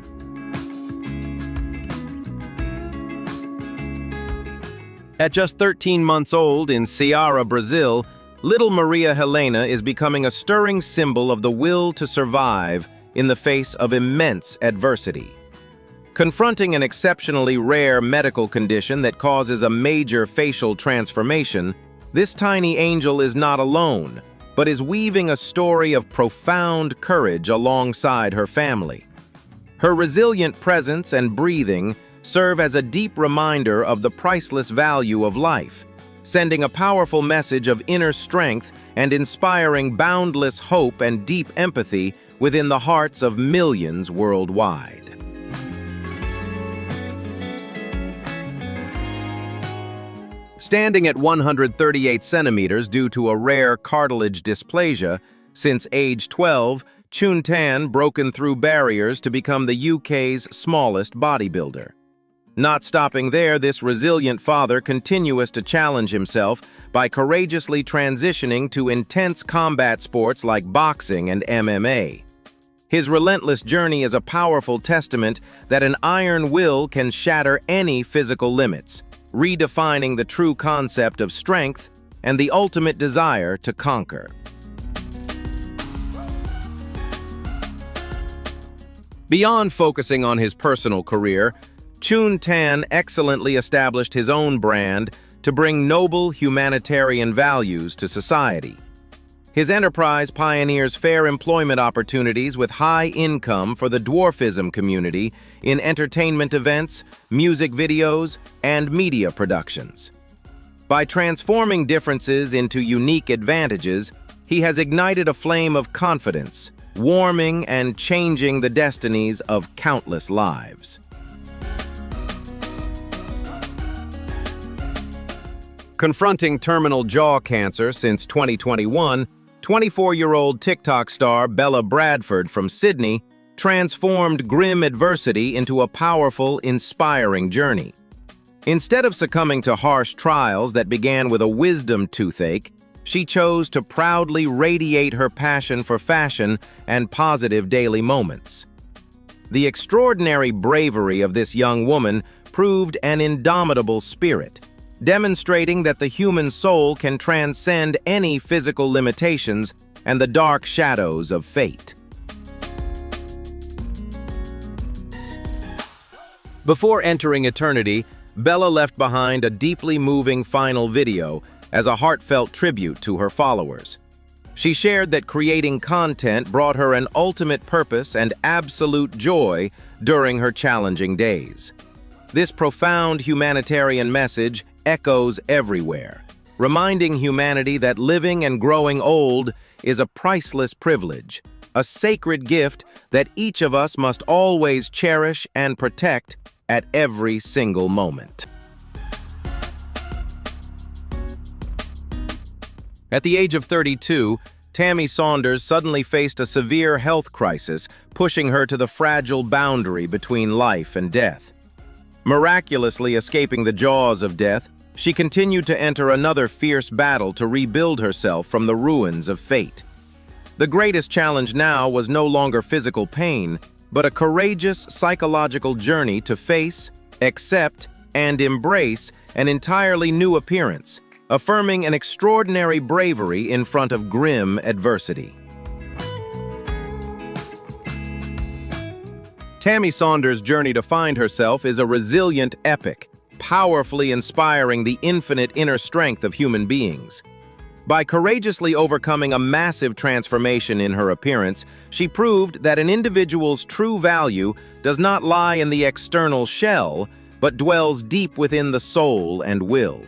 At just 13 months old in Ceará, Brazil, little Maria Helena is becoming a stirring symbol of the will to survive in the face of immense adversity. Confronting an exceptionally rare medical condition that causes a major facial transformation, this tiny angel is not alone, but is weaving a story of profound courage alongside her family. Her resilient presence and breathing serve as a deep reminder of the priceless value of life, sending a powerful message of inner strength and inspiring boundless hope and deep empathy within the hearts of millions worldwide. Standing at 138 centimeters due to a rare cartilage dysplasia, since age 12, Chun Tan broken through barriers to become the UK's smallest bodybuilder. Not stopping there, this resilient father continues to challenge himself by courageously transitioning to intense combat sports like boxing and MMA. His relentless journey is a powerful testament that an iron will can shatter any physical limits, redefining the true concept of strength and the ultimate desire to conquer. Beyond focusing on his personal career, Chun Tan excellently established his own brand to bring noble humanitarian values to society. His enterprise pioneers fair employment opportunities with high income for the dwarfism community in entertainment events, music videos, and media productions. By transforming differences into unique advantages, he has ignited a flame of confidence, warming and changing the destinies of countless lives. Confronting terminal jaw cancer since 2021, 24-year-old TikTok star Bella Bradford from Sydney transformed grim adversity into a powerful, inspiring journey. Instead of succumbing to harsh trials that began with a wisdom toothache, She chose to proudly radiate her passion for fashion and positive daily moments. The extraordinary bravery of this young woman proved an indomitable spirit, demonstrating that the human soul can transcend any physical limitations and the dark shadows of fate. Before entering eternity, Bella left behind a deeply moving final video as a heartfelt tribute to her followers. She shared that creating content brought her an ultimate purpose and absolute joy during her challenging days. This profound humanitarian message echoes everywhere, reminding humanity that living and growing old is a priceless privilege, a sacred gift that each of us must always cherish and protect at every single moment. At the age of 32, Tammy Saunders suddenly faced a severe health crisis, pushing her to the fragile boundary between life and death. Miraculously escaping the jaws of death, she continued to enter another fierce battle to rebuild herself from the ruins of fate. The greatest challenge now was no longer physical pain, but a courageous psychological journey to face, accept, and embrace an entirely new appearance, affirming an extraordinary bravery in front of grim adversity. Tammy Saunders' journey to find herself is a resilient epic, powerfully inspiring the infinite inner strength of human beings. By courageously overcoming a massive transformation in her appearance, she proved that an individual's true value does not lie in the external shell, but dwells deep within the soul and will.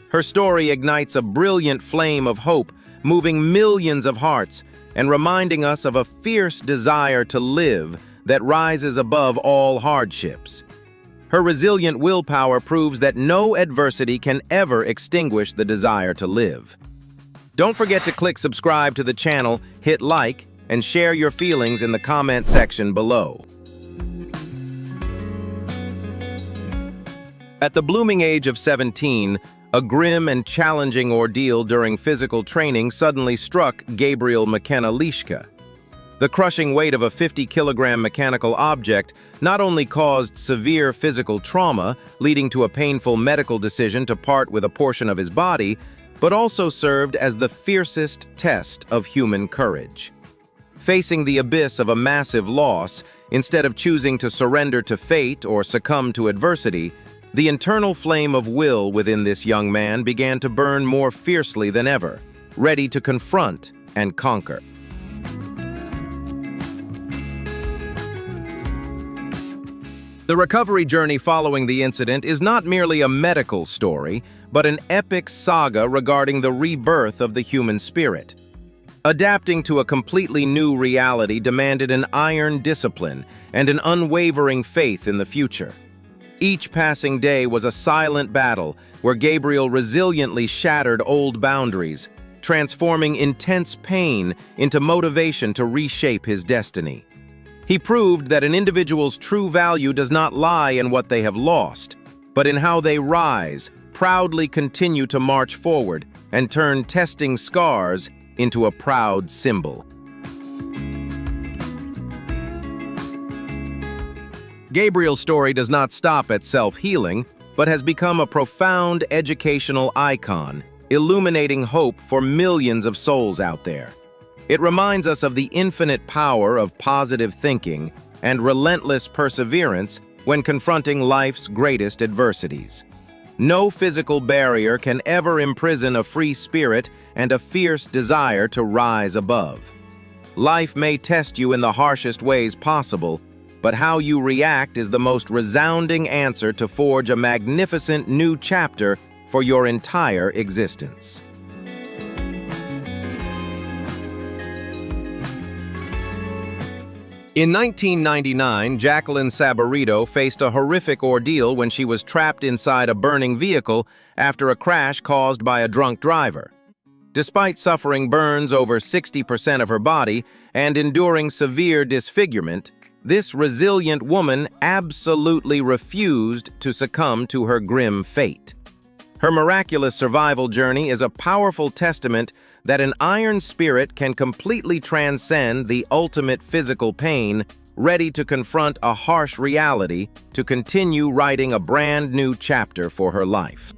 Her story ignites a brilliant flame of hope, moving millions of hearts and reminding us of a fierce desire to live that rises above all hardships. Her resilient willpower proves that no adversity can ever extinguish the desire to live. Don't forget to click subscribe to the channel, hit like, and share your feelings in the comment section below. At the blooming age of 17, a grim and challenging ordeal during physical training suddenly struck Gabriel McKenna Lishka. The crushing weight of a 50-kilogram mechanical object not only caused severe physical trauma, leading to a painful medical decision to part with a portion of his body, but also served as the fiercest test of human courage. Facing the abyss of a massive loss, instead of choosing to surrender to fate or succumb to adversity, the internal flame of will within this young man began to burn more fiercely than ever, ready to confront and conquer. The recovery journey following the incident is not merely a medical story, but an epic saga regarding the rebirth of the human spirit. Adapting to a completely new reality demanded an iron discipline and an unwavering faith in the future. Each passing day was a silent battle where Gabriel resiliently shattered old boundaries, transforming intense pain into motivation to reshape his destiny. He proved that an individual's true value does not lie in what they have lost, but in how they rise, proudly continue to march forward, and turn testing scars into a proud symbol. Gabriel's story does not stop at self-healing, but has become a profound educational icon, illuminating hope for millions of souls out there. It reminds us of the infinite power of positive thinking and relentless perseverance when confronting life's greatest adversities. No physical barrier can ever imprison a free spirit and a fierce desire to rise above. Life may test you in the harshest ways possible, but how you react is the most resounding answer to forge a magnificent new chapter for your entire existence. In 1999, Jacqueline Sabarito faced a horrific ordeal when she was trapped inside a burning vehicle after a crash caused by a drunk driver. Despite suffering burns over 60% of her body and enduring severe disfigurement, this resilient woman absolutely refused to succumb to her grim fate. Her miraculous survival journey is a powerful testament that an iron spirit can completely transcend the ultimate physical pain, ready to confront a harsh reality to continue writing a brand new chapter for her life.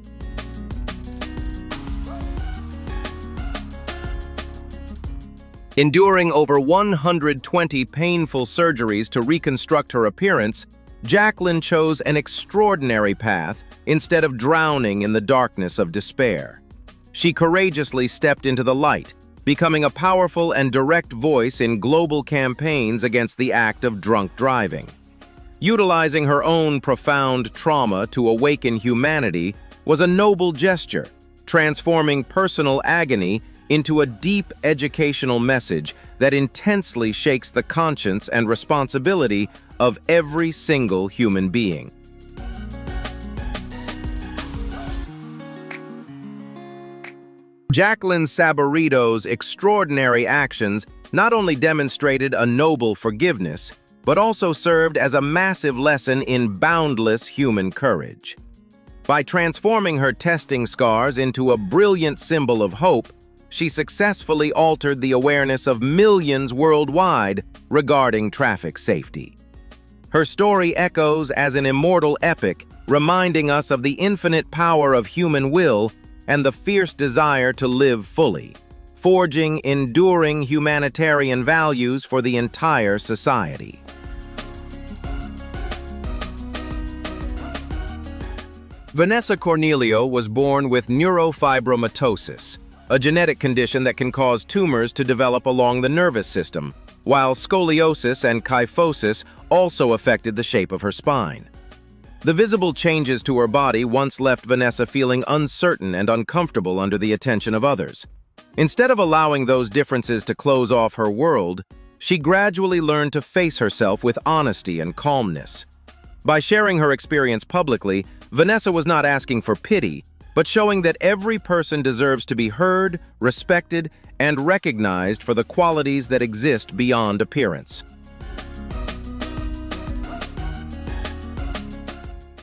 Enduring over 120 painful surgeries to reconstruct her appearance, Jacqueline chose an extraordinary path instead of drowning in the darkness of despair. She courageously stepped into the light, becoming a powerful and direct voice in global campaigns against the act of drunk driving. Utilizing her own profound trauma to awaken humanity was a noble gesture, transforming personal agony into a deep educational message that intensely shakes the conscience and responsibility of every single human being. Jacqueline Saborito's extraordinary actions not only demonstrated a noble forgiveness, but also served as a massive lesson in boundless human courage. By transforming her testing scars into a brilliant symbol of hope, she successfully altered the awareness of millions worldwide regarding traffic safety. Her story echoes as an immortal epic, reminding us of the infinite power of human will and the fierce desire to live fully, forging enduring humanitarian values for the entire society. Vanessa Cornelio was born with neurofibromatosis, a genetic condition that can cause tumors to develop along the nervous system, while scoliosis and kyphosis also affected the shape of her spine. The visible changes to her body once left Vanessa feeling uncertain and uncomfortable under the attention of others. Instead of allowing those differences to close off her world, she gradually learned to face herself with honesty and calmness. By sharing her experience publicly, Vanessa was not asking for pity, but showing that every person deserves to be heard, respected, and recognized for the qualities that exist beyond appearance.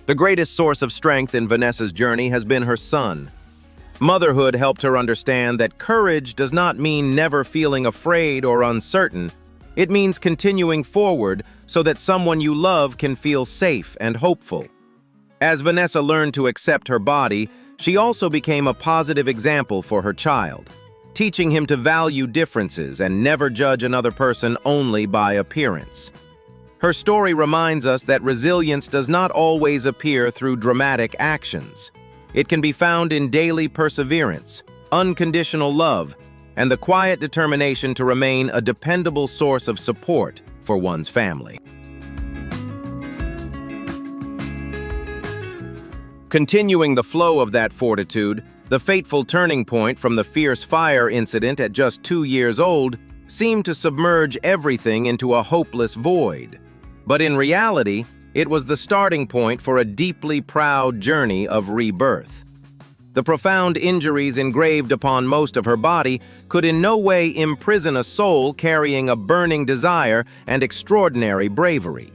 The greatest source of strength in Vanessa's journey has been her son. Motherhood helped her understand that courage does not mean never feeling afraid or uncertain. It means continuing forward so that someone you love can feel safe and hopeful. As Vanessa learned to accept her body, she also became a positive example for her child, teaching him to value differences and never judge another person only by appearance. Her story reminds us that resilience does not always appear through dramatic actions. It can be found in daily perseverance, unconditional love, and the quiet determination to remain a dependable source of support for one's family. Continuing the flow of that fortitude, the fateful turning point from the fierce fire incident at just 2 years old seemed to submerge everything into a hopeless void. But in reality, it was the starting point for a deeply proud journey of rebirth. The profound injuries engraved upon most of her body could in no way imprison a soul carrying a burning desire and extraordinary bravery.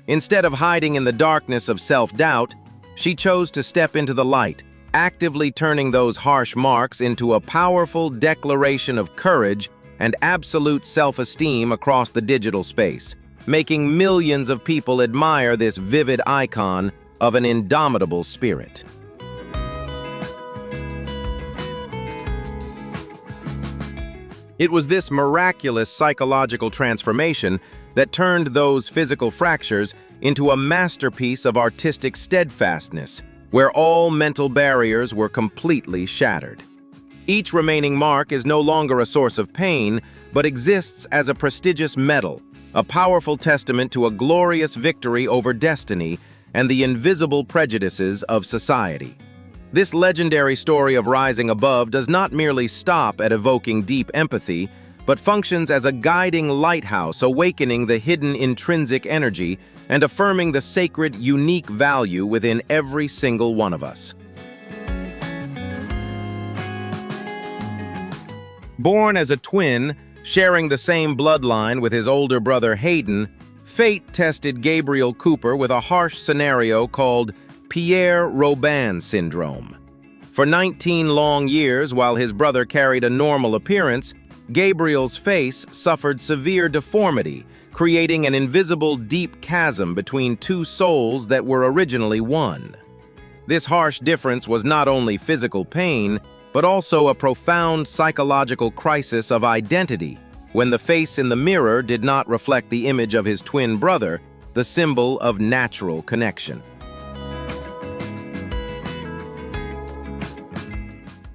Instead of hiding in the darkness of self-doubt, she chose to step into the light, actively turning those harsh marks into a powerful declaration of courage and absolute self-esteem across the digital space, making millions of people admire this vivid icon of an indomitable spirit. It was this miraculous psychological transformation that turned those physical fractures into a masterpiece of artistic steadfastness, where all mental barriers were completely shattered. Each remaining mark is no longer a source of pain, but exists as a prestigious medal, a powerful testament to a glorious victory over destiny and the invisible prejudices of society. This legendary story of rising above does not merely stop at evoking deep empathy, but functions as a guiding lighthouse, awakening the hidden intrinsic energy and affirming the sacred, unique value within every single one of us. Born as a twin, sharing the same bloodline with his older brother Hayden, fate tested Gabriel Cooper with a harsh scenario called Pierre-Robin syndrome. For 19 long years, while his brother carried a normal appearance, Gabriel's face suffered severe deformity, creating an invisible deep chasm between two souls that were originally one. This harsh difference was not only physical pain, but also a profound psychological crisis of identity, when the face in the mirror did not reflect the image of his twin brother, the symbol of natural connection.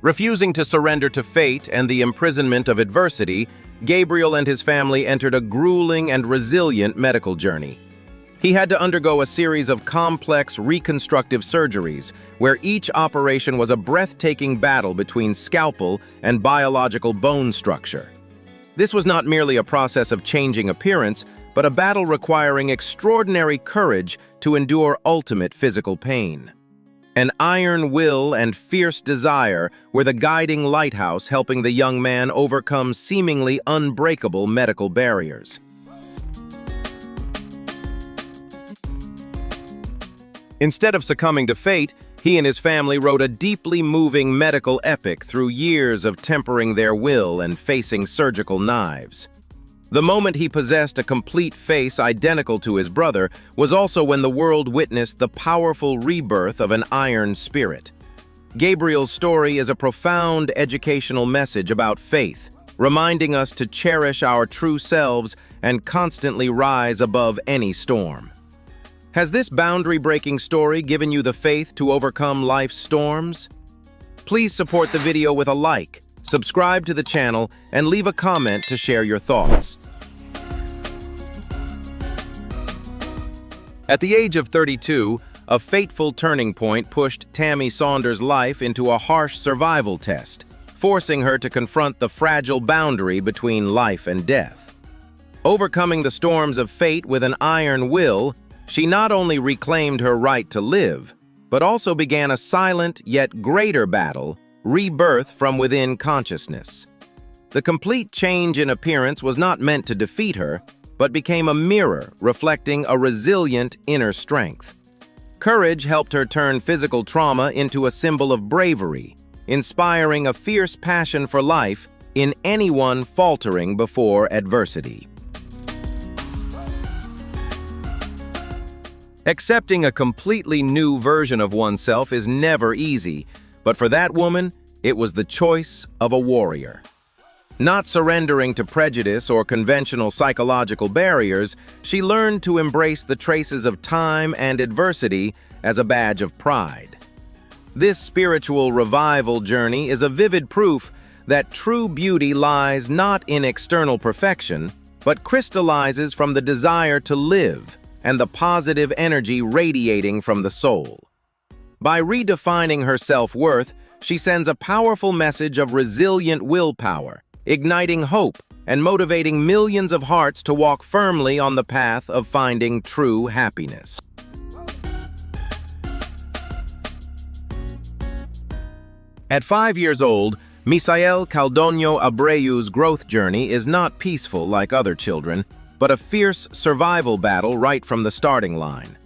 Refusing to surrender to fate and the imprisonment of adversity, Gabriel and his family entered a grueling and resilient medical journey. He had to undergo a series of complex reconstructive surgeries, where each operation was a breathtaking battle between scalpel and biological bone structure. This was not merely a process of changing appearance, but a battle requiring extraordinary courage to endure ultimate physical pain. An iron will and fierce desire were the guiding lighthouse helping the young man overcome seemingly unbreakable medical barriers. Instead of succumbing to fate, he and his family wrote a deeply moving medical epic through years of tempering their will and facing surgical knives. The moment he possessed a complete face identical to his brother was also when the world witnessed the powerful rebirth of an iron spirit. Gabriel's story is a profound educational message about faith, reminding us to cherish our true selves and constantly rise above any storm. Has this boundary-breaking story given you the faith to overcome life's storms? Please support the video with a like, subscribe to the channel, and leave a comment to share your thoughts. At the age of 32, a fateful turning point pushed Tammy Saunders' life into a harsh survival test, forcing her to confront the fragile boundary between life and death. Overcoming the storms of fate with an iron will, she not only reclaimed her right to live, but also began a silent yet greater battle, rebirth from within consciousness. The complete change in appearance was not meant to defeat her, but became a mirror reflecting a resilient inner strength. Courage helped her turn physical trauma into a symbol of bravery, inspiring a fierce passion for life in anyone faltering before adversity. Accepting a completely new version of oneself is never easy, but for that woman, it was the choice of a warrior. Not surrendering to prejudice or conventional psychological barriers, she learned to embrace the traces of time and adversity as a badge of pride. This spiritual revival journey is a vivid proof that true beauty lies not in external perfection, but crystallizes from the desire to live and the positive energy radiating from the soul. By redefining her self-worth, she sends a powerful message of resilient willpower, igniting hope and motivating millions of hearts to walk firmly on the path of finding true happiness. At 5 years old, Misael Caldoño Abreu's growth journey is not peaceful like other children, but a fierce survival battle right from the starting line.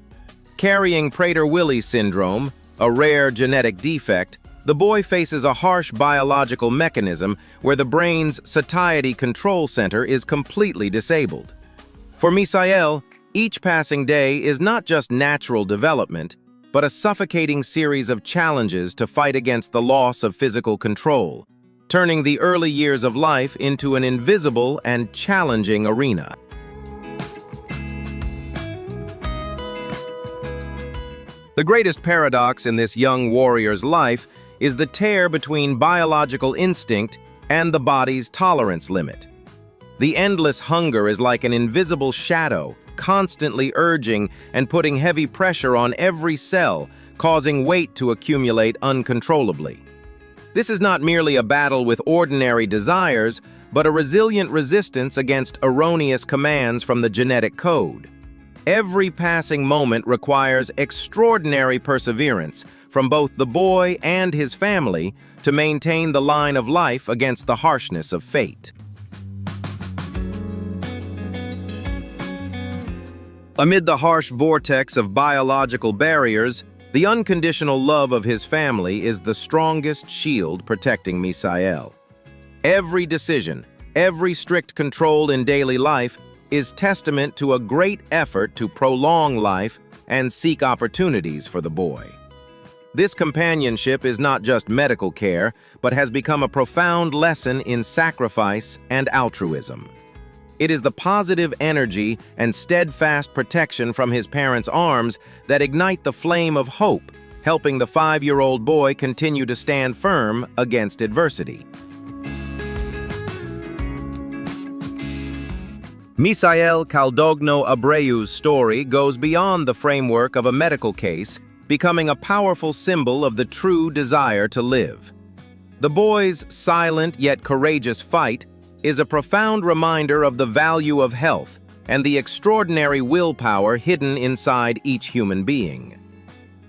Carrying Prader-Willi syndrome, a rare genetic defect, the boy faces a harsh biological mechanism where the brain's satiety control center is completely disabled. For Misael, each passing day is not just natural development, but a suffocating series of challenges to fight against the loss of physical control, turning the early years of life into an invisible and challenging arena. The greatest paradox in this young warrior's life is the tear between biological instinct and the body's tolerance limit. The endless hunger is like an invisible shadow, constantly urging and putting heavy pressure on every cell, causing weight to accumulate uncontrollably. This is not merely a battle with ordinary desires, but a resilient resistance against erroneous commands from the genetic code. Every passing moment requires extraordinary perseverance from both the boy and his family to maintain the line of life against the harshness of fate. Amid the harsh vortex of biological barriers, The unconditional love of his family is the strongest shield protecting Misael. Every decision, every strict control in daily life is testament to a great effort to prolong life and seek opportunities for the boy. This companionship is not just medical care, but has become a profound lesson in sacrifice and altruism. It is the positive energy and steadfast protection from his parents' arms that ignite the flame of hope, helping the 5-year-old boy continue to stand firm against adversity. Misael Caldogno Abreu's story goes beyond the framework of a medical case, becoming a powerful symbol of the true desire to live. The boy's silent yet courageous fight is a profound reminder of the value of health and the extraordinary willpower hidden inside each human being.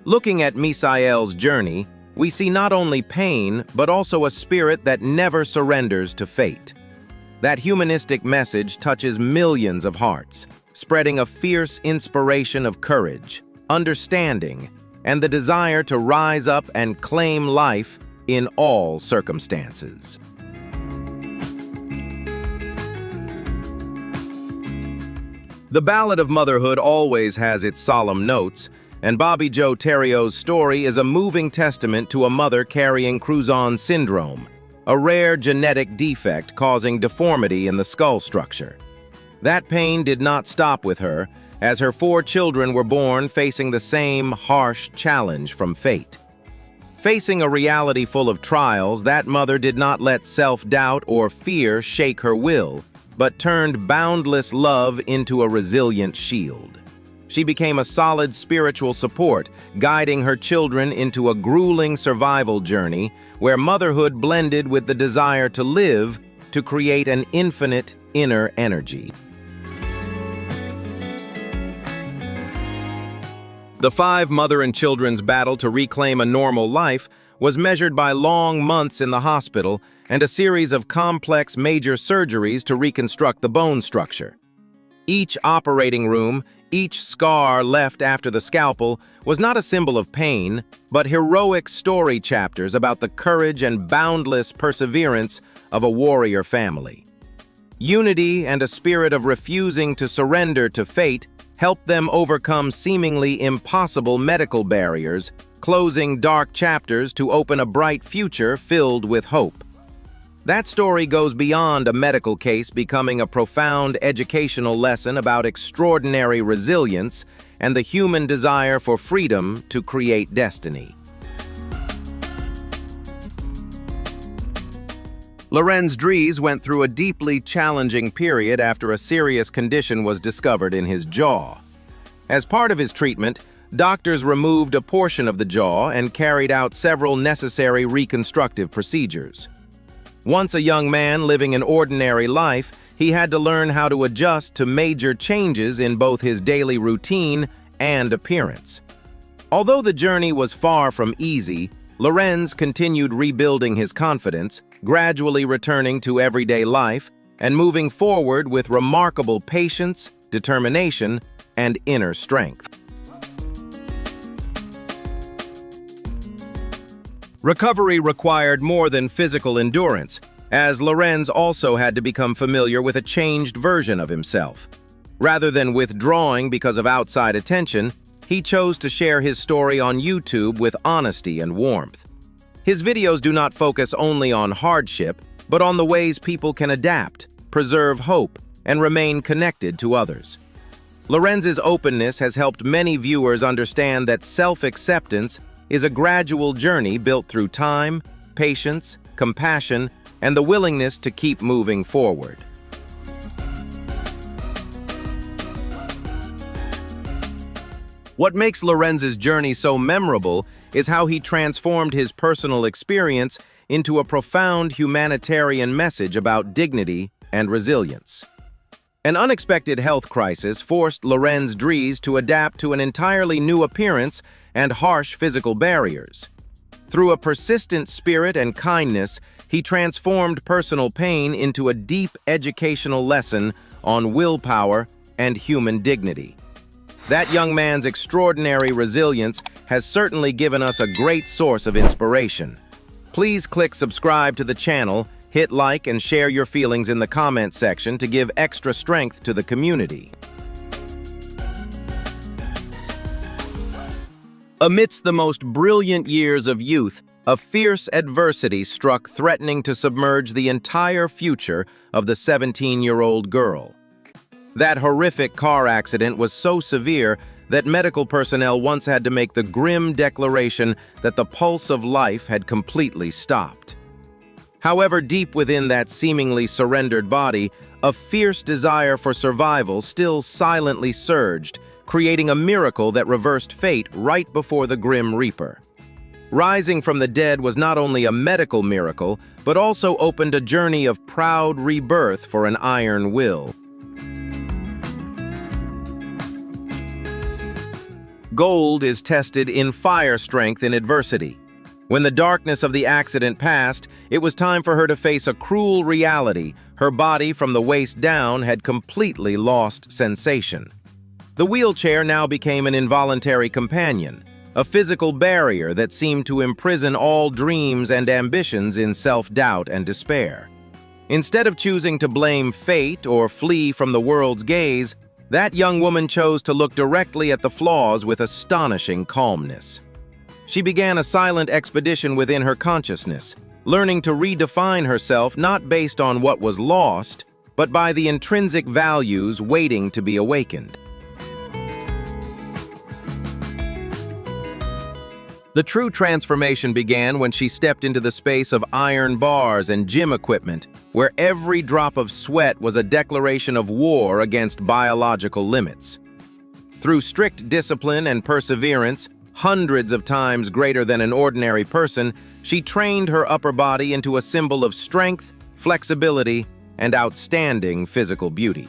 Looking at Misael's journey, we see not only pain, but also a spirit that never surrenders to fate. That humanistic message touches millions of hearts, spreading a fierce inspiration of courage, understanding, and the desire to rise up and claim life in all circumstances. The Ballad of Motherhood always has its solemn notes, and Bobby Joe Terrio's story is a moving testament to a mother carrying Crouzon syndrome, a rare genetic defect causing deformity in the skull structure. That pain did not stop with her, as her 4 children were born facing the same harsh challenge from fate. Facing a reality full of trials, that mother did not let self-doubt or fear shake her will, but turned boundless love into a resilient shield. She became a solid spiritual support, guiding her children into a grueling survival journey where motherhood blended with the desire to live to create an infinite inner energy. The 5 mother and children's battle to reclaim a normal life was measured by long months in the hospital and a series of complex major surgeries to reconstruct the bone structure. Each operating room, each scar left after the scalpel, was not a symbol of pain, but heroic story chapters about the courage and boundless perseverance of a warrior family. Unity and a spirit of refusing to surrender to fate helped them overcome seemingly impossible medical barriers, closing dark chapters to open a bright future filled with hope. That story goes beyond a medical case, becoming a profound educational lesson about extraordinary resilience and the human desire for freedom to create destiny. Lorenz Dries went through a deeply challenging period after a serious condition was discovered in his jaw. As part of his treatment, doctors removed a portion of the jaw and carried out several necessary reconstructive procedures. Once a young man living an ordinary life, he had to learn how to adjust to major changes in both his daily routine and appearance. Although the journey was far from easy, Lorenz continued rebuilding his confidence, gradually returning to everyday life and moving forward with remarkable patience, determination, and inner strength. Recovery required more than physical endurance, as Lorenz also had to become familiar with a changed version of himself. Rather than withdrawing because of outside attention, he chose to share his story on YouTube with honesty and warmth. His videos do not focus only on hardship, but on the ways people can adapt, preserve hope, and remain connected to others. Lorenz's openness has helped many viewers understand that self-acceptance is a gradual journey built through time, patience, compassion, and the willingness to keep moving forward. What makes Lorenz's journey so memorable is how he transformed his personal experience into a profound humanitarian message about dignity and resilience. An unexpected health crisis forced Lorenz Dries to adapt to an entirely new appearance and harsh physical barriers. Through a persistent spirit and kindness, he transformed personal pain into a deep educational lesson on willpower and human dignity. That young man's extraordinary resilience has certainly given us a great source of inspiration. Please click subscribe to the channel, hit like and share your feelings in the comment section to give extra strength to the community. Amidst the most brilliant years of youth, a fierce adversity struck, threatening to submerge the entire future of the 17-year-old girl. That horrific car accident was so severe that medical personnel once had to make the grim declaration that the pulse of life had completely stopped. However, deep within that seemingly surrendered body, a fierce desire for survival still silently surged, creating a miracle that reversed fate right before the Grim Reaper. Rising from the dead was not only a medical miracle, but also opened a journey of proud rebirth for an iron will. Gold is tested in fire strength in adversity. When the darkness of the accident passed, it was time for her to face a cruel reality. Her body from the waist down had completely lost sensation. The wheelchair now became an involuntary companion, a physical barrier that seemed to imprison all dreams and ambitions in self-doubt and despair. Instead of choosing to blame fate or flee from the world's gaze, that young woman chose to look directly at the flaws with astonishing calmness. She began a silent expedition within her consciousness, learning to redefine herself not based on what was lost, but by the intrinsic values waiting to be awakened. The true transformation began when she stepped into the space of iron bars and gym equipment, where every drop of sweat was a declaration of war against biological limits. Through strict discipline and perseverance, hundreds of times greater than an ordinary person, she trained her upper body into a symbol of strength, flexibility, and outstanding physical beauty.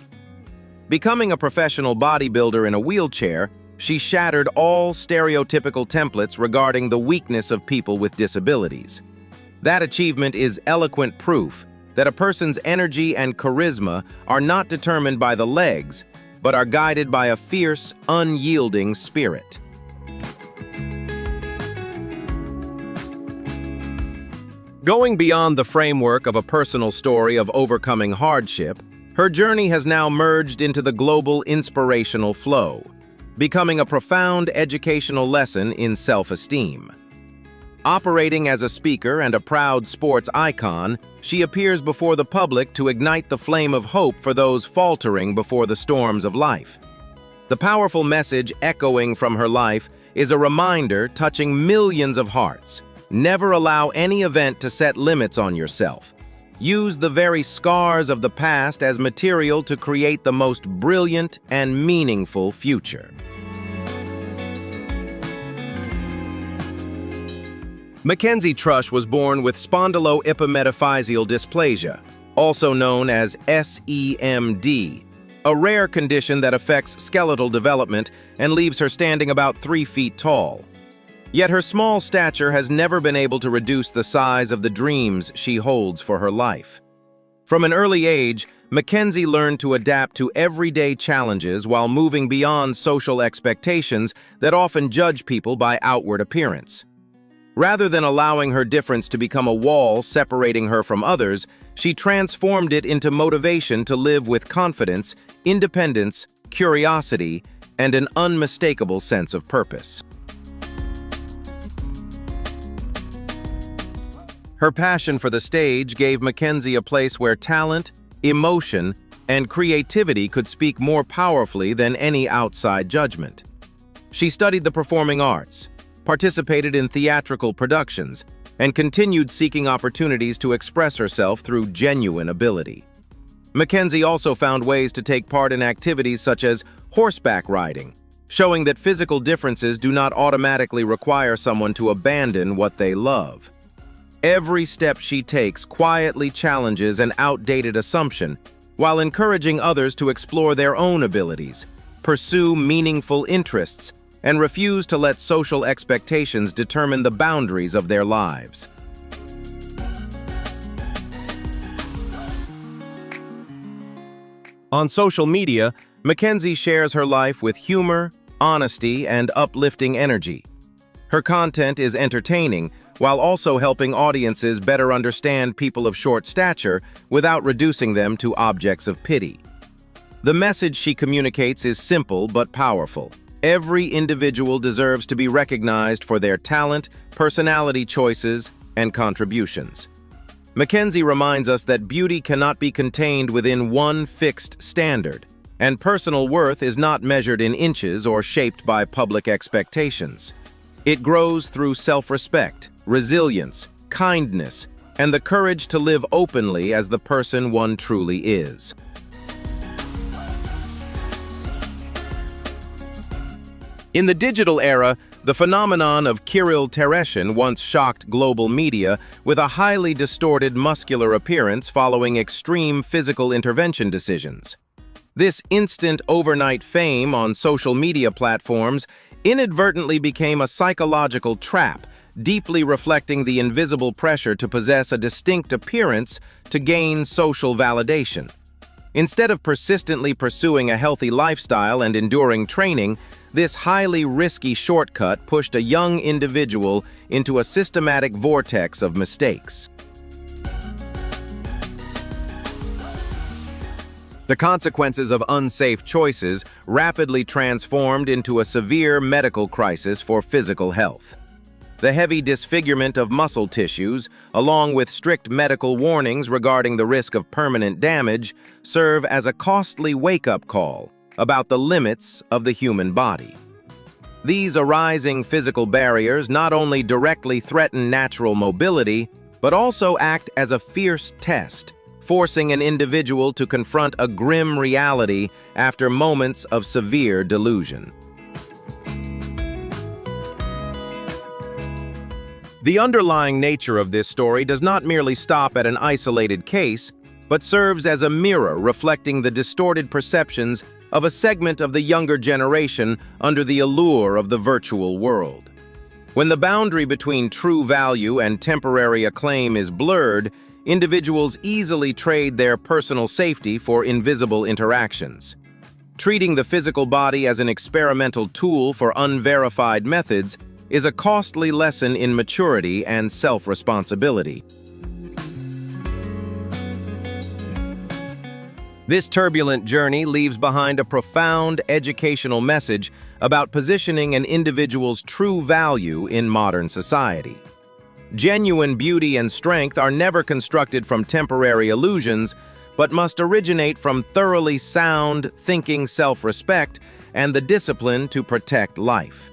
Becoming a professional bodybuilder in a wheelchair, she shattered all stereotypical templates regarding the weakness of people with disabilities. That achievement is eloquent proof that a person's energy and charisma are not determined by the legs, but are guided by a fierce, unyielding spirit. Going beyond the framework of a personal story of overcoming hardship, her journey has now merged into the global inspirational flow, becoming a profound educational lesson in self-esteem. Operating as a speaker and a proud sports icon, she appears before the public to ignite the flame of hope for those faltering before the storms of life. The powerful message echoing from her life is a reminder touching millions of hearts. Never allow any event to set limits on yourself. Use the very scars of the past as material to create the most brilliant and meaningful future. Mackenzie Trush was born with spondyloepimetaphyseal dysplasia, also known as SEMD, a rare condition that affects skeletal development and leaves her standing about 3 feet tall. Yet her small stature has never been able to reduce the size of the dreams she holds for her life. From an early age, Mackenzie learned to adapt to everyday challenges while moving beyond social expectations that often judge people by outward appearance. Rather than allowing her difference to become a wall separating her from others, she transformed it into motivation to live with confidence, independence, curiosity, and an unmistakable sense of purpose. Her passion for the stage gave Mackenzie a place where talent, emotion, and creativity could speak more powerfully than any outside judgment. She studied the performing arts, participated in theatrical productions, and continued seeking opportunities to express herself through genuine ability. Mackenzie also found ways to take part in activities such as horseback riding, showing that physical differences do not automatically require someone to abandon what they love. Every step she takes quietly challenges an outdated assumption, while encouraging others to explore their own abilities, pursue meaningful interests, and refuse to let social expectations determine the boundaries of their lives. On social media, Mackenzie shares her life with humor, honesty, and uplifting energy. Her content is entertaining, while also helping audiences better understand people of short stature without reducing them to objects of pity. The message she communicates is simple but powerful. Every individual deserves to be recognized for their talent, personality choices, and contributions. Mackenzie reminds us that beauty cannot be contained within one fixed standard, and personal worth is not measured in inches or shaped by public expectations. It grows through self-respect, resilience, kindness, and the courage to live openly as the person one truly is. In the digital era, the phenomenon of Kirill Tereshin once shocked global media with a highly distorted muscular appearance following extreme physical intervention decisions. This instant overnight fame on social media platforms inadvertently became a psychological trap, deeply reflecting the invisible pressure to possess a distinct appearance to gain social validation. Instead of persistently pursuing a healthy lifestyle and enduring training, this highly risky shortcut pushed a young individual into a systematic vortex of mistakes. The consequences of unsafe choices rapidly transformed into a severe medical crisis for physical health. The heavy disfigurement of muscle tissues, along with strict medical warnings regarding the risk of permanent damage, serve as a costly wake-up call about the limits of the human body. These arising physical barriers not only directly threaten natural mobility, but also act as a fierce test, forcing an individual to confront a grim reality after moments of severe delusion. The underlying nature of this story does not merely stop at an isolated case, but serves as a mirror reflecting the distorted perceptions of a segment of the younger generation under the allure of the virtual world. When the boundary between true value and temporary acclaim is blurred, individuals easily trade their personal safety for invisible interactions. Treating the physical body as an experimental tool for unverified methods is a costly lesson in maturity and self-responsibility. This turbulent journey leaves behind a profound educational message about positioning an individual's true value in modern society. Genuine beauty and strength are never constructed from temporary illusions, but must originate from thoroughly sound, thinking self-respect and the discipline to protect life.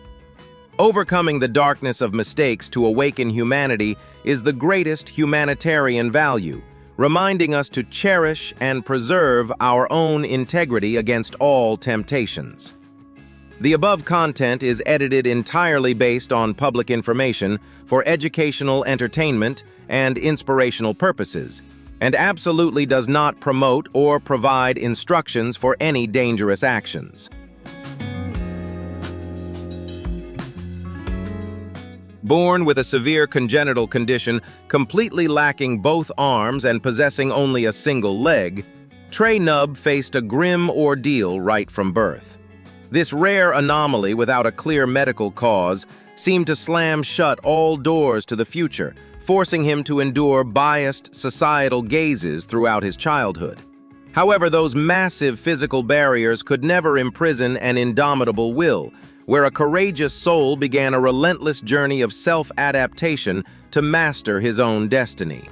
Overcoming the darkness of mistakes to awaken humanity is the greatest humanitarian value, reminding us to cherish and preserve our own integrity against all temptations. The above content is edited entirely based on public information for educational, entertainment, and inspirational purposes, and absolutely does not promote or provide instructions for any dangerous actions. Born with a severe congenital condition, completely lacking both arms and possessing only a single leg, Trey Nubb faced a grim ordeal right from birth. This rare anomaly without a clear medical cause seemed to slam shut all doors to the future, forcing him to endure biased societal gazes throughout his childhood. However, those massive physical barriers could never imprison an indomitable will, where a courageous soul began a relentless journey of self-adaptation to master his own destiny.